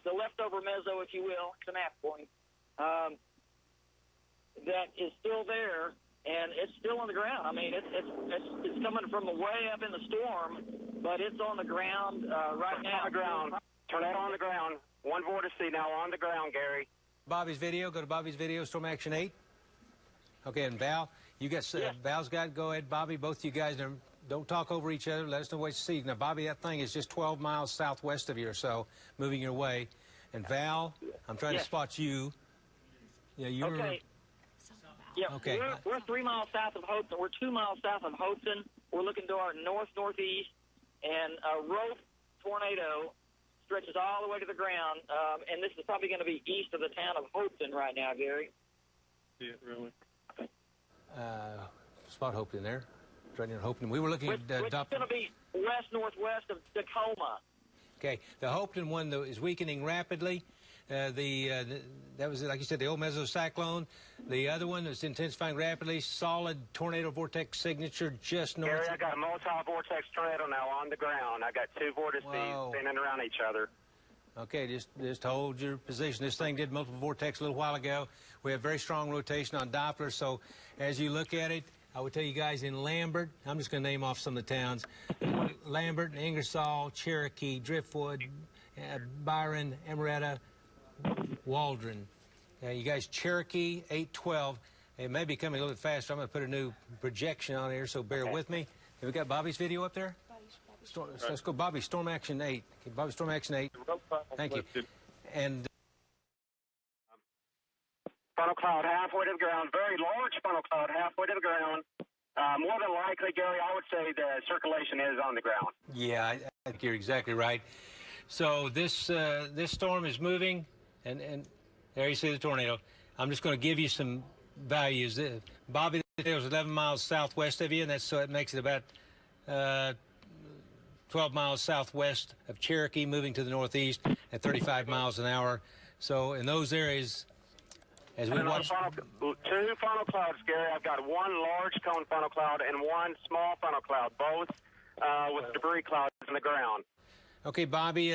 the leftover meso, if you will, it's an app point, that is still there. And it's still on the ground. I mean, it's coming from way up in the storm, but it's on the ground right now. On the ground. Tornado on the ground. One vortex now on the ground, Gary. Bobby's video. Go to Bobby's video, Storm Action 8. Okay, and Val, you got Val's got. Go ahead, Bobby. Both you guys don't talk over each other. Let us know what you see. Now, Bobby, that thing is just 12 miles southwest of you or so, moving your way. And Val, I'm trying to spot you. Yeah, you're. Okay. Yeah, Okay. we're 3 miles south of Hopeton. We're 2 miles south of Hopeton. We're looking to our northeast, and a rope tornado stretches all the way to the ground, and this is probably going to be east of the town of Hopeton right now, Gary. Yeah, really. Spot Hopeton there. Right near Hopeton. We were looking at It's going to be west-northwest of Tacoma. Okay, the Hopeton one though is weakening rapidly. That was, like you said, the old mesocyclone. The other one is intensifying rapidly. Solid tornado vortex signature just north. Gary, I got a multi-vortex tornado now on the ground. I got 2 vortices spinning around each other. Okay, just hold your position. This thing did multiple vortex a little while ago. We have very strong rotation on Doppler, so as you look at it, I would tell you guys in Lambert, I'm just going to name off some of the towns. Lambert, Ingersoll, Cherokee, Driftwood, Byron, Amorita, Waldron. You guys, Cherokee, 812. It may be coming a little bit faster. I'm going to put a new projection on here, so bear with me. Have we got Bobby's video up there? Let's go, Bobby, Storm Action 8. Okay, Bobby, Storm Action 8. Thank you. And funnel cloud halfway to the ground, very large funnel cloud halfway to the ground. More than likely, Gary, I would say the circulation is on the ground. yeah, I think you're exactly right. So this storm is moving, and there you see the tornado. I'm just going to give you some values. Bobby, the tornado is 11 miles southwest of you, and so it makes it about 12 miles southwest of Cherokee, moving to the northeast at 35 miles an hour. So in those areas, as we watch... 2 funnel clouds, Gary. I've got 1 large cone funnel cloud and 1 small funnel cloud, both with debris clouds in the ground. Okay, Bobby,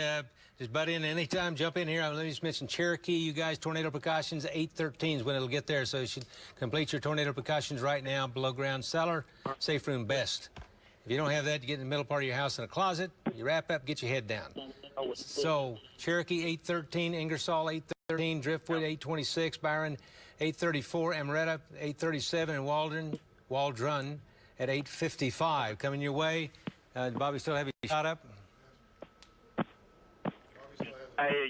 just butt in anytime, jump in here. Let me just mention Cherokee, you guys, tornado precautions, 8:13 is when it'll get there, so you should complete your tornado precautions right now. Below ground cellar, safe room best. If you don't have that, you get in the middle part of your house in a closet, you wrap up, get your head down. So, Cherokee, 8:13, Ingersoll, 8:13, Driftwood, 8:26, Byron, 8:34, Amorita, 8:37, and Waldron at 8:55. Coming your way. Bobby, still have your shot up?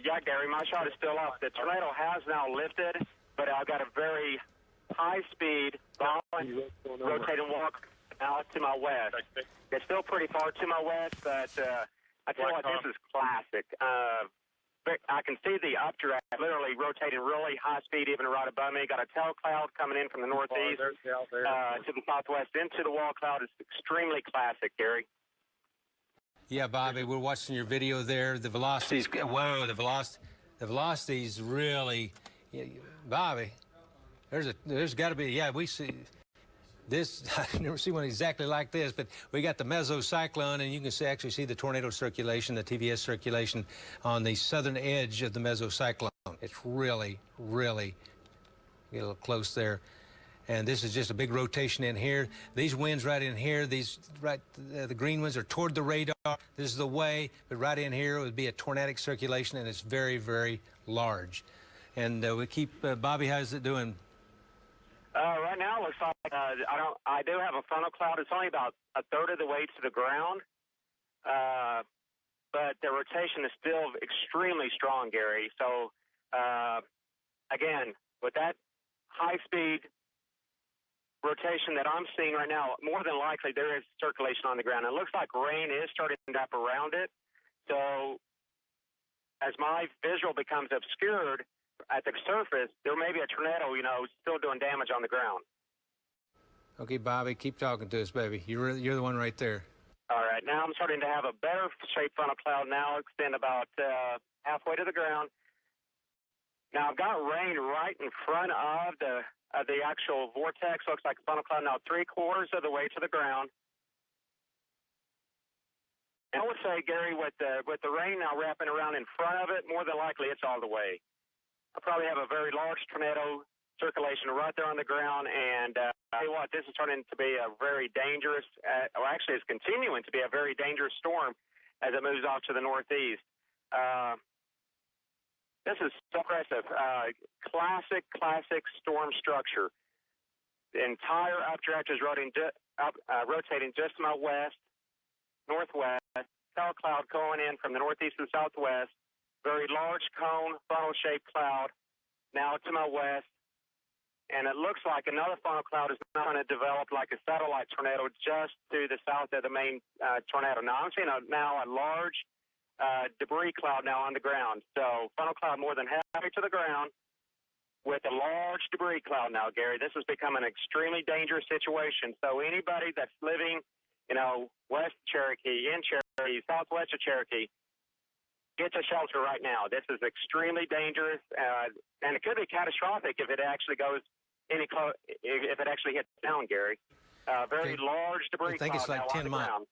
Yeah, Gary, my shot is still up. The tornado has now lifted, but I've got a very high-speed, violent, rotating walk now to my west. It's still pretty far to my west, but I tell you what, this is classic. I can see the updraft literally rotating really high speed, even right above me. Got a tail cloud coming in from the northeast to the southwest into the wall cloud. It's extremely classic, Gary. Yeah, Bobby, we're watching your video there. The velocities, whoa, the velocities really, Bobby, there's got to be, yeah, we see this. I've never seen one exactly like this, but we got the mesocyclone, and you can actually see the tornado circulation, the TVS circulation on the southern edge of the mesocyclone. It's really, really get a little close there. And this is just a big rotation in here. These winds right in here, the green ones are toward the radar. This is the way, but right in here would be a tornadic circulation, and it's very, very large. And we keep, Bobby, how's it doing? Right now, it looks like I do have a frontal cloud. It's only about a third of the way to the ground, but the rotation is still extremely strong, Gary. So, again, with that high-speed rotation that I'm seeing right now, more than likely there is circulation on the ground. It looks like rain is starting to up around it. So, as my visual becomes obscured at the surface, there may be a tornado, still doing damage on the ground. Okay, Bobby, keep talking to us, baby. You're the one right there. All right, now I'm starting to have a better shaped funnel cloud now, extend about halfway to the ground. Now I've got rain right in front of the actual vortex. Looks like a funnel cloud now 3/4 of the way to the ground. And I would say, Gary, with the rain now wrapping around in front of it, more than likely it's all the way. I probably have a very large tornado circulation right there on the ground, and I tell you what, this is turning to be a very dangerous, or actually it's continuing to be a very dangerous storm as it moves off to the northeast. This is so impressive. Classic storm structure. The entire updraft is rotating just to my west, northwest. Tail cloud going in from the northeast to the southwest. Very large cone, funnel-shaped cloud now to my west. and it looks like another funnel cloud is now going to develop like a satellite tornado just to the south of the main tornado. Now, I'm seeing now a large debris cloud now on the ground. So funnel cloud more than halfway to the ground with a large debris cloud now, Gary. This has become an extremely dangerous situation. So anybody that's living, you know, west Cherokee, in Cherokee, southwest of Cherokee, get to shelter right now. This is extremely dangerous, and it could be catastrophic if it actually goes if it actually hits down, Gary. Very large debris cloud. I think it's like 10 miles.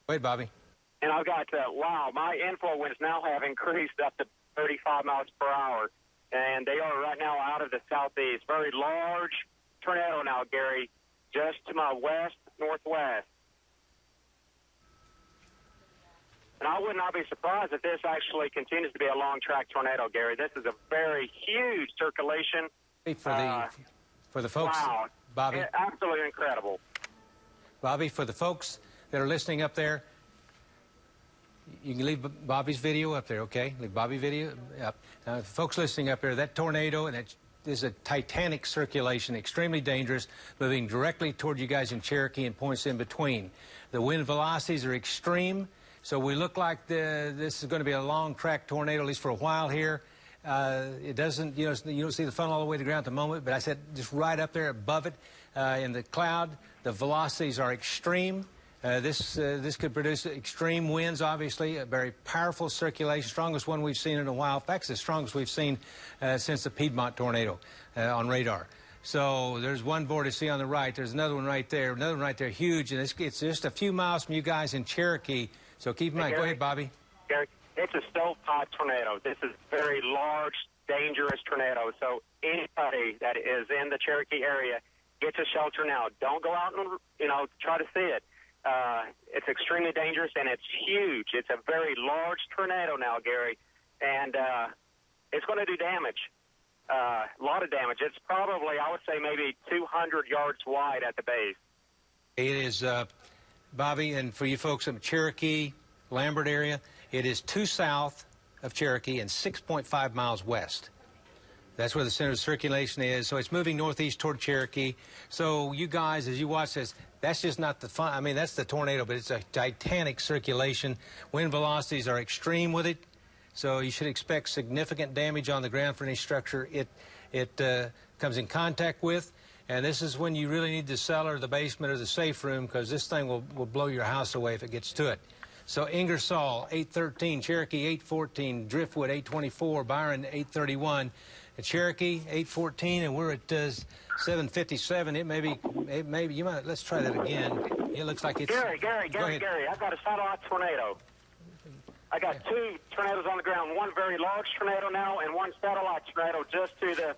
Wait, Bobby. And I've got, wow, my inflow winds now have increased up to 35 miles per hour. And they are right now out of the southeast. Very large tornado now, Gary, just to my west-northwest. And I would not be surprised if this actually continues to be a long-track tornado, Gary. This is a very huge circulation. For the folks, wow, Bobby. Absolutely incredible. Bobby, for the folks that are listening up there, you can leave Bobby's video up there, okay? Leave Bobby's video up. Folks listening up there, that tornado, and that is a titanic circulation, extremely dangerous, moving directly toward you guys in Cherokee and points in between. The wind velocities are extreme, so we look like this is going to be a long-track tornado, at least for a while here. It doesn't, you don't see the funnel all the way to the ground at the moment, but I said just right up there above it in the cloud, the velocities are extreme. This could produce extreme winds, obviously, a very powerful circulation, strongest one we've seen in a while. In fact, it's the strongest we've seen since the Piedmont tornado on radar. So there's one vortex on the right. There's another one right there, huge. And it's just a few miles from you guys in Cherokee. So keep in mind. Go ahead, Bobby. Gary, it's a stovepipe tornado. This is a very large, dangerous tornado. So anybody that is in the Cherokee area, get to shelter now. Don't go out and, try to see it. It's extremely dangerous, and it's huge. It's a very large tornado now, Gary, and it's going to do damage, a lot of damage. It's probably, I would say, maybe 200 yards wide at the base. It is, Bobby, and for you folks in Cherokee, Lambert area, it is 2 south of Cherokee and 6.5 miles west. That's where the center of circulation is. So it's moving northeast toward Cherokee. So you guys, as you watch this, that's just not the fun. I mean, that's the tornado, but it's a titanic circulation. Wind velocities are extreme with it. So you should expect significant damage on the ground for any structure it comes in contact with. And this is when you really need the cellar, the basement, or the safe room, because this thing will blow your house away if it gets to it. So Ingersoll, 813, Cherokee, 814, Driftwood, 824, Byron, 831. Cherokee 814, and we're at 757. It may be. You might. Let's try that again. It looks like it's. Gary. I've got a satellite tornado. I got 2 tornadoes on the ground. One very large tornado now, and one satellite tornado just to the.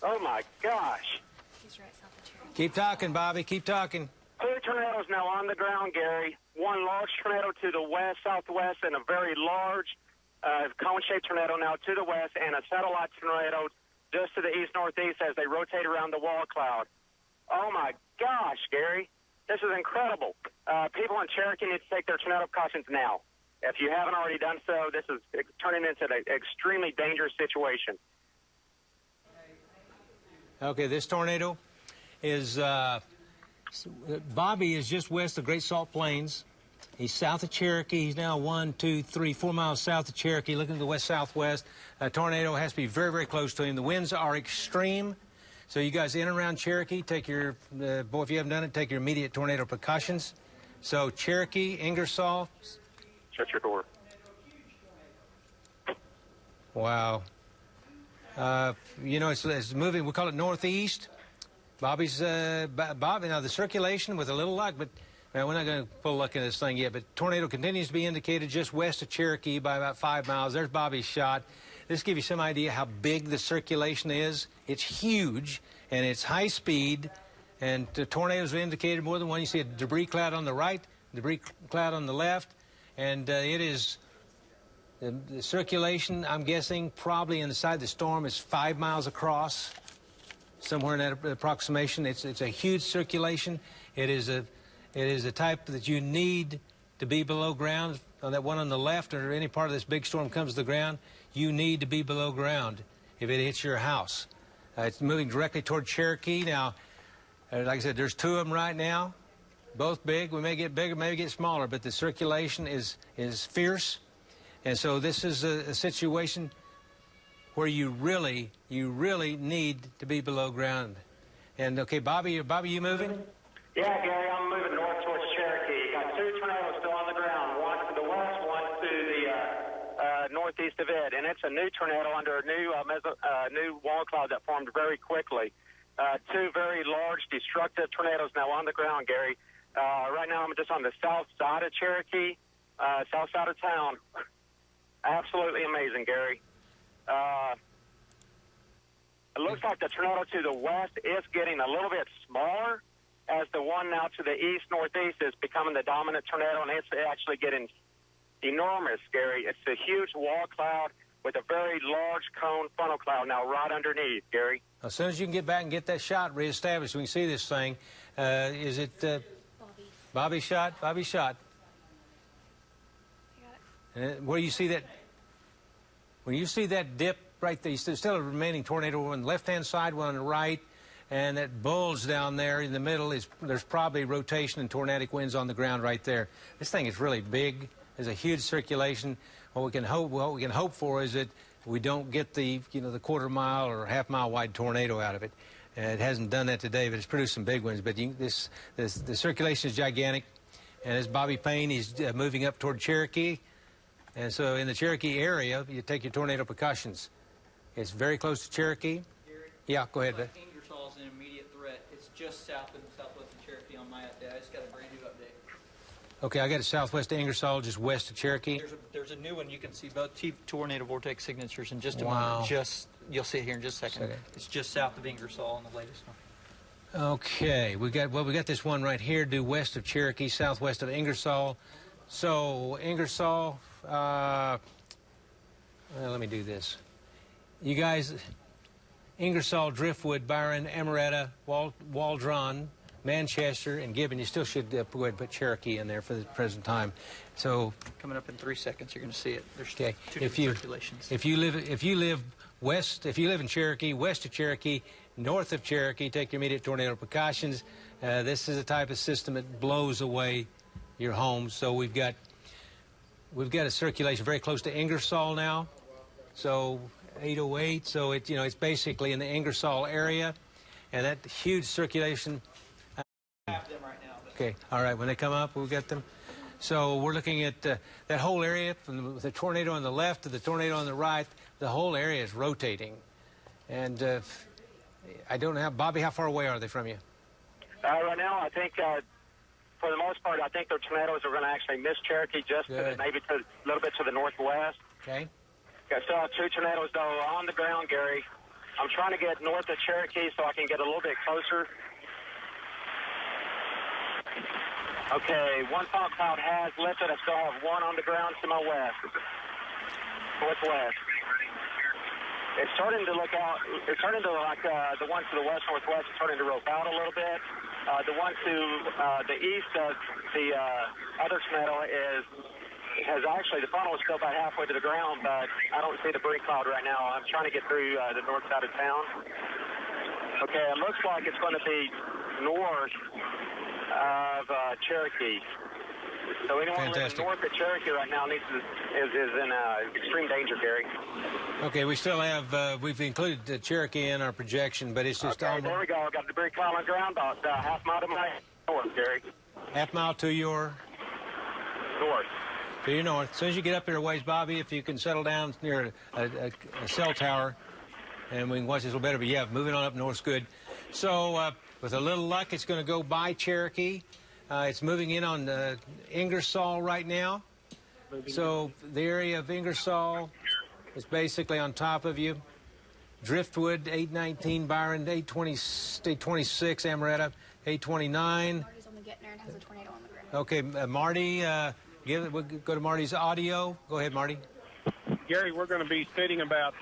Oh my gosh! He's right south of Cherokee. Keep talking, Bobby. Keep talking. 2 tornadoes now on the ground, Gary. One large tornado to the west, southwest, and a very large cone-shaped tornado now to the west, and a satellite tornado just to the east-northeast as they rotate around the wall cloud. Oh, my gosh, Gary. This is incredible. People in Cherokee need to take their tornado precautions now. If you haven't already done so, this is turning into an extremely dangerous situation. Okay, this tornado is, Bobby is just west of Great Salt Plains. He's south of Cherokee. He's now 1, 2, 3, 4 miles south of Cherokee, looking to the west-southwest. A tornado has to be very, very close to him. The winds are extreme. So you guys in and around Cherokee, take your, boy, if you haven't done it, take your immediate tornado precautions. So Cherokee, Ingersoll. Shut your door. Wow. It's moving. We call it northeast. Bobby, now the circulation with a little luck, but we're not going to pull luck in this thing yet, but tornado continues to be indicated just west of Cherokee by about 5 miles. There's Bobby's shot. This gives you some idea how big the circulation is. It's huge, and it's high speed, and the tornadoes are indicated more than one. You see a debris cloud on the right, debris cloud on the left, and it is, the circulation, I'm guessing, probably inside the storm is 5 miles across, somewhere in that approximation. It's a huge circulation. It is a type that you need to be below ground. On that one on the left, or any part of this big storm comes to the ground, you need to be below ground if it hits your house. It's moving directly toward Cherokee. Now, like I said, there's 2 of them right now, both big. We may get bigger, maybe get smaller, but the circulation is fierce. And so this is a situation where you really need to be below ground. And, okay, Bobby, you moving? Yeah, Gary, I'm moving north towards Cherokee. Got 2 tornadoes still on the ground, one to the west, one to the northeast of it. And it's a new tornado under a new wall cloud that formed very quickly. 2 very large destructive tornadoes now on the ground, Gary. Right now I'm just on the south side of Cherokee, south side of town. Absolutely amazing, Gary. It looks like the tornado to the west is getting a little bit smaller as the one now to the east-northeast is becoming the dominant tornado, and it's actually getting enormous, Gary. It's a huge wall cloud with a very large cone funnel cloud now right underneath, Gary. As soon as you can get back and get that shot reestablished, we can see this thing. Is it Bobby shot? Bobby shot. And where you see that, when you see that dip right there, there's still a remaining tornado on the left-hand side, one on the right, and that bulge down there in the middle there's probably rotation and tornadic winds on the ground right there. This thing is really big. There's a huge circulation. What we can hope for is that we don't get the quarter-mile or half-mile wide tornado out of it. It hasn't done that today, but it's produced some big ones. But the circulation is gigantic, and as Bobby Payne, he's moving up toward Cherokee. And so in the Cherokee area, you take your tornado precautions. It's very close to Cherokee. Gary, yeah, go ahead. Ingersoll is an immediate threat. It's just south and southwest of Cherokee on my update. I just got a brand new update. Okay, I got it southwest of Ingersoll, just west of Cherokee. There's a new one. You can see both tornado vortex signatures in just a moment. You'll see it here in just a second. It's just south of Ingersoll on the latest one. Okay, we got this one right here due west of Cherokee, southwest of Ingersoll. So Ingersoll, well, let me do this. You guys, Ingersoll, Driftwood, Byron, Amorita, Waldron, Manchester, and Gibbon. You still should go ahead and put Cherokee in there for the present time. So coming up in 3 seconds, you're going to see it. There's okay. two different circulations. If you live west, if you live in Cherokee, west of Cherokee, north of Cherokee, take your immediate tornado precautions. This is a type of system that blows away your home. So we've got a circulation very close to Ingersoll now. So 808. So it's basically in the Ingersoll area, and that huge circulation. Have them right now. Okay, all right, when they come up, we'll get them. So we're looking at that whole area from the tornado on the left to the tornado on the right. The whole area is rotating. And I don't know, Bobby, how far away are they from you? Right now, I think, for the most part, I think their tornadoes are going to actually miss Cherokee just maybe a little bit to the northwest. Okay. I still have 2 tornadoes, though, on the ground, Gary. I'm trying to get north of Cherokee so I can get a little bit closer. Okay, one fog cloud has lifted. I still have 1 on the ground to my northwest. It's starting to look out. It's starting to like the one to the west-northwest is starting to rope out a little bit. The one to the east of the other tornado has actually, the funnel is still about halfway to the ground, but I don't see the breeze cloud right now. I'm trying to get through the north side of town. Okay, it looks like it's going to be north of Cherokee. So anyone living north of Cherokee right now is in extreme danger, Gary. Okay, we still have, we've included Cherokee in our projection, but it's just okay, there we go. Got the debris cloud on the ground about half mile to my north, Gary. Half mile to your? North. To your north. As soon as you get up here a ways, Bobby, if you can settle down near a cell tower, and we can watch this a little better. But yeah, moving on up north's good. So with a little luck, it's going to go by Cherokee. It's moving in on Ingersoll right now. So the area of Ingersoll is basically on top of you. Driftwood, 819, Byron, 826, Amorita, 829. Marty's on the get there and has a tornado on the ground. Okay, Marty, we'll go to Marty's audio. Go ahead, Marty. Gary, we're going to be sitting about,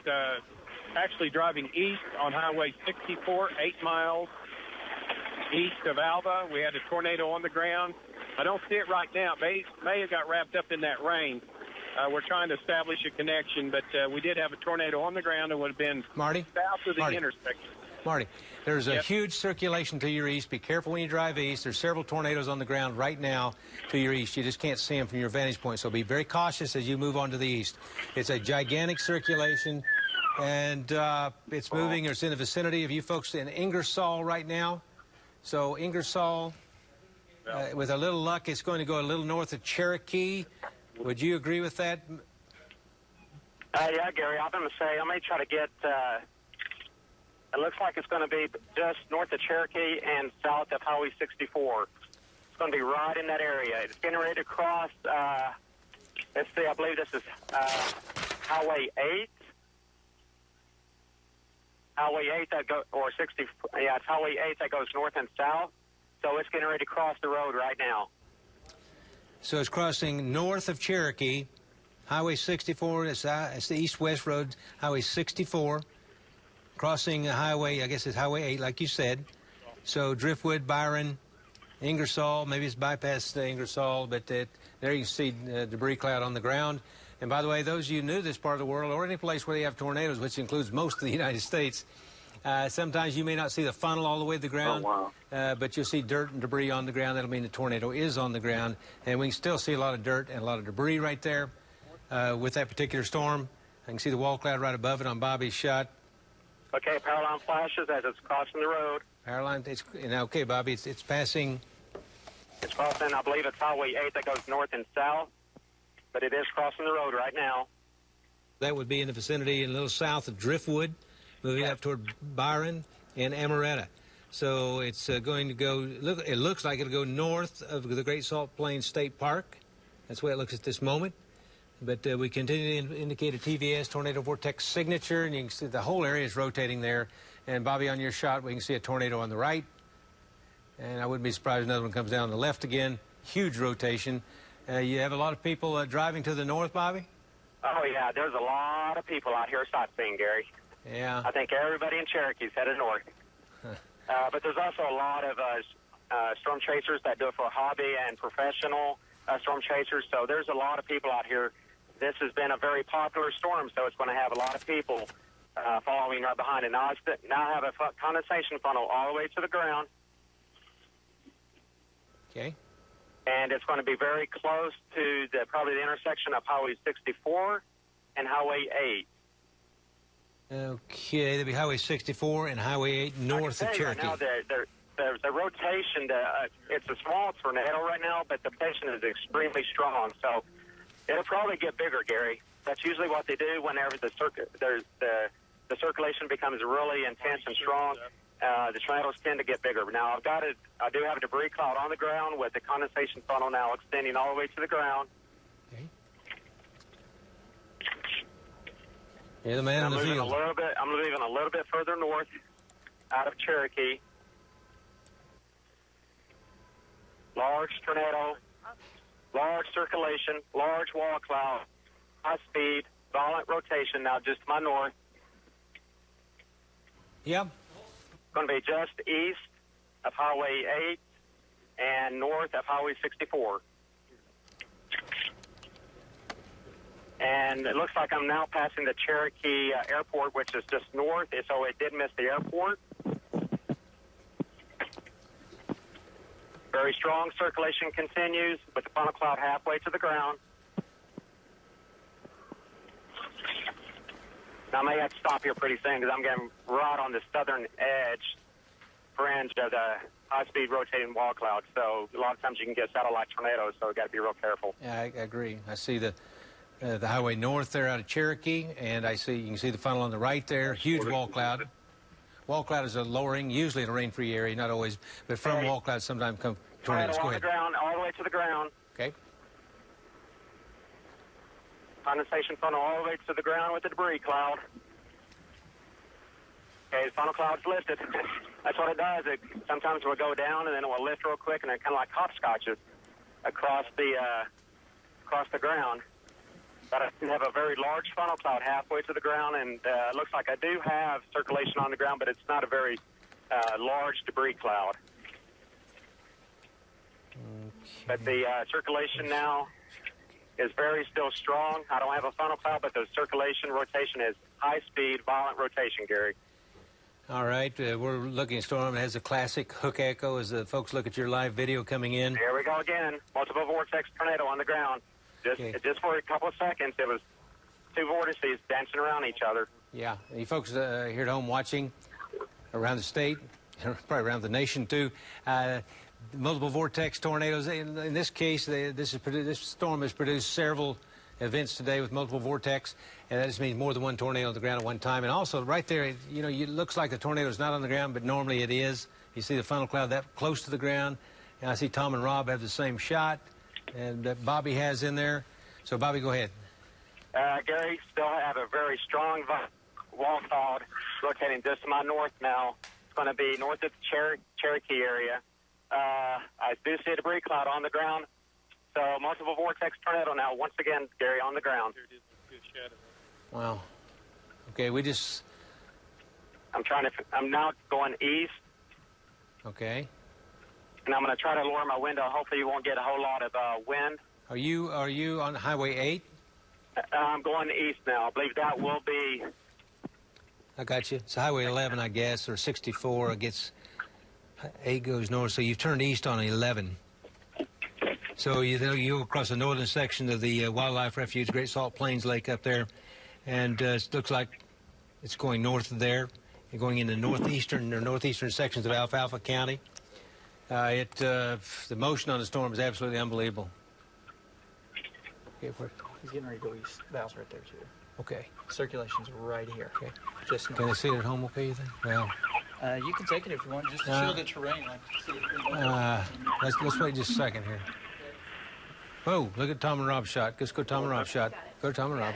actually driving east on Highway 64, 8 miles east of Alva. We had a tornado on the ground. I don't see it right now. It may have got wrapped up in that rain. We're trying to establish a connection, but we did have a tornado on the ground and would have been Marty? south of the intersection. Marty, there's a huge circulation to your east. Be careful when you drive east. There's several tornadoes on the ground right now to your east. You just can't see them from your vantage point, so be very cautious as you move on to the east. It's a gigantic circulation, and it's moving. It's in the vicinity of you folks in Ingersoll right now. So Ingersoll, with a little luck, it's going to go a little north of Cherokee. Would you agree with that? Yeah, Gary, I'm going to say I may try to get, it looks like it's going to be just north of Cherokee and south of Highway 64. It's going to be right in that area. It's getting ready to cross, let's see, I believe this is Highway 8. Highway 8 that goes, or 60, yeah, it's Highway 8 that goes north and south. So it's getting ready to cross the road right now. So it's crossing north of Cherokee. Highway 64, it's the east-west road, Highway 64, crossing the highway, I guess it's Highway 8, like you said. So Driftwood, Byron, Ingersoll, maybe it's bypassed Ingersoll, but there you can see debris cloud on the ground. And by the way, those of you new to this part of the world, or any place where they have tornadoes, which includes most of the United States, sometimes you may not see the funnel all the way to the ground, but you'll see dirt and debris on the ground. That'll mean the tornado is on the ground. And we can still see a lot of dirt and a lot of debris right there. With that particular storm, I can see the wall cloud right above it on Bobby's shot. Okay, power line flashes as it's crossing the road. Power line, okay, Bobby, it's passing. It's crossing, I believe it's Highway 8 that goes north and south, but it is crossing the road right now. That would be in the vicinity, a little south of Driftwood, moving up toward Byron and Amorita. So it's going to go, it looks like it'll go north of the Great Salt Plains State Park. That's the way it looks at this moment. But we continue to indicate a TVS, tornado vortex signature, and you can see the whole area is rotating there. And Bobby, on your shot, we can see a tornado on the right. And I wouldn't be surprised if another one comes down on the left again. Huge rotation. You have a lot of people driving to the north, Bobby? Oh, yeah, there's a lot of people out here sightseeing, Gary. Yeah. I think everybody in Cherokee is headed north. But there's also a lot of storm chasers that do it for a hobby and professional storm chasers. So there's a lot of people out here. This has been a very popular storm, so it's going to have a lot of people following right behind it. Now I have a condensation funnel all the way to the ground. Okay. And it's going to be very close to probably the intersection of Highway 64 and Highway 8. Okay, that'd be Highway 64 and Highway 8 north of Cherokee. Right now, there's a rotation. It's a small tornado right now, but the rotation is extremely strong. So it'll probably get bigger, Gary. That's usually what they do whenever the circulation becomes really intense and strong. The tornadoes tend to get bigger. Now I do have a debris cloud on the ground with the condensation funnel now extending all the way to the ground. Okay. You're the man in the field. I'm moving a little bit further north out of Cherokee. Large tornado, large circulation, large wall cloud, high speed, violent rotation now just to my north. Yep. Going to be just east of Highway 8 and north of Highway 64. And it looks like I'm now passing the Cherokee Airport, which is just north, so it did miss the airport. Very strong circulation continues with the funnel cloud halfway to the ground. Now, I may have to stop here pretty soon because I'm getting right on the southern edge fringe of the high-speed rotating wall cloud. So a lot of times you can get satellite tornadoes, so you've got to be real careful. Yeah, I agree. I see the highway north there out of Cherokee, and you can see the funnel on the right there. Huge wall cloud. Wall cloud is a lowering, usually in a rain-free area, not always, but from wall clouds sometimes come tornadoes. Go ahead. Ground, all the way to the ground. Okay. Condensation funnel all the way to the ground with the debris cloud. Okay, the funnel cloud's lifted. That's what it does. Sometimes it will go down and then it will lift real quick, and it kind of like hopscotches across the ground. But I have a very large funnel cloud halfway to the ground, and it looks like I do have circulation on the ground, but it's not a very large debris cloud. Okay. But the circulation now is very still strong. I don't have a funnel cloud, but the circulation rotation is high-speed, violent rotation, Gary. All right, we're looking at storm. It has a classic hook echo as the folks look at your live video coming in. Here we go again. Multiple vortex tornado on the ground. Just for a couple of seconds, it was two vortices dancing around each other. Yeah, you folks here at home watching around the state, probably around the nation too. Multiple vortex tornadoes. In this case, this storm has produced several events today with multiple vortex, and that just means more than one tornado on the ground at one time. And also, right there, it looks like the tornado is not on the ground, but normally it is. You see the funnel cloud that close to the ground, and I see Tom and Rob have the same shot, and that Bobby has in there. So, Bobby, go ahead. Gary, still have a very strong wall cloud rotating just to my north now. It's going to be north of the Cherokee area. I do see a debris cloud on the ground. So multiple vortex tornado now, once again, Gary, on the ground. Wow. Okay, I'm now going east. Okay. And I'm going to try to lower my window. Hopefully you won't get a whole lot of wind. Are you on Highway 8? I'm going east now. I believe that will be... I got you. It's Highway 11, I guess, or 64. It gets... 8 goes north, so you've turned east on 11. So you go across the northern section of the Wildlife Refuge, Great Salt Plains Lake up there, and it looks like it's going north of there. You're going into northeastern sections of Alfalfa County. The motion on the storm is absolutely unbelievable. He's getting ready to go east. Val's right there, too. Okay. Circulation's right here. Okay. Can I see it at home okay, you think? Well... you can take it if you want, just to show the terrain. Let's wait just a second here. Whoa, look at Tom and Rob's shot. Let's go Tom and Rob's shot. Go to Tom and Rob.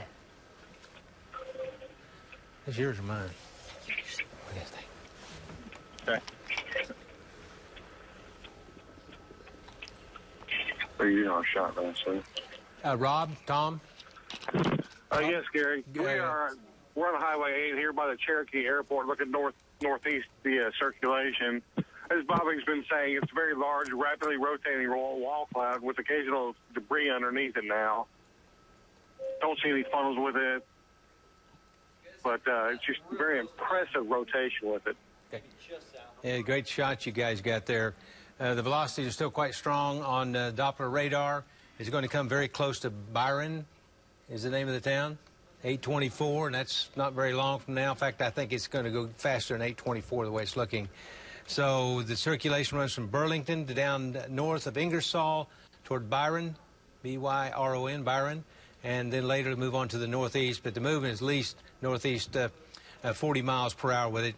That's yours or mine? What do you think? Okay. Are you on a shot, man, sir? Rob, Tom? Yes, Gary. We're on Highway 8 here by the Cherokee Airport, looking northeast the circulation. As Bobby's been saying, it's a very large, rapidly rotating wall cloud with occasional debris underneath it now. Don't see any funnels with it, but it's just very impressive rotation with it. Okay. Yeah, great shot you guys got there. The velocities are still quite strong on Doppler radar. It's going to come very close to Byron, is the name of the town. 824, and that's not very long from now. In fact, I think it's going to go faster than 824 the way it's looking. So the circulation runs from Burlington to down north of Ingersoll toward Byron, B-Y-R-O-N, Byron, and then later move on to the northeast. But the movement is at least northeast 40 miles per hour with it.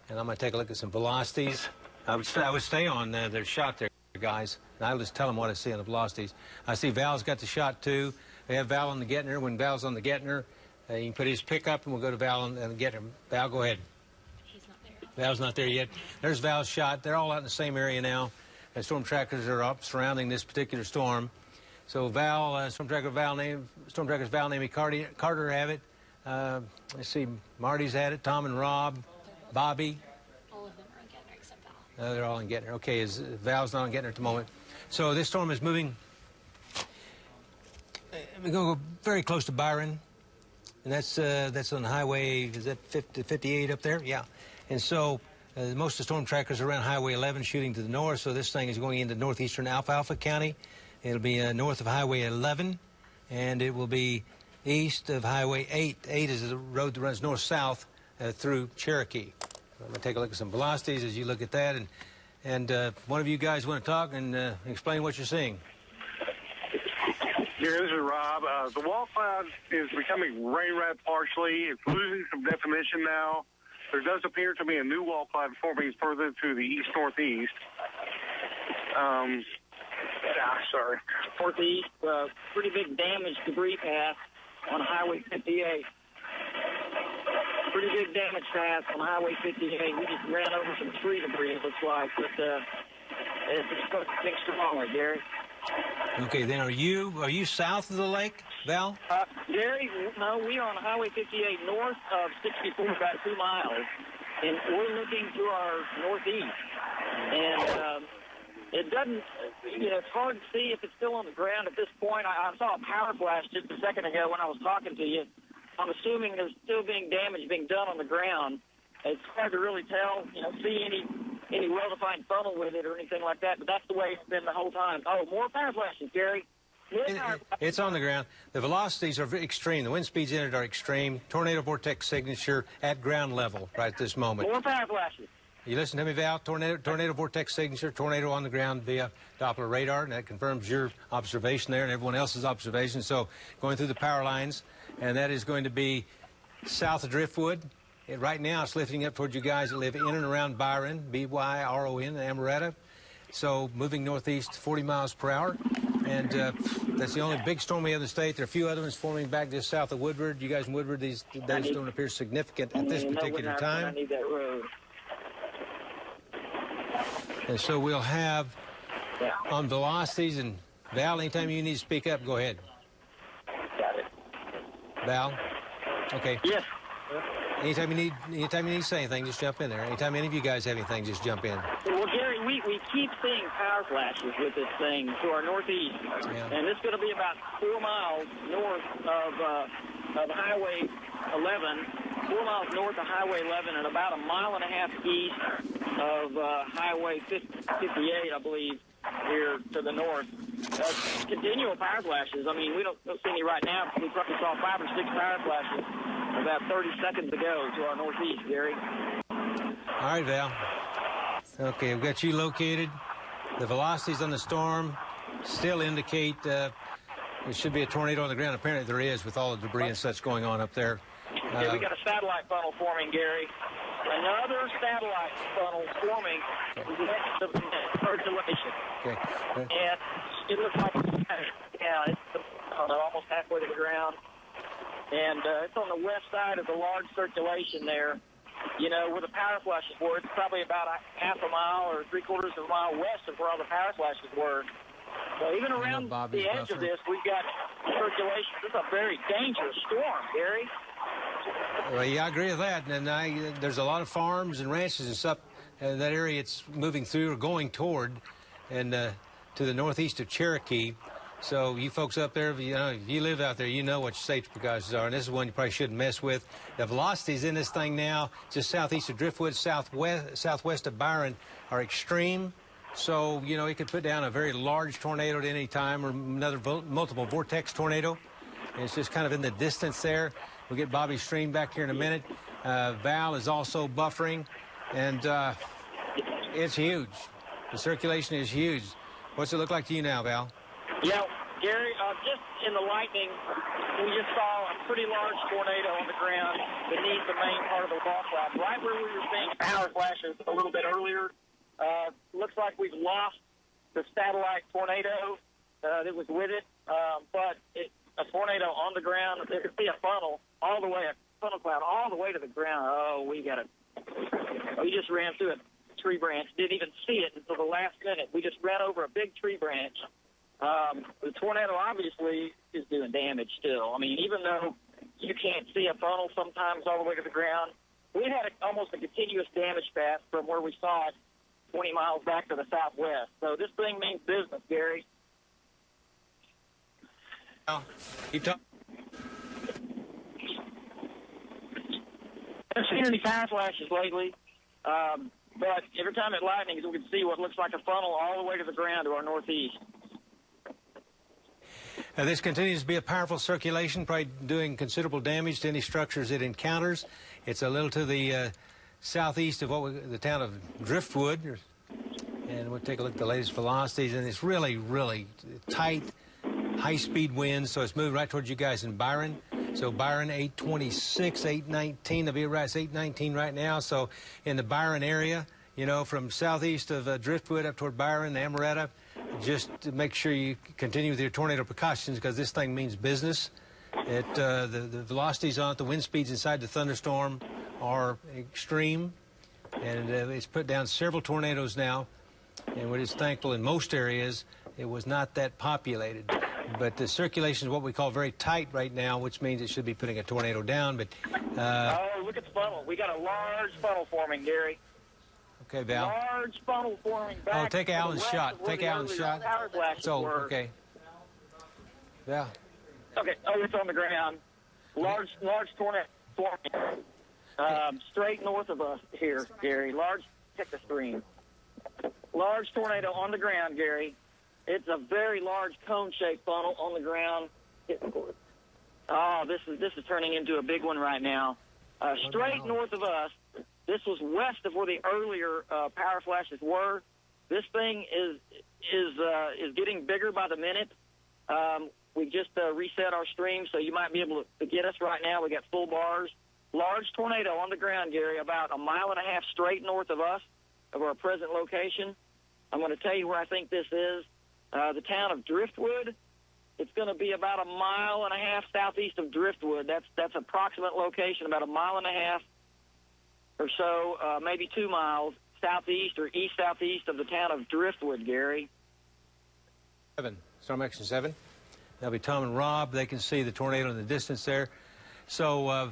And I'm going to take a look at some velocities. I would stay on their shot there, guys. And I'll just tell them what I see on the velocities. I see Val's got the shot, too. We have Val on the Gettner. When Val's on the Gettner, you can put his pick up, and we'll go to Val and Gettner. Val, go ahead. Val's not there yet. There's Val's shot. They're all out in the same area now. Storm trackers are up surrounding this particular storm. So Val, storm trackers Val, Naomi Carter have it. Let's see, Marty's had it. Tom and Rob, Bobby. All of them are in Gettner except Val. They're all in Gettner. Okay, Val's not in Gettner at the moment. So this storm is moving. We're going to go very close to Byron, and that's on Highway. Is that 58 up there? Yeah. And so most of the storm trackers are around Highway 11 shooting to the north, so this thing is going into northeastern Alfalfa County. It'll be north of Highway 11, and it will be east of Highway 8. 8 is the road that runs north-south through Cherokee. I'm going to take a look at some velocities as you look at that, and one of you guys want to talk and explain what you're seeing. Yeah, this is Rob. The wall cloud is becoming rain wrap partially. It's losing some definition now. There does appear to be a new wall cloud forming further to the east-northeast. Northeast, pretty big damage debris path on Highway 58. Pretty big damage path on Highway 58. We just ran over some tree debris, it looks like, but it's going to take stronger, Gary. Okay, then are you south of the lake, Val? Gary, no, we are on Highway 58 north of 64, about 2 miles, and we're looking to our northeast. And it doesn't, it's hard to see if it's still on the ground at this point. I saw a power flash just a second ago when I was talking to you. I'm assuming there's still being damage being done on the ground. It's hard to really tell, see any well-defined funnel with it or anything like that, but that's the way it's been the whole time. Oh, more power flashes, Gary. It's on the ground. The velocities are extreme. The wind speeds in it are extreme. Tornado vortex signature at ground level right at this moment. More power flashes. You listen to me, Val. Tornado vortex signature, tornado on the ground via Doppler radar, and that confirms your observation there and everyone else's observation. So going through the power lines, and that is going to be south of Driftwood. Right now, it's lifting up towards you guys that live in and around Byron, B-Y-R-O-N, and Amorita. So moving northeast 40 miles per hour. And that's the only big storm we have in the state. There are a few other ones forming back just south of Woodward. You guys in Woodward, those don't appear significant at this particular time. I need that road. And so we'll have on velocities, and Val, anytime you need to speak up, go ahead. Got it. Val? Okay. Yes. Anytime you need to say anything, just jump in there. Anytime any of you guys have anything, just jump in. Well, Gary, we keep seeing power flashes with this thing to our northeast, and it's going to be about 4 miles north of Highway 11, 4 miles north of Highway 11, and about 1.5 miles east of Highway 58, I believe, here to the north. Continual power flashes. I mean, we don't see any right now. We probably saw 5 or 6 power flashes about 30 seconds ago to our northeast, Gary. All right, Val. Okay, we've got you located. The velocities on the storm still indicate there should be a tornado on the ground. Apparently there is, with all the debris and such going on up there. Yeah, we got a satellite funnel forming, Gary. Another satellite funnel forming next to the circulation. Okay. And it looks like it's almost halfway to the ground. And it's on the west side of the large circulation there, where the power flashes were. It's probably about a half a mile or 3/4 of a mile west of where all the power flashes were. So even around the edge of this, we've got circulation. This is a very dangerous storm, Gary. Well, yeah, I agree with that. And there's a lot of farms and ranches and stuff in that area it's moving through or going toward, and to the northeast of Cherokee. So you folks up there, if you live out there, you know what your safety precautions are, and this is one you probably shouldn't mess with. The velocities in this thing now, just southeast of Driftwood, southwest of Byron, are extreme. So, it could put down a very large tornado at any time, or another multiple vortex tornado. And it's just kind of in the distance there. We'll get Bobby Stream back here in a minute. Val is also buffering, and it's huge. The circulation is huge. What's it look like to you now, Val? Yeah, Gary, just in the lightning, we just saw a pretty large tornado on the ground beneath the main part of the wall cloud, right where we were seeing power flashes a little bit earlier. Looks like we've lost the satellite tornado that was with it, but a tornado on the ground. There could be a funnel all the way, a funnel cloud all the way to the ground. Oh, we just ran through a tree branch. Didn't even see it until the last minute. We just ran over a big tree branch. The tornado obviously is doing damage still. I mean, even though you can't see a funnel sometimes all the way to the ground, we had almost a continuous damage path from where we saw it 20 miles back to the southwest. So this thing means business, Gary. Keep talking. I haven't seen any power flashes lately, but every time it lightnings, we can see what looks like a funnel all the way to the ground to our northeast. This continues to be a powerful circulation, probably doing considerable damage to any structures it encounters. It's a little to the southeast of the town of Driftwood, and we'll take a look at the latest velocities, and it's really, really tight, high-speed winds, so it's moving right towards you guys in Byron. So Byron 826, 819, they'll be right, it's 819 right now. So in the Byron area, from southeast of Driftwood up toward Byron, Amorita, just to make sure you continue with your tornado precautions, because this thing means business. The velocities on it, the wind speeds inside the thunderstorm are extreme, and it's put down several tornadoes now, and we're just thankful in most areas it was not that populated. But the circulation is what we call very tight right now, which means it should be putting a tornado down. But look at the funnel. We got a large funnel forming, Gary. Okay, Val. Large funnel forming back. Oh, take Alan's shot. Take Alan's shot. So, okay. Val. Okay. Oh, it's on the ground. Large tornado forming. straight north of us here, Gary. Check the screen. Large tornado on the ground, Gary. It's a very large cone-shaped funnel on the ground. Oh, this is turning into a big one right now. Straight north of us. This was west of where the earlier power flashes were. This thing is getting bigger by the minute. We just reset our stream, so you might be able to get us right now. We got full bars. Large tornado on the ground, Gary, about 1.5 miles straight north of us, of our present location. I'm going to tell you where I think this is. The town of Driftwood. It's going to be about 1.5 miles southeast of Driftwood. That's approximate location, about 1.5 miles or so, maybe 2 miles southeast or east-southeast of the town of Driftwood, Gary. 7, Storm Action 7. That'll be Tom and Rob. They can see the tornado in the distance there. So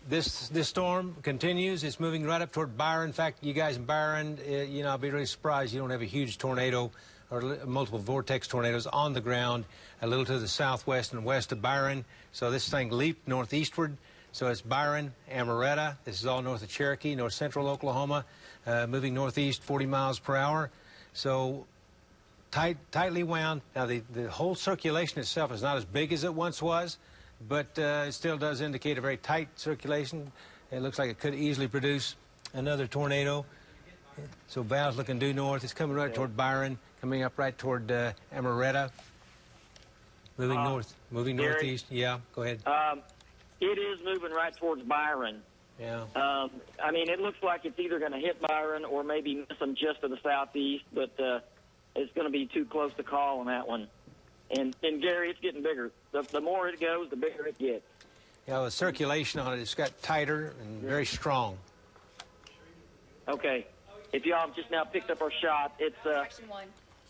this storm continues. It's moving right up toward Byron. In fact, you guys in Byron, I'll be really surprised you don't have a huge tornado or multiple vortex tornadoes on the ground a little to the southwest and west of Byron. So this thing leaped northeastward. So it's Byron, Amorita. This is all north of Cherokee, north central Oklahoma, moving northeast 40 miles per hour. So tightly wound. Now, the whole circulation itself is not as big as it once was, but it still does indicate a very tight circulation. It looks like it could easily produce another tornado. So Val's looking due north. It's coming right toward Byron, coming up right toward Amorita. Moving north, moving Gary, northeast. Yeah, go ahead. It is moving right towards Byron. Yeah. I mean, it looks like it's either going to hit Byron or maybe miss them just to the southeast, but it's going to be too close to call on that one. And Gary, it's getting bigger. The more it goes, the bigger it gets. Yeah, the circulation on it's got tighter and very strong. Okay. If y'all just now picked up our shot, it's a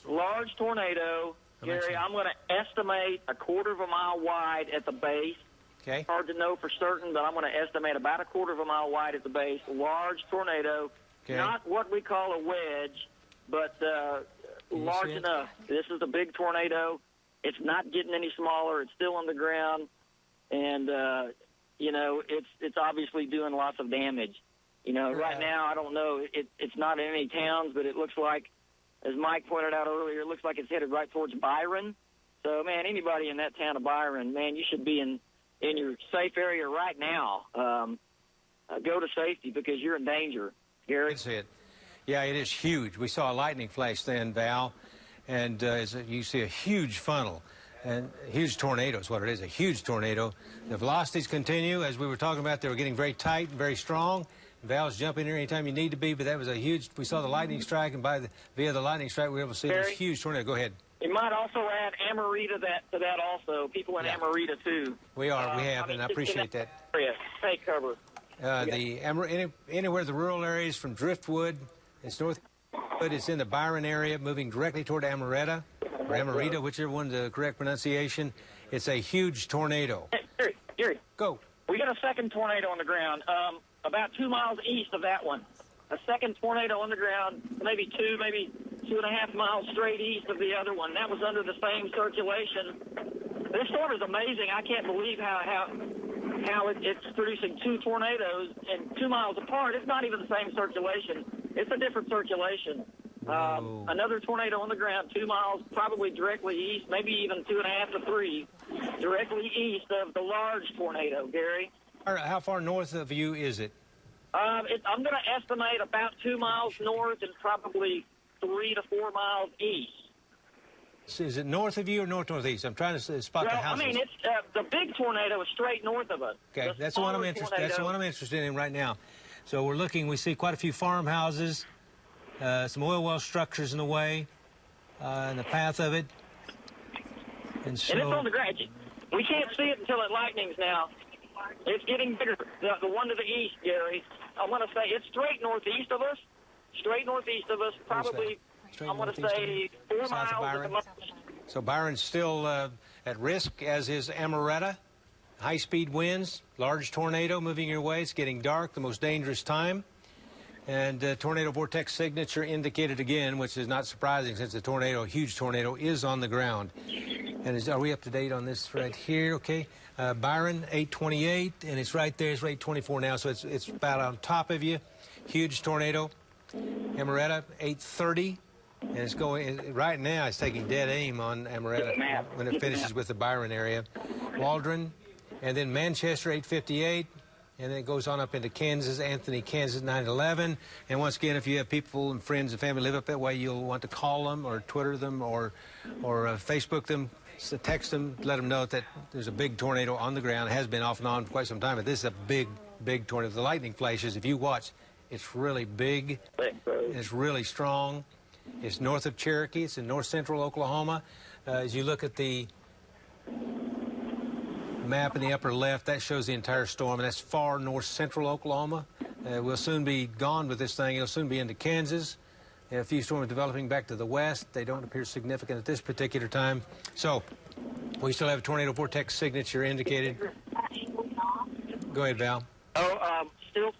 large tornado. Gary, I'm going to estimate 1/4 mile wide at the base. Okay. Hard to know for certain, but I'm going to estimate about 1/4 mile wide at the base. Large tornado. Okay. Not what we call a wedge, but large enough. This is a big tornado. It's not getting any smaller. It's still on the ground. And, it's obviously doing lots of damage. Right now, I don't know. It's not in any towns, but it looks like, as Mike pointed out earlier, it looks like it's headed right towards Byron. So, man, anybody in that town of Byron, man, you should be in your safe area right now. Go to safety because you're in danger. Gary? That's it. Yeah, it is huge. We saw a lightning flash then, Val, and you see a huge funnel. And a huge tornado is what it is, a huge tornado. The velocities continue. As we were talking about, they were getting very tight and very strong. Val's jumping here anytime you need to be, but that was a huge, we saw the lightning strike, and via the lightning strike, we were able to see this huge tornado. Go ahead. You might also add Amorita to that also. People in Amorita, too. We have, and I appreciate that. Take cover. Anywhere the rural areas from Driftwood, it's north, but it's in the Byron area, moving directly toward Amorita, or Amorita, whichever one's the correct pronunciation. It's a huge tornado. Hey, Gary. Go. We got a second tornado on the ground, about 2 miles east of that one. A second tornado on the ground, maybe 2.5 miles straight east of the other one. That was under the same circulation. This storm is amazing. I can't believe how it's producing 2 tornadoes and 2 miles apart. It's not even the same circulation. It's a different circulation. Another tornado on the ground, 2 miles, probably directly east, maybe even 2.5 to 3, directly east of the large tornado, Gary. How far north of you is it? I'm going to estimate about 2 miles north and probably 3 to 4 miles east. So is it north of you or northeast? I'm trying to spot the houses. I mean, it's the big tornado is straight north of us. Okay, that's the one I'm interested. That's the one I'm interested in right now. So we're looking. We see quite a few farmhouses, some oil well structures in the way, in the path of it, and it's on the ground. We can't see it until it lightnings now. It's getting bigger. The one to the east, Gary. I want to say it's straight northeast of us. Straight northeast of us, probably. I want to say 4 miles south of Byron. So Byron's still at risk, as is Amorita. High-speed winds, large tornado moving your way. It's getting dark, the most dangerous time. And tornado vortex signature indicated again, which is not surprising since a huge tornado, is on the ground. And are we up to date on this right here? Okay. Byron, 828, and it's right there. It's 824 now, so it's about on top of you. Huge tornado. Amorita, 830, and it's going right now. It's taking dead aim on Amorita when it finishes with the Byron area. Waldron, and then Manchester, 858. And then it goes on up into Kansas, Anthony, Kansas, 911. And once again, if you have people and friends and family live up that way, you'll want to call them or Twitter them or Facebook them, so text them, let them know that there's a big tornado on the ground. It has been off and on for quite some time, but this is a big, big tornado. The lightning flashes, if you watch, it's really big. It's really strong. It's north of Cherokee. It's in north central Oklahoma. As you look at the map in the upper left, that shows the entire storm, and that's far north central Oklahoma. We'll soon be gone with this thing. It'll soon be into Kansas. And a few storms developing back to the west. They don't appear significant at this particular time. So we still have a tornado vortex signature indicated. Go ahead, Val.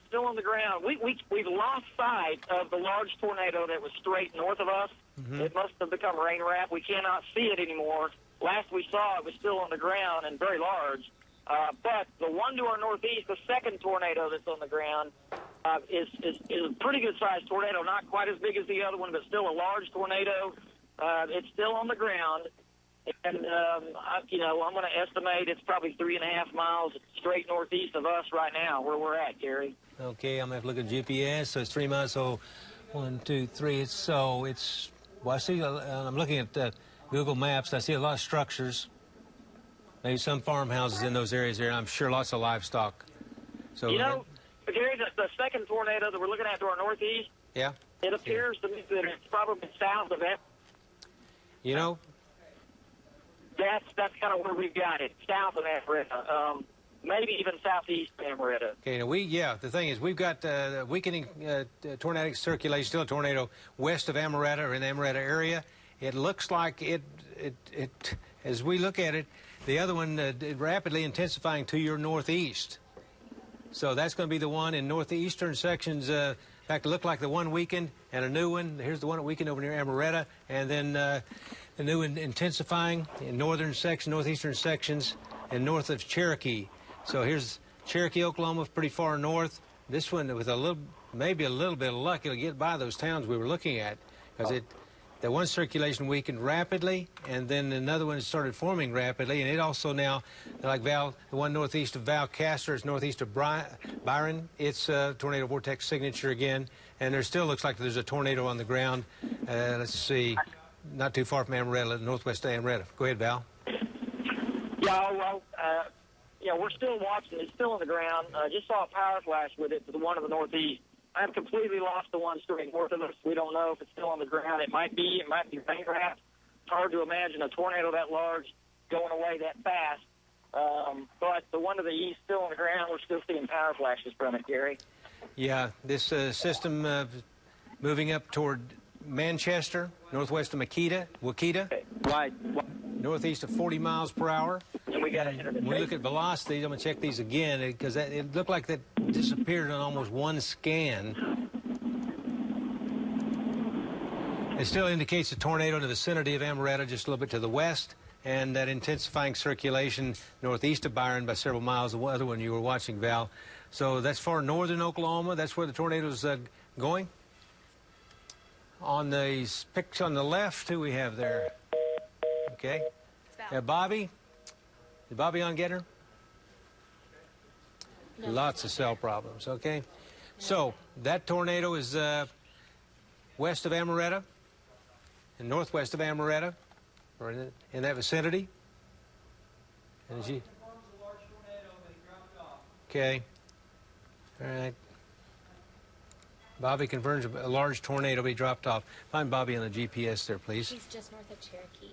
Still on the ground. We've lost sight of the large tornado that was straight north of us. It must have become rain wrap. We cannot see it anymore. Last we saw, it was still on the ground and very large. But the one to our northeast, the second tornado that's on the ground, is a pretty good-sized tornado. Not quite as big as the other one, but still a large tornado. It's still on the ground. And, I'm going to estimate it's probably 3.5 miles straight northeast of us right now, where we're at, Gary. Okay, I'm going to have to look at GPS. So it's 3 miles. So 1, 2, 3. Well, I see, I'm looking at Google Maps. I see a lot of structures. Maybe some farmhouses in those areas there. I'm sure lots of livestock. So Gary, the second tornado that we're looking at to our northeast, yeah, it appears to me that it's probably south of it. That's kind of where we've got it, south of Amorita, maybe even southeast of Amorita. Okay, now the thing is, we've got weakening tornadic circulation, still a tornado west of Amorita or in the Amorita area. It looks like it as we look at it, the other one rapidly intensifying to your northeast. So that's going to be the one in northeastern sections. In fact, it looked like the one weakened and a new one. Here's the one that weakened over near Amorita, and then the new one intensifying in northeastern sections, and north of Cherokee. So here's Cherokee, Oklahoma, pretty far north. This one, with maybe a little bit of luck, it'll get by those towns we were looking at, because the one circulation weakened rapidly, and then another one started forming rapidly, and it also now, like the one northeast of Valcaster, it's northeast of Byron. It's a tornado vortex signature again, and there still looks like there's a tornado on the ground. Let's see, not too far from Amorita, northwest of Amorita. Go ahead, Val. We're still watching. It's still on the ground. Just saw a power flash with it to the one to the northeast. I've completely lost the one straight north of us. We don't know if it's still on the ground. It might be rain wrapped. It's hard to imagine a tornado that large going away that fast. But the one to the east still on the ground. We're still seeing power flashes from it, Gary. Yeah, this system moving up toward Manchester, northwest of Waukeeta. Right. Northeast of 40 miles per hour. And we when we look at velocities, I'm going to check these again, because it looked like that disappeared on almost one scan. It still indicates a tornado in the vicinity of Amorita, just a little bit to the west, and that intensifying circulation northeast of Byron by several miles, the other one you were watching, Val. So that's far northern Oklahoma. That's where the tornado's going. On the pics on the left, who we have there? Okay. Bobby? Is Bobby on Getter? No. Lots of cell problems, okay? No. So that tornado is west of Amorita and northwest of Amorita, or in that vicinity. And okay. All right. Bobby confirms a large tornado be dropped off. Find Bobby on the GPS there, please. He's just north of Cherokee.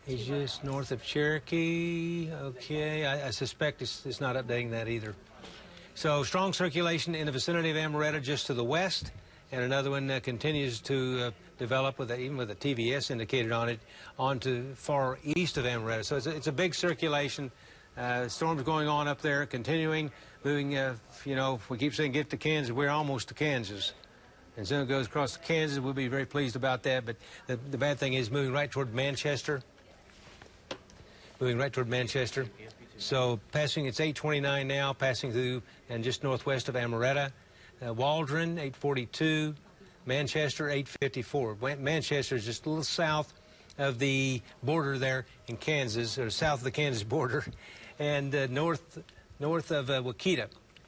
He's just north of Cherokee. Okay, I suspect it's not updating that either. So strong circulation in the vicinity of Amorita just to the west, and another one continues to develop even with a TVS indicated on it onto far east of Amorita. So it's a big circulation. Storms going on up there, continuing, moving. We keep saying get to Kansas. We're almost to Kansas. And soon it goes across to Kansas. We'll be very pleased about that. But the bad thing is moving right toward Manchester. moving right toward Manchester. So passing, it's 8:29 now, passing through and just northwest of Amorita. Waldron, 8:42. Manchester, 8:54. Manchester is just a little south of the border there in Kansas, or south of the Kansas border, and north of Wichita.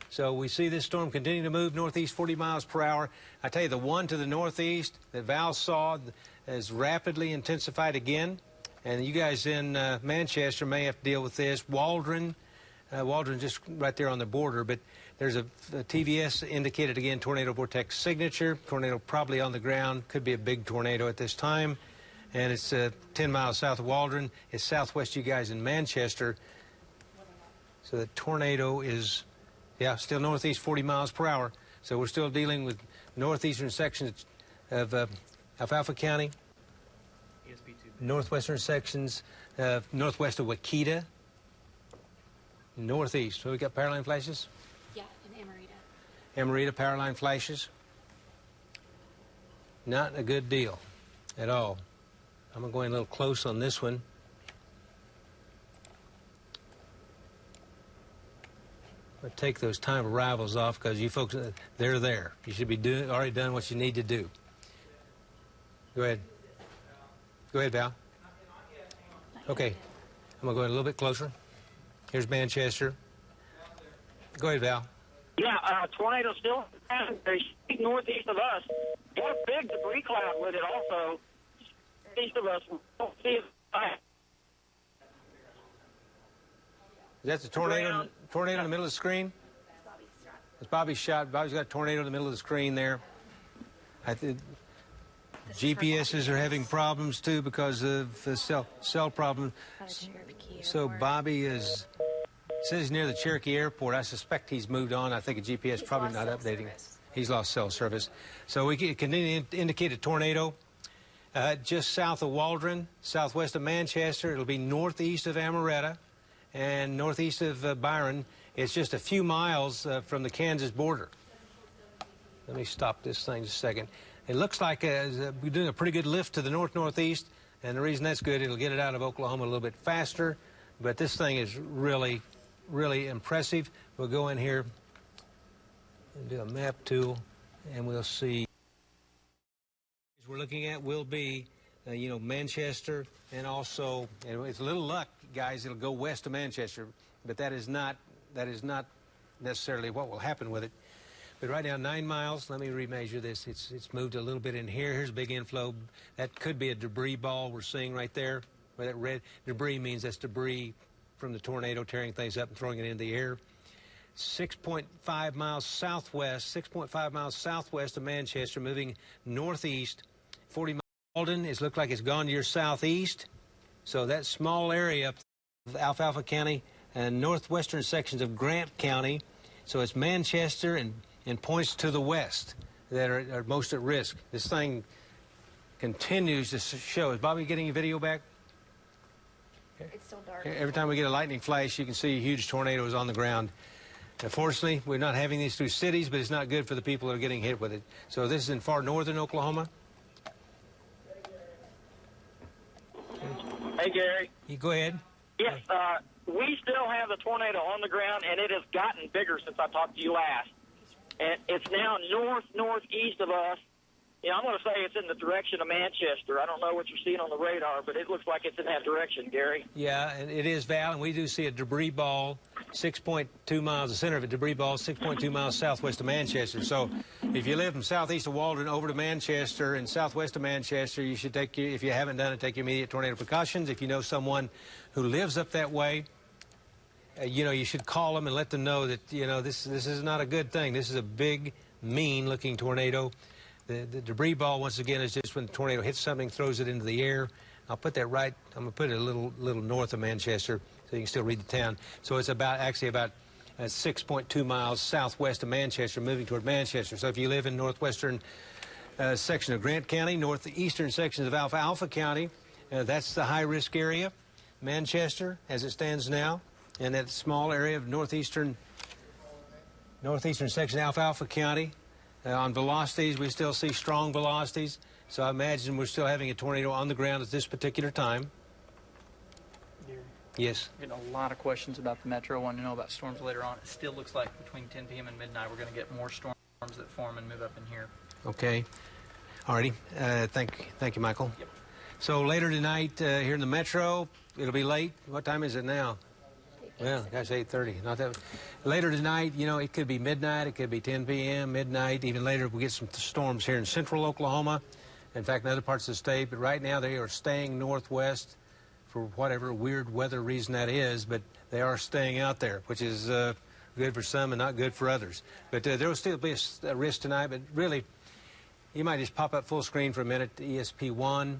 So we see this storm continue to move northeast 40 miles per hour. I tell you, the one to the northeast that Val saw has rapidly intensified again. And you guys in Manchester may have to deal with this. Waldron just right there on the border, but there's a TVS indicated again tornado vortex signature. Tornado probably on the ground. Could be a big tornado at this time. And it's 10 miles south of Waldron. It's southwest you guys in Manchester. So the tornado is, yeah, still northeast 40 miles per hour. So we're still dealing with northeastern sections of Alfalfa County. Northwestern sections, northwest of Wichita. Northeast. So we got power line flashes? Yeah, in Amorita. Amorita power line flashes. Not a good deal at all. I'm going to go in a little close on this one. I'll take those time arrivals off because you folks, they're there. You should be already done what you need to do. Go ahead. Go ahead, Val. Okay. I'm going to go in a little bit closer. Here's Manchester. Go ahead, Val. Yeah, tornado still northeast of us. Got a big debris cloud with it also. East of us. Is that the tornado in the middle of the screen? It's Bobby's shot. Bobby's got a tornado in the middle of the screen there. GPSs are having problems too because of the cell problem. So Bobby is, says near the Cherokee airport. I suspect he's moved on. I think a GPS probably not updating. He's lost cell service. So we can indicate a tornado just south of Waldron, southwest of Manchester. It'll be northeast of Amorita and northeast of Byron. It's just a few miles from the Kansas border. Let me stop this thing just a second. It looks like we're doing a pretty good lift to the north-northeast, and the reason that's good, it'll get it out of Oklahoma a little bit faster, but this thing is really, really impressive. We'll go in here and do a map tool, and we'll see. We're looking at will be, Manchester, and also, and it's a little luck, guys, it'll go west of Manchester, but that is not necessarily what will happen with it. But right now, 9 miles. Let me remeasure this. It's moved a little bit in here. Here's a big inflow. That could be a debris ball we're seeing right there. Where that red debris means that's debris from the tornado tearing things up and throwing it into the air. 6.5 miles southwest, 6.5 miles southwest of Manchester, moving northeast. 40 miles. Walden, it's looked like it's gone to your southeast. So that small area up of Alfalfa County and northwestern sections of Grant County. So it's Manchester and points to the west that are most at risk. This thing continues to show. Is Bobby getting your video back? It's still dark. Every time we get a lightning flash, you can see huge tornadoes on the ground. Unfortunately, we're not having these through cities, but it's not good for the people that are getting hit with it. So this is in far northern Oklahoma. Hey, Gary. You go ahead. Yes, we still have the tornado on the ground, and it has gotten bigger since I talked to you last. And it's now northeast of us. I'm going to say it's in the direction of Manchester. I don't know what you're seeing on the radar, but it looks like it's in that direction, Gary. Yeah, and it is, Val, and we do see a debris ball 6.2 miles, the center of a debris ball 6.2 miles southwest of Manchester. So if you live from southeast of Waldron over to Manchester and southwest of Manchester, you should take, if you haven't done it, take your immediate tornado precautions. If you know someone who lives up that way, you should call them and let them know that, this is not a good thing. This is a big, mean-looking tornado. The debris ball, once again, is just when the tornado hits something, throws it into the air. I'll put that right. I'm going to put it a little north of Manchester so you can still read the town. So it's actually about 6.2 miles southwest of Manchester, moving toward Manchester. So if you live in northwestern section of Grant County, northeastern sections of Alfalfa County, that's the high-risk area. Manchester, as it stands now, and that small area of northeastern section of Alfalfa County. On velocities, we still see strong velocities. So I imagine we're still having a tornado on the ground at this particular time. Yes. Getting a lot of questions about the metro. Want to know about storms later on. It still looks like between 10 p.m. and midnight we're going to get more storms that form and move up in here. Okay. Alrighty. Thank you, Michael. Yep. So later tonight here in the metro, it'll be late. What time is it now? Well, gosh, 8:30. Not that. Later tonight, you know, it could be midnight. It could be 10 p.m., midnight. Even later, we get some storms here in central Oklahoma. In fact, in other parts of the state. But right now, they are staying northwest for whatever weird weather reason that is. But they are staying out there, which is good for some and not good for others. But there will still be a risk tonight. But really, you might just pop up full screen for a minute to ESP1,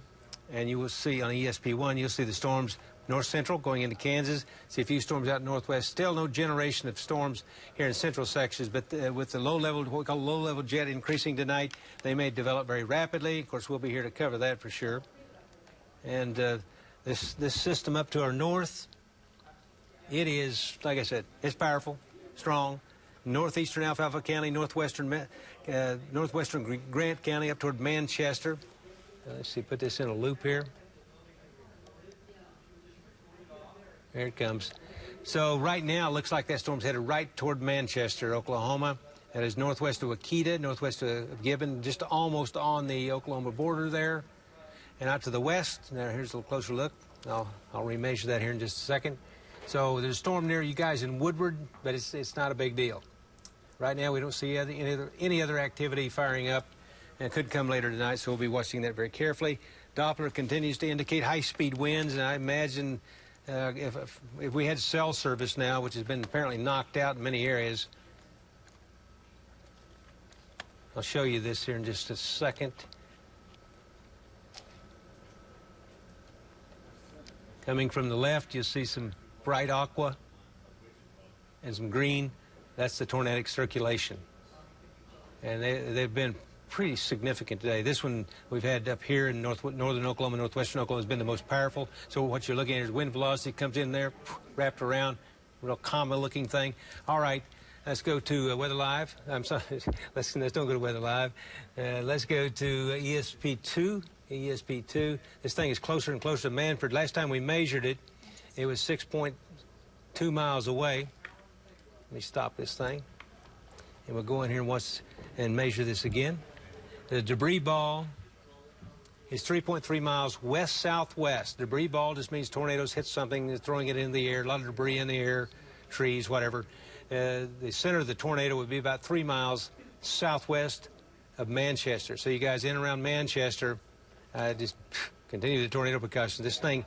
and you will see on ESP1, you'll see the storms north central going into Kansas. See a few storms out northwest. Still no generation of storms here in central sections, but with the low level, what we call low level jet increasing tonight, they may develop very rapidly. Of course, we'll be here to cover that for sure. And this system up to our north, it is, like I said, it's powerful, strong. Northeastern Alfalfa County, northwestern Grant County up toward Manchester. Let's see, put this in a loop here. There it comes. So right now, it looks like that storm's headed right toward Manchester, Oklahoma. That is northwest of Wakita, northwest of Gibbon, just almost on the Oklahoma border there. And out to the west, now here's a little closer look. I'll remeasure that here in just a second. So there's a storm near you guys in Woodward, but it's not a big deal. Right now, we don't see any other activity firing up, and it could come later tonight, so we'll be watching that very carefully. Doppler continues to indicate high-speed winds, and I imagine if we had cell service now, which has been apparently knocked out in many areas. I'll show you this here in just a second. Coming from the left, you'll see some bright aqua and some green. That's the tornadic circulation. And they've been pretty significant today. This one we've had up here in northern Oklahoma, northwestern Oklahoma has been the most powerful. So what you're looking at is wind velocity comes in there, wrapped around, real comma-looking thing. All right, let's go to Weather Live. I'm sorry, let's don't go to Weather Live. Let's go to ESP2. ESP2. This thing is closer and closer to Manford. Last time we measured it, it was 6.2 miles away. Let me stop this thing. And we'll go in here and measure this again. The debris ball is 3.3 miles west-southwest. Debris ball just means tornadoes hit something, throwing it in the air, a lot of debris in the air, trees, whatever. The center of the tornado would be about 3 miles southwest of Manchester. So you guys in and around Manchester, just continue the tornado precautions. This thing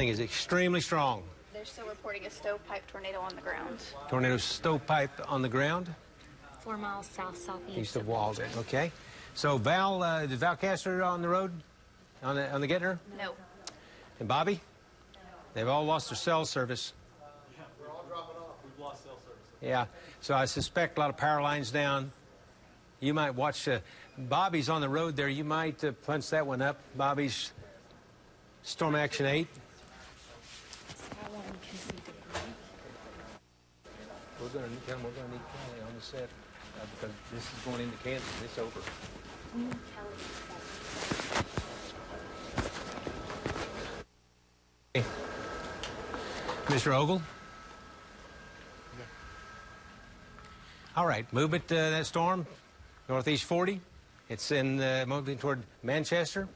is extremely strong. They're still reporting a stovepipe tornado on the ground. Tornado stovepipe on the ground? 4 miles southeast East of Walden. Okay. So Val, did Val Caster on the road, on the Gettner? No. And Bobby? They've all lost their cell service. Yeah, we're all dropping off. We've lost cell service. Yeah. So I suspect a lot of power lines down. You might watch. Bobby's on the road there. You might punch that one up. Bobby's Storm Action 8. We're going to need Kelly on the set because this is going into Kansas. It's over. Okay. Mr. Ogle? Yeah. All right, movement that storm, northeast 40. It's moving toward Manchester.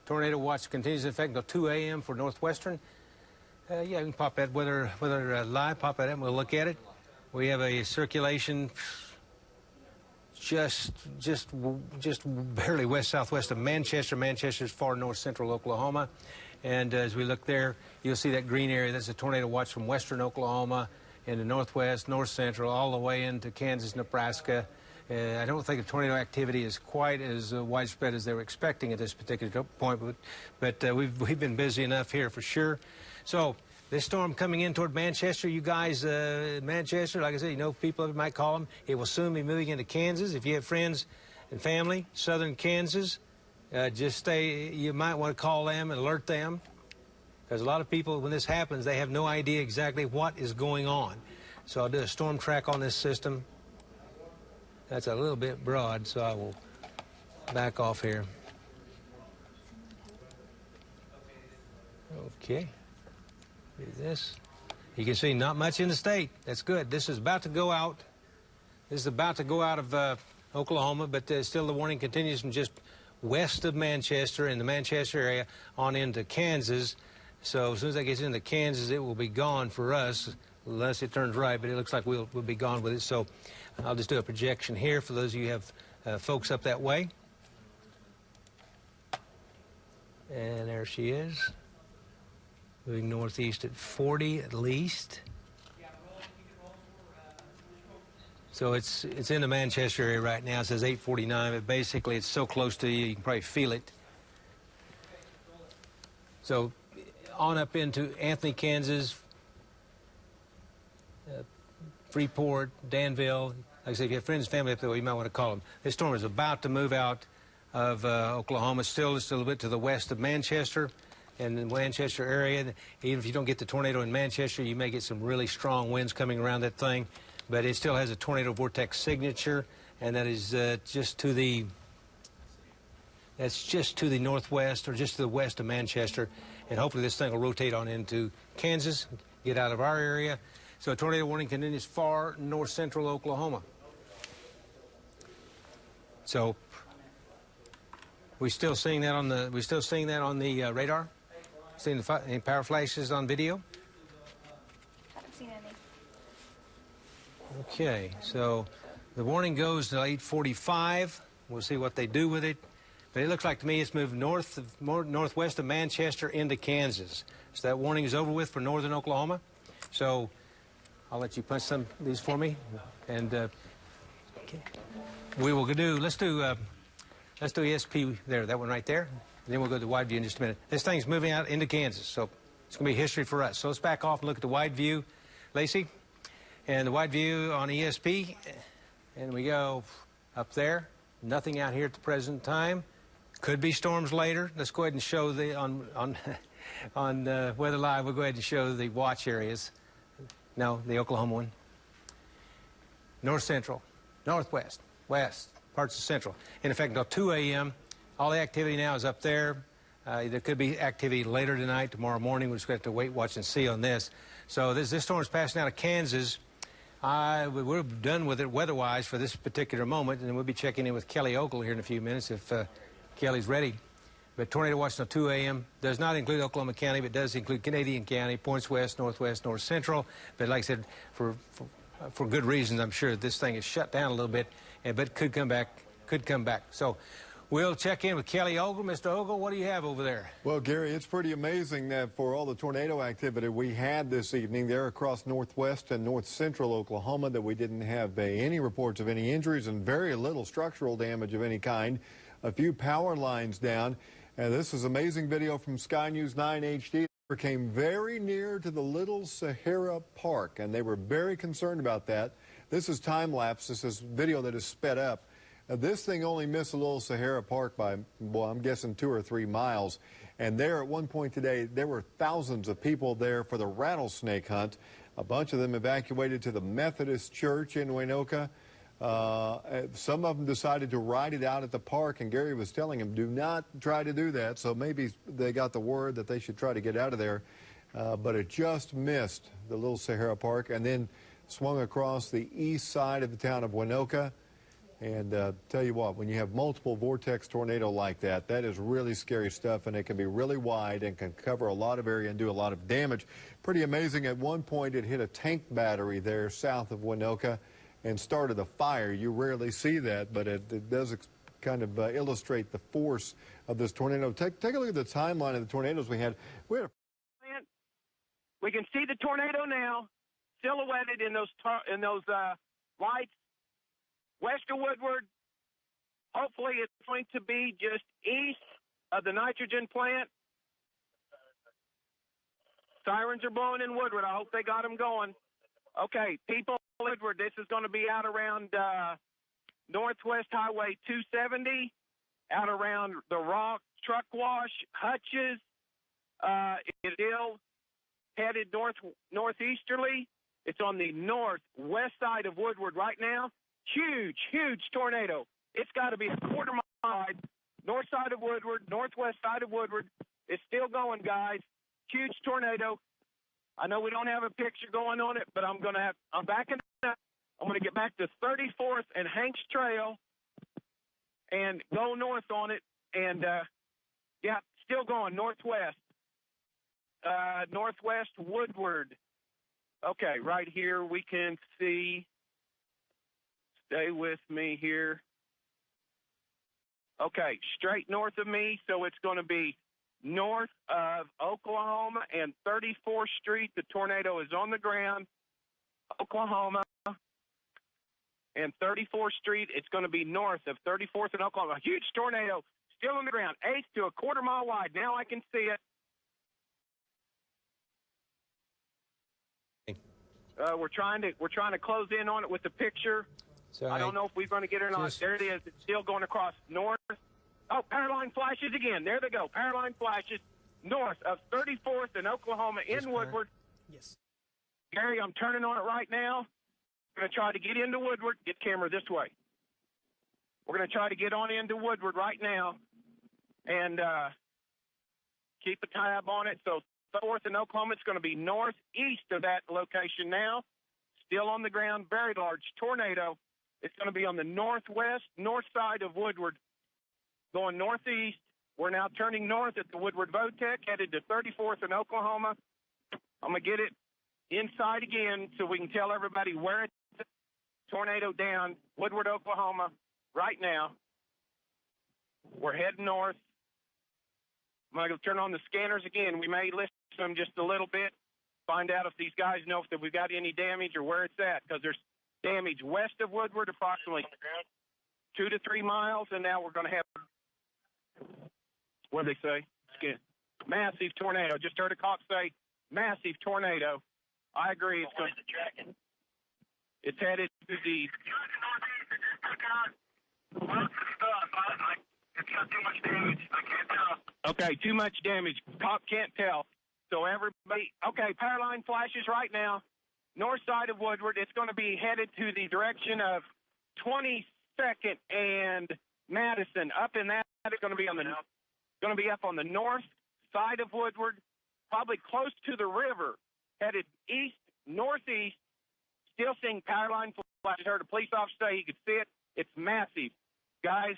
Tornado watch continues in effect until 2 a.m. for northwestern. Yeah, you can pop that weather live, pop that up, and we'll look at it. We have a circulation just barely west-southwest of Manchester. Manchester's far north-central Oklahoma. And as we look there, you'll see that green area. That's a tornado watch from western Oklahoma into northwest, north-central, all the way into Kansas, Nebraska. I don't think the tornado activity is quite as widespread as they were expecting at this particular point, but we've been busy enough here for sure. So this storm coming in toward Manchester, you guys, Manchester, like I said, you know, people might call them. It will soon be moving into Kansas. If you have friends and family, southern Kansas, you might want to call them and alert them. Because a lot of people, when this happens, they have no idea exactly what is going on. So I'll do a storm track on this system. That's a little bit broad, so I will back off here. Okay. Do this. You can see not much in the state. That's good. This is about to go out. This is about to go out of Oklahoma, but still the warning continues from just west of Manchester in the Manchester area on into Kansas. So as soon as that gets into Kansas, it will be gone for us, unless it turns right, but it looks like we'll be gone with it. So I'll just do a projection here for those of you who have folks up that way. And there she is, moving northeast at 40 at least. So it's in the Manchester area right now. It says 849, but basically it's so close to you, you can probably feel it. So on up into Anthony, Kansas, Freeport, Danville. Like I said, if you have friends and family up there, you might want to call them. This storm is about to move out of Oklahoma, still just a little bit to the west of Manchester and the Manchester area. Even if you don't get the tornado in Manchester, you may get some really strong winds coming around that thing. But it still has a tornado vortex signature, and that is just to the northwest or just to the west of Manchester. And hopefully this thing will rotate on into Kansas, get out of our area. So a tornado warning continues far north central Oklahoma. So we're still seeing that on the radar. Seeing any power flashes on video? Haven't seen any. Okay, so the warning goes to 8:45. We'll see what they do with it. But it looks like to me it's moved northwest of Manchester into Kansas. So that warning is over with for northern Oklahoma. So I'll let you punch some of these for me, and okay. We will do. Let's do ESP there. That one right there. And then we'll go to wide view in just a minute. This thing's moving out into Kansas, so it's going to be history for us. So let's back off and look at the wide view, Lacey, and the wide view on ESP. And we go up there. Nothing out here at the present time. Could be storms later. Let's go ahead and show the on Weather Live. We'll go ahead and show the watch areas. No, the Oklahoma one. North central, northwest, west, parts of central. In effect, until 2 a.m., all the activity now is up there. There could be activity later tonight, tomorrow morning. We're just going to have to wait, watch, and see on this. So this storm is passing out of Kansas. We're done with it weather-wise for this particular moment, and then we'll be checking in with Kelly Ogle here in a few minutes if Kelly's ready. But tornado watch until 2 a.m. does not include Oklahoma County, but does include Canadian County, points west, northwest, north central. But like I said, for good reasons, I'm sure this thing is shut down a little bit, but could come back. So we'll check in with Kelly Ogle. Mr. Ogle, what do you have over there? Well, Gary, it's pretty amazing that for all the tornado activity we had this evening there across northwest and north central Oklahoma, that we didn't have any reports of any injuries and very little structural damage of any kind. A few power lines down. And this is amazing video from Sky News 9 HD. They came very near to the Little Sahara Park, and they were very concerned about that. This is time-lapse. This is video that is sped up. This thing only missed the Little Sahara Park by, well, I'm guessing 2 or 3 miles. And there at one point today, there were thousands of people there for the rattlesnake hunt. A bunch of them evacuated to the Methodist Church in Winoka. Some of them decided to ride it out at the park, and Gary was telling them, do not try to do that. So maybe they got the word that they should try to get out of there. But it just missed the Little Sahara Park and then swung across the east side of the town of Winoka. And tell you what, when you have multiple vortex tornado like that, that is really scary stuff, and it can be really wide and can cover a lot of area and do a lot of damage. Pretty amazing. At one point, it hit a tank battery there south of Winoka and started a fire. You rarely see that, but it does kind of illustrate the force of this tornado. Take a look at the timeline of the tornadoes we had. We can see the tornado now, silhouetted in those lights west of Woodward. Hopefully it's going to be just east of the nitrogen plant. Sirens are blowing in Woodward. I hope they got them going. Okay, people, Woodward, this is going to be out around Northwest Highway 270, out around the Rock Truck Wash, Hutches. It is headed northeasterly. It's on the northwest side of Woodward right now. Huge tornado. It's got to be a quarter mile wide. North side of Woodward, northwest side of Woodward. It's still going, guys. huge tornado. I know we don't have a picture going on it, but I'm backing up. I'm going to get back to 34th and Hanks Trail and go north on it. And, yeah, still going northwest. Northwest Woodward. Okay, right here we can see. Stay with me here. Okay, straight north of me, so it's going to be north of Oklahoma and 34th Street. The tornado is on the ground. Oklahoma and 34th Street. It's going to be north of 34th and Oklahoma. A huge tornado still on the ground, 1/8 to a quarter mile wide. Now I can see it. We're trying to close in on it with the picture. So I don't know if we're going to get it or not. There it is. It's still going across north. Oh, power line flashes again. There they go. Power line flashes north of 34th and Oklahoma in Woodward. Yes. Gary, I'm turning on it right now. I'm going to try to get into Woodward. Get camera this way. We're going to try to get on into Woodward right now and keep a tab on it. So 4th and Oklahoma, it's going to be northeast of that location now. Still on the ground, very large tornado. It's going to be on the north side of Woodward, going northeast. We're now turning north at the Woodward vortex, headed to 34th and Oklahoma. I'm going to get it inside again so we can tell everybody where it's at. Tornado down, Woodward, Oklahoma, right now. We're heading north. I'm going to turn on the scanners again. We may listen to them just a little bit, find out if these guys know if we've got any damage or where it's at, because there's damage west of Woodward, approximately 2 to 3 miles, and now we're going to have, what do they say? Massive tornado. Just heard a cop say massive tornado. I agree. It's headed to the. It's got too much damage. I can't tell. Okay, too much damage. Cop can't tell. So everybody, okay, power line flashes right now. North side of Woodward. It's going to be headed to the direction of 22nd and Madison. Up in that, it's going to be up on the north side of Woodward, probably close to the river, headed east, northeast. Still seeing power line flashes. Heard a police officer say he could see it. It's massive. Guys,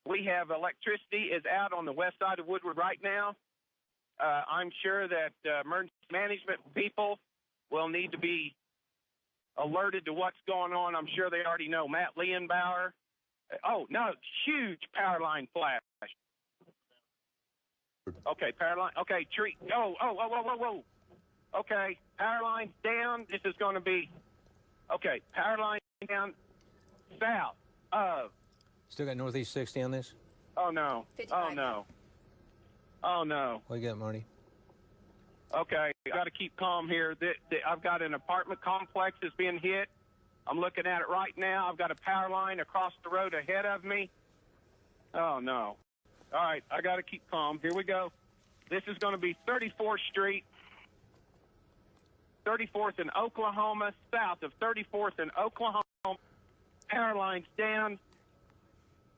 we have electricity is out on the west side of Woodward right now. I'm sure that emergency management people will need to be alerted to what's going on. I'm sure they already know. Matt Leonbauer. Oh, no, huge power line flash. Okay, power line. Okay, tree. Whoa. Okay, power line's down. This is going to be, okay, power line down south of. Still got northeast 60 on this? Oh, no. 55. Oh, no. Oh, no. What you got, Marty? Okay, I got to keep calm here. I've got an apartment complex that's being hit. I'm looking at it right now. I've got a power line across the road ahead of me. Oh, no. All right, I got to keep calm. Here we go. This is going to be 34th Street, 34th and Oklahoma, south of 34th and Oklahoma. Power lines down.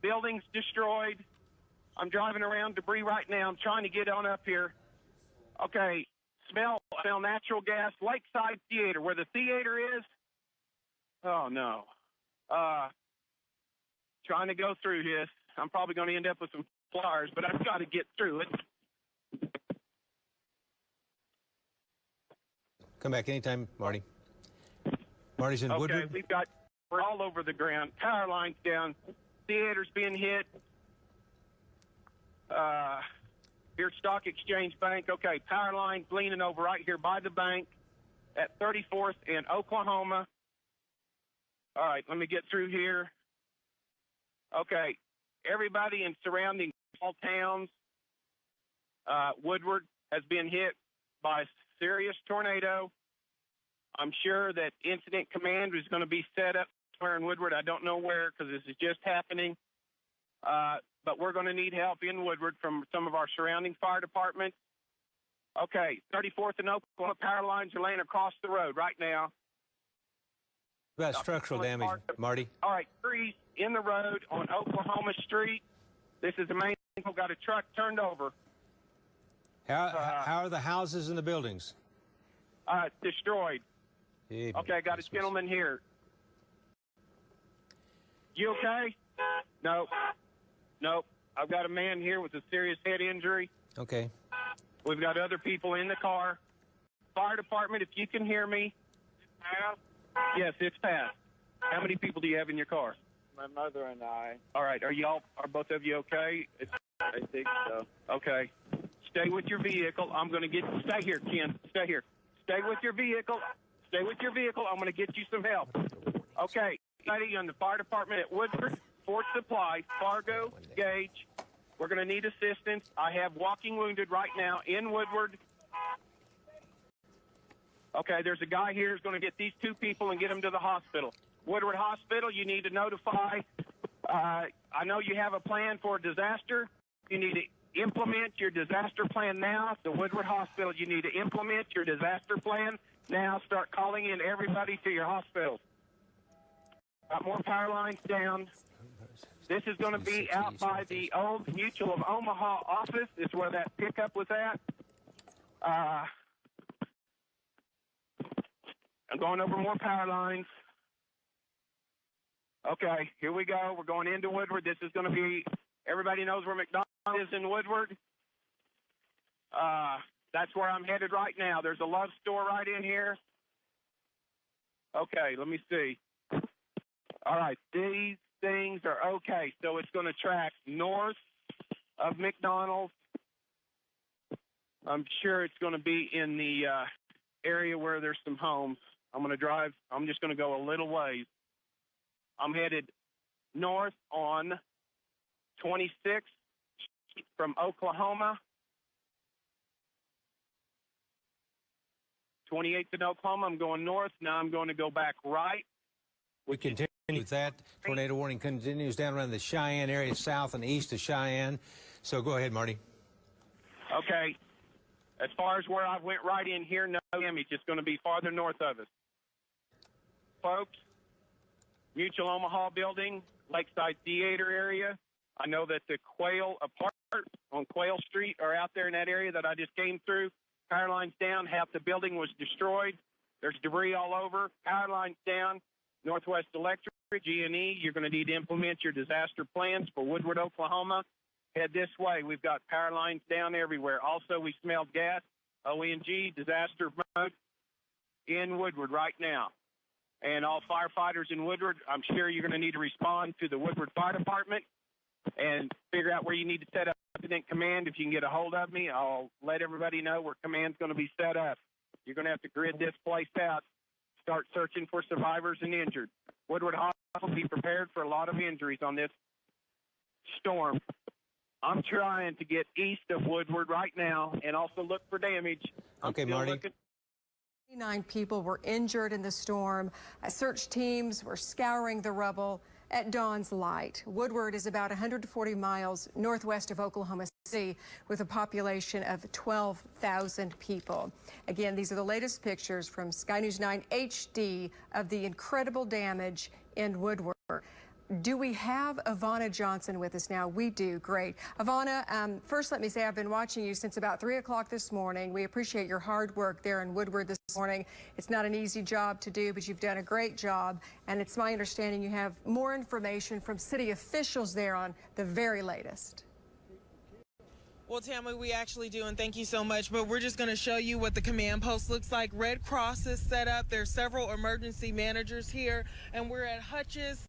Buildings destroyed. I'm driving around debris right now. I'm trying to get on up here. Okay, smell natural gas. Lakeside Theater, where the theater is. Oh, no. Trying to go through this. I'm probably going to end up with some flyers, but I've got to get through it. Come back anytime, Marty. Marty's in Woodward. Okay, we're all over the ground. Power lines down. Theater's being hit. Here, Stock Exchange Bank. Okay, power lines leaning over right here by the bank at 34th and Oklahoma. All right, let me get through here. Okay, everybody in surrounding small towns, Woodward has been hit by a serious tornado. I'm sure that Incident Command is going to be set up somewhere in Woodward. I don't know where because this is just happening. But we're going to need help in Woodward from some of our surrounding fire departments. Okay, 34th and Oklahoma, power lines are laying across the road right now. About structural damage, Marty. All right, trees in the road on Oklahoma Street. This is the main thing. We've got a truck turned over. How are the houses and the buildings? Destroyed. Hey, okay, I got a gentleman here. You okay? Nope. Nope. I've got a man here with a serious head injury. Okay. We've got other people in the car. Fire department, if you can hear me. Yes, it's passed. How many people do you have in your car? My mother and I. All right. Are both of you okay? I think so. Okay. Stay with your vehicle. I'm going to stay here, Ken. Stay here. Stay with your vehicle. Stay with your vehicle. I'm going to get you some help. Okay. Somebody on the fire department at Woodward, Fort Supply, Fargo, Gage. We're going to need assistance. I have walking wounded right now in Woodward. Okay, there's a guy here who's going to get these two people and get them to the hospital. Woodward Hospital, you need to notify. I know you have a plan for a disaster. You need to implement your disaster plan now. The Woodward Hospital, you need to implement your disaster plan now. Start calling in everybody to your hospitals. Got more power lines down. This is going to be out by the old Mutual of Omaha office. Is where that pickup was at. I'm going over more power lines. Okay, here we go. We're going into Woodward. This is going to be, everybody knows where McDonald's is in Woodward. That's where I'm headed right now. There's a Love store right in here. Okay, let me see. All right, these things are okay. So it's going to track north of McDonald's. I'm sure it's going to be in the area where there's some homes. I'm going to drive. I'm just going to go a little ways. I'm headed north on 26 from Oklahoma. 28th in Oklahoma. I'm going north. Now I'm going to go back right. We continue with that. Tornado warning continues down around the Cheyenne area, south and east of Cheyenne. So go ahead, Marty. Okay. As far as where I went right in here, no damage. It's going to be farther north of us. Folks, Mutual Omaha building, Lakeside Theater area. I know that the Quail Apart on Quail Street are out there in that area that I just came through. Power lines down. Half the building was destroyed. There's debris all over. Power lines down. Northwest Electric, G&E, you're going to need to implement your disaster plans for Woodward, Oklahoma. Head this way. We've got power lines down everywhere. Also, we smelled gas, ONG, disaster mode in Woodward right now. And all firefighters in Woodward, I'm sure you're going to need to respond to the Woodward Fire Department and figure out where you need to set up incident command. If you can get a hold of me, I'll let everybody know where command's going to be set up. You're going to have to grid this place out. Start searching for survivors and injured. Woodward Hospital, be prepared for a lot of injuries on this storm. I'm trying to get east of Woodward right now and also look for damage. Okay, Marty. 9 people were injured in the storm. Search teams were scouring the rubble at dawn's light. Woodward is about 140 miles northwest of Oklahoma City with a population of 12,000 people. Again, these are the latest pictures from Sky News 9 HD of the incredible damage in Woodward. Do we have Ivana Johnson with us now? We do. Great. Ivana, first let me say I've been watching you since about 3 o'clock this morning. We appreciate your hard work there in Woodward this morning. It's not an easy job to do, but you've done a great job. And it's my understanding you have more information from city officials there on the very latest. Well, Tammy, we actually do, and thank you so much, but we're just going to show you what the command post looks like. Red Cross is set up. There's several emergency managers here, and we're at Hutch's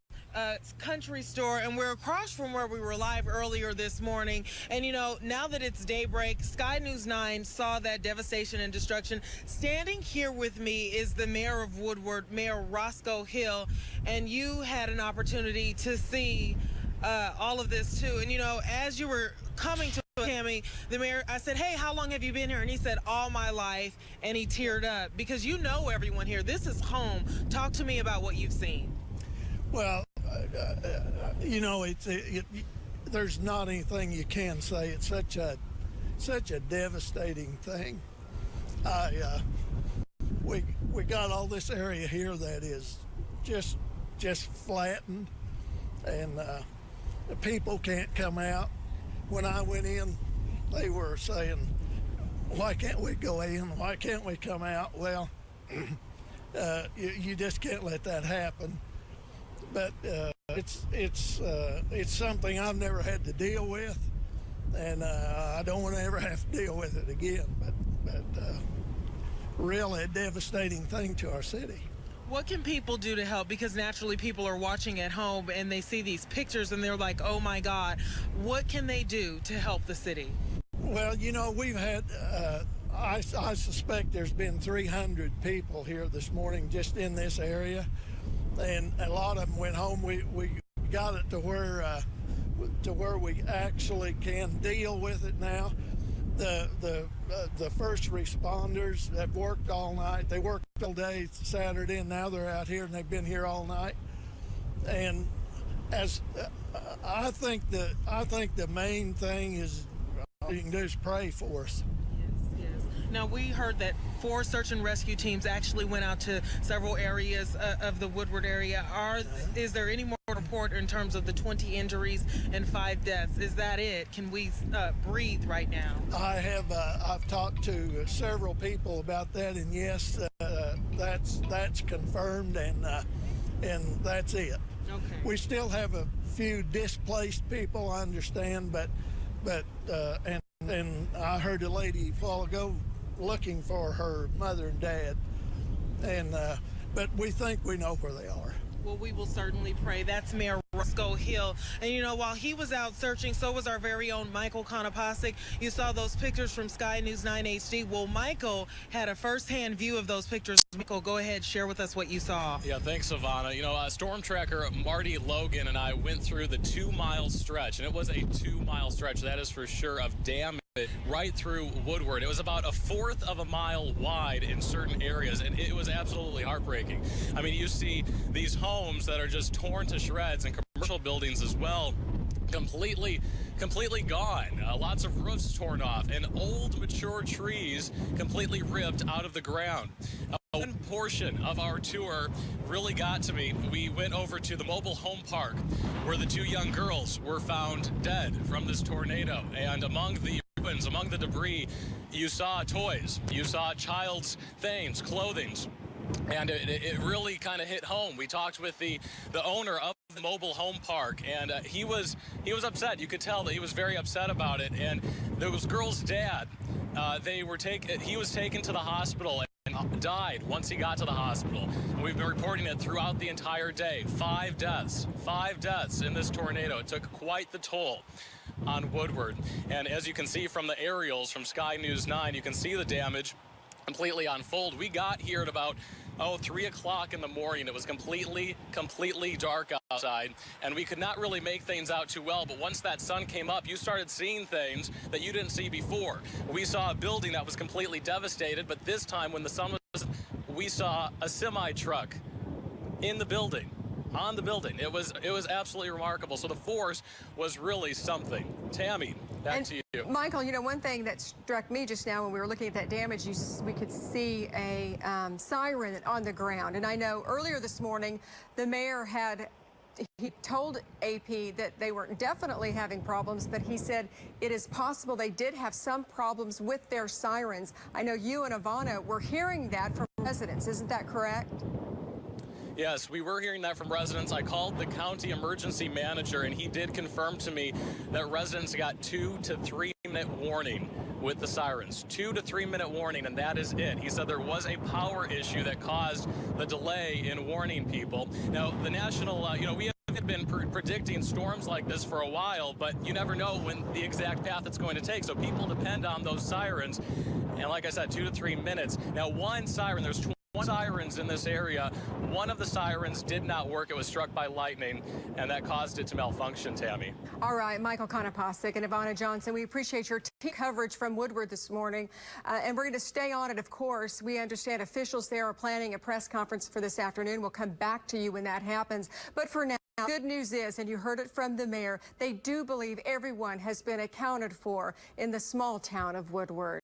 Country Store, and we're across from where we were live earlier this morning. And, you know, now that it's daybreak, Sky News 9 saw that devastation and destruction. Standing here with me is the mayor of Woodward, Mayor Roscoe Hill, and you had an opportunity to see all of this, too. And, you know, as you were coming to Tammy, the mayor, I said, hey, how long have you been here? And he said, all my life. And he teared up because you know everyone here. This is home. Talk to me about what you've seen. Well, you know, there's not anything you can say. It's such a devastating thing. We got all this area here that is just flattened, and the people can't come out. When I went in, they were saying why can't we go in? Why can't we come out? Well, you just can't let that happen. But it's something I've never had to deal with, and I don't want to ever have to deal with it again. But really a devastating thing to our city. What can people do to help? Because naturally people are watching at home and they see these pictures and they're like, oh my God, what can they do to help the city? Well, you know, we've had, I suspect there's been 300 people here this morning just in this area. And a lot of them went home. We got it to where we actually can deal with it now. The first responders have worked all night. They worked all day Saturday, and now they're out here, and they've been here all night. And as I think the main thing is you can do is pray for us. Yes. Now we heard that 4 search and rescue teams actually went out to several areas of the Woodward area. Is there any more report in terms of the 20 injuries and 5 deaths? Is that it? Can we breathe right now? I've talked to several people about that, and yes, that's confirmed, and that's it. Okay. We still have a few displaced people, I understand, but and I heard a lady a while ago looking for her mother and dad, and but we think we know where they are. Well, we will certainly pray. That's Mayor Roscoe Hill. And, you know, while he was out searching, so was our very own Michael Konopasek. You saw those pictures from Sky News 9 HD. Well, Michael had a first-hand view of those pictures. Michael, go ahead, share with us what you saw. Yeah, thanks, Savannah. You know, storm tracker Marty Logan and I went through the 2-mile stretch, and it was a 2-mile stretch, that is for sure, of damage right through Woodward. It was about 1/4 of a mile wide in certain areas, and it was absolutely heartbreaking. I mean, you see these homes that are just torn to shreds, and commercial buildings as well, completely gone. Lots of roofs torn off, and old mature trees completely ripped out of the ground. One portion of our tour really got to me. We went over to the mobile home park where the 2 young girls were found dead from this tornado, and among the ruins, among the debris, you saw toys, you saw child's things, clothings. And it really kind of hit home. We talked with the owner of the mobile home park, and he was upset. You could tell that he was very upset about it. And those girls' dad, he was taken to the hospital and died once he got to the hospital. And we've been reporting it throughout the entire day. 5 deaths in this tornado. It took quite the toll on Woodward. And as you can see from the aerials from Sky News 9, you can see the damage completely unfold. We got here at about 3 o'clock in the morning. It was completely dark outside, and we could not really make things out too well. But once that sun came up, you started seeing things that you didn't see before. We saw a building that was completely devastated, but this time when the sun was, we saw a semi-truck in the building. On the building. It was absolutely remarkable. So the force was really something. Tammy, back to you. Michael, you know, one thing that struck me just now when we were looking at that damage, we could see a siren on the ground. And I know earlier this morning, the mayor he told AP that they were definitely having problems, but he said it is possible they did have some problems with their sirens. I know you and Ivana were hearing that from residents. Isn't that correct? Yes, we were hearing that from residents. I called the county emergency manager, and he did confirm to me that residents got 2 to 3 minute warning with the sirens. 2 to 3 minute warning, and that is it. He said there was a power issue that caused the delay in warning people. Now, the national, we have been predicting storms like this for a while, but you never know when the exact path it's going to take. So people depend on those sirens. And like I said, 2 to 3 minutes. Now, one siren, there's 20 sirens in this area. One of the sirens did not work. It was struck by lightning, and that caused it to malfunction, Tammy. All right, Michael Konopasek and Ivana Johnson, we appreciate your coverage from Woodward this morning, and we're going to stay on it, of course. We understand officials there are planning a press conference for this afternoon. We'll come back to you when that happens. But for now, good news is, and you heard it from the mayor, they do believe everyone has been accounted for in the small town of Woodward.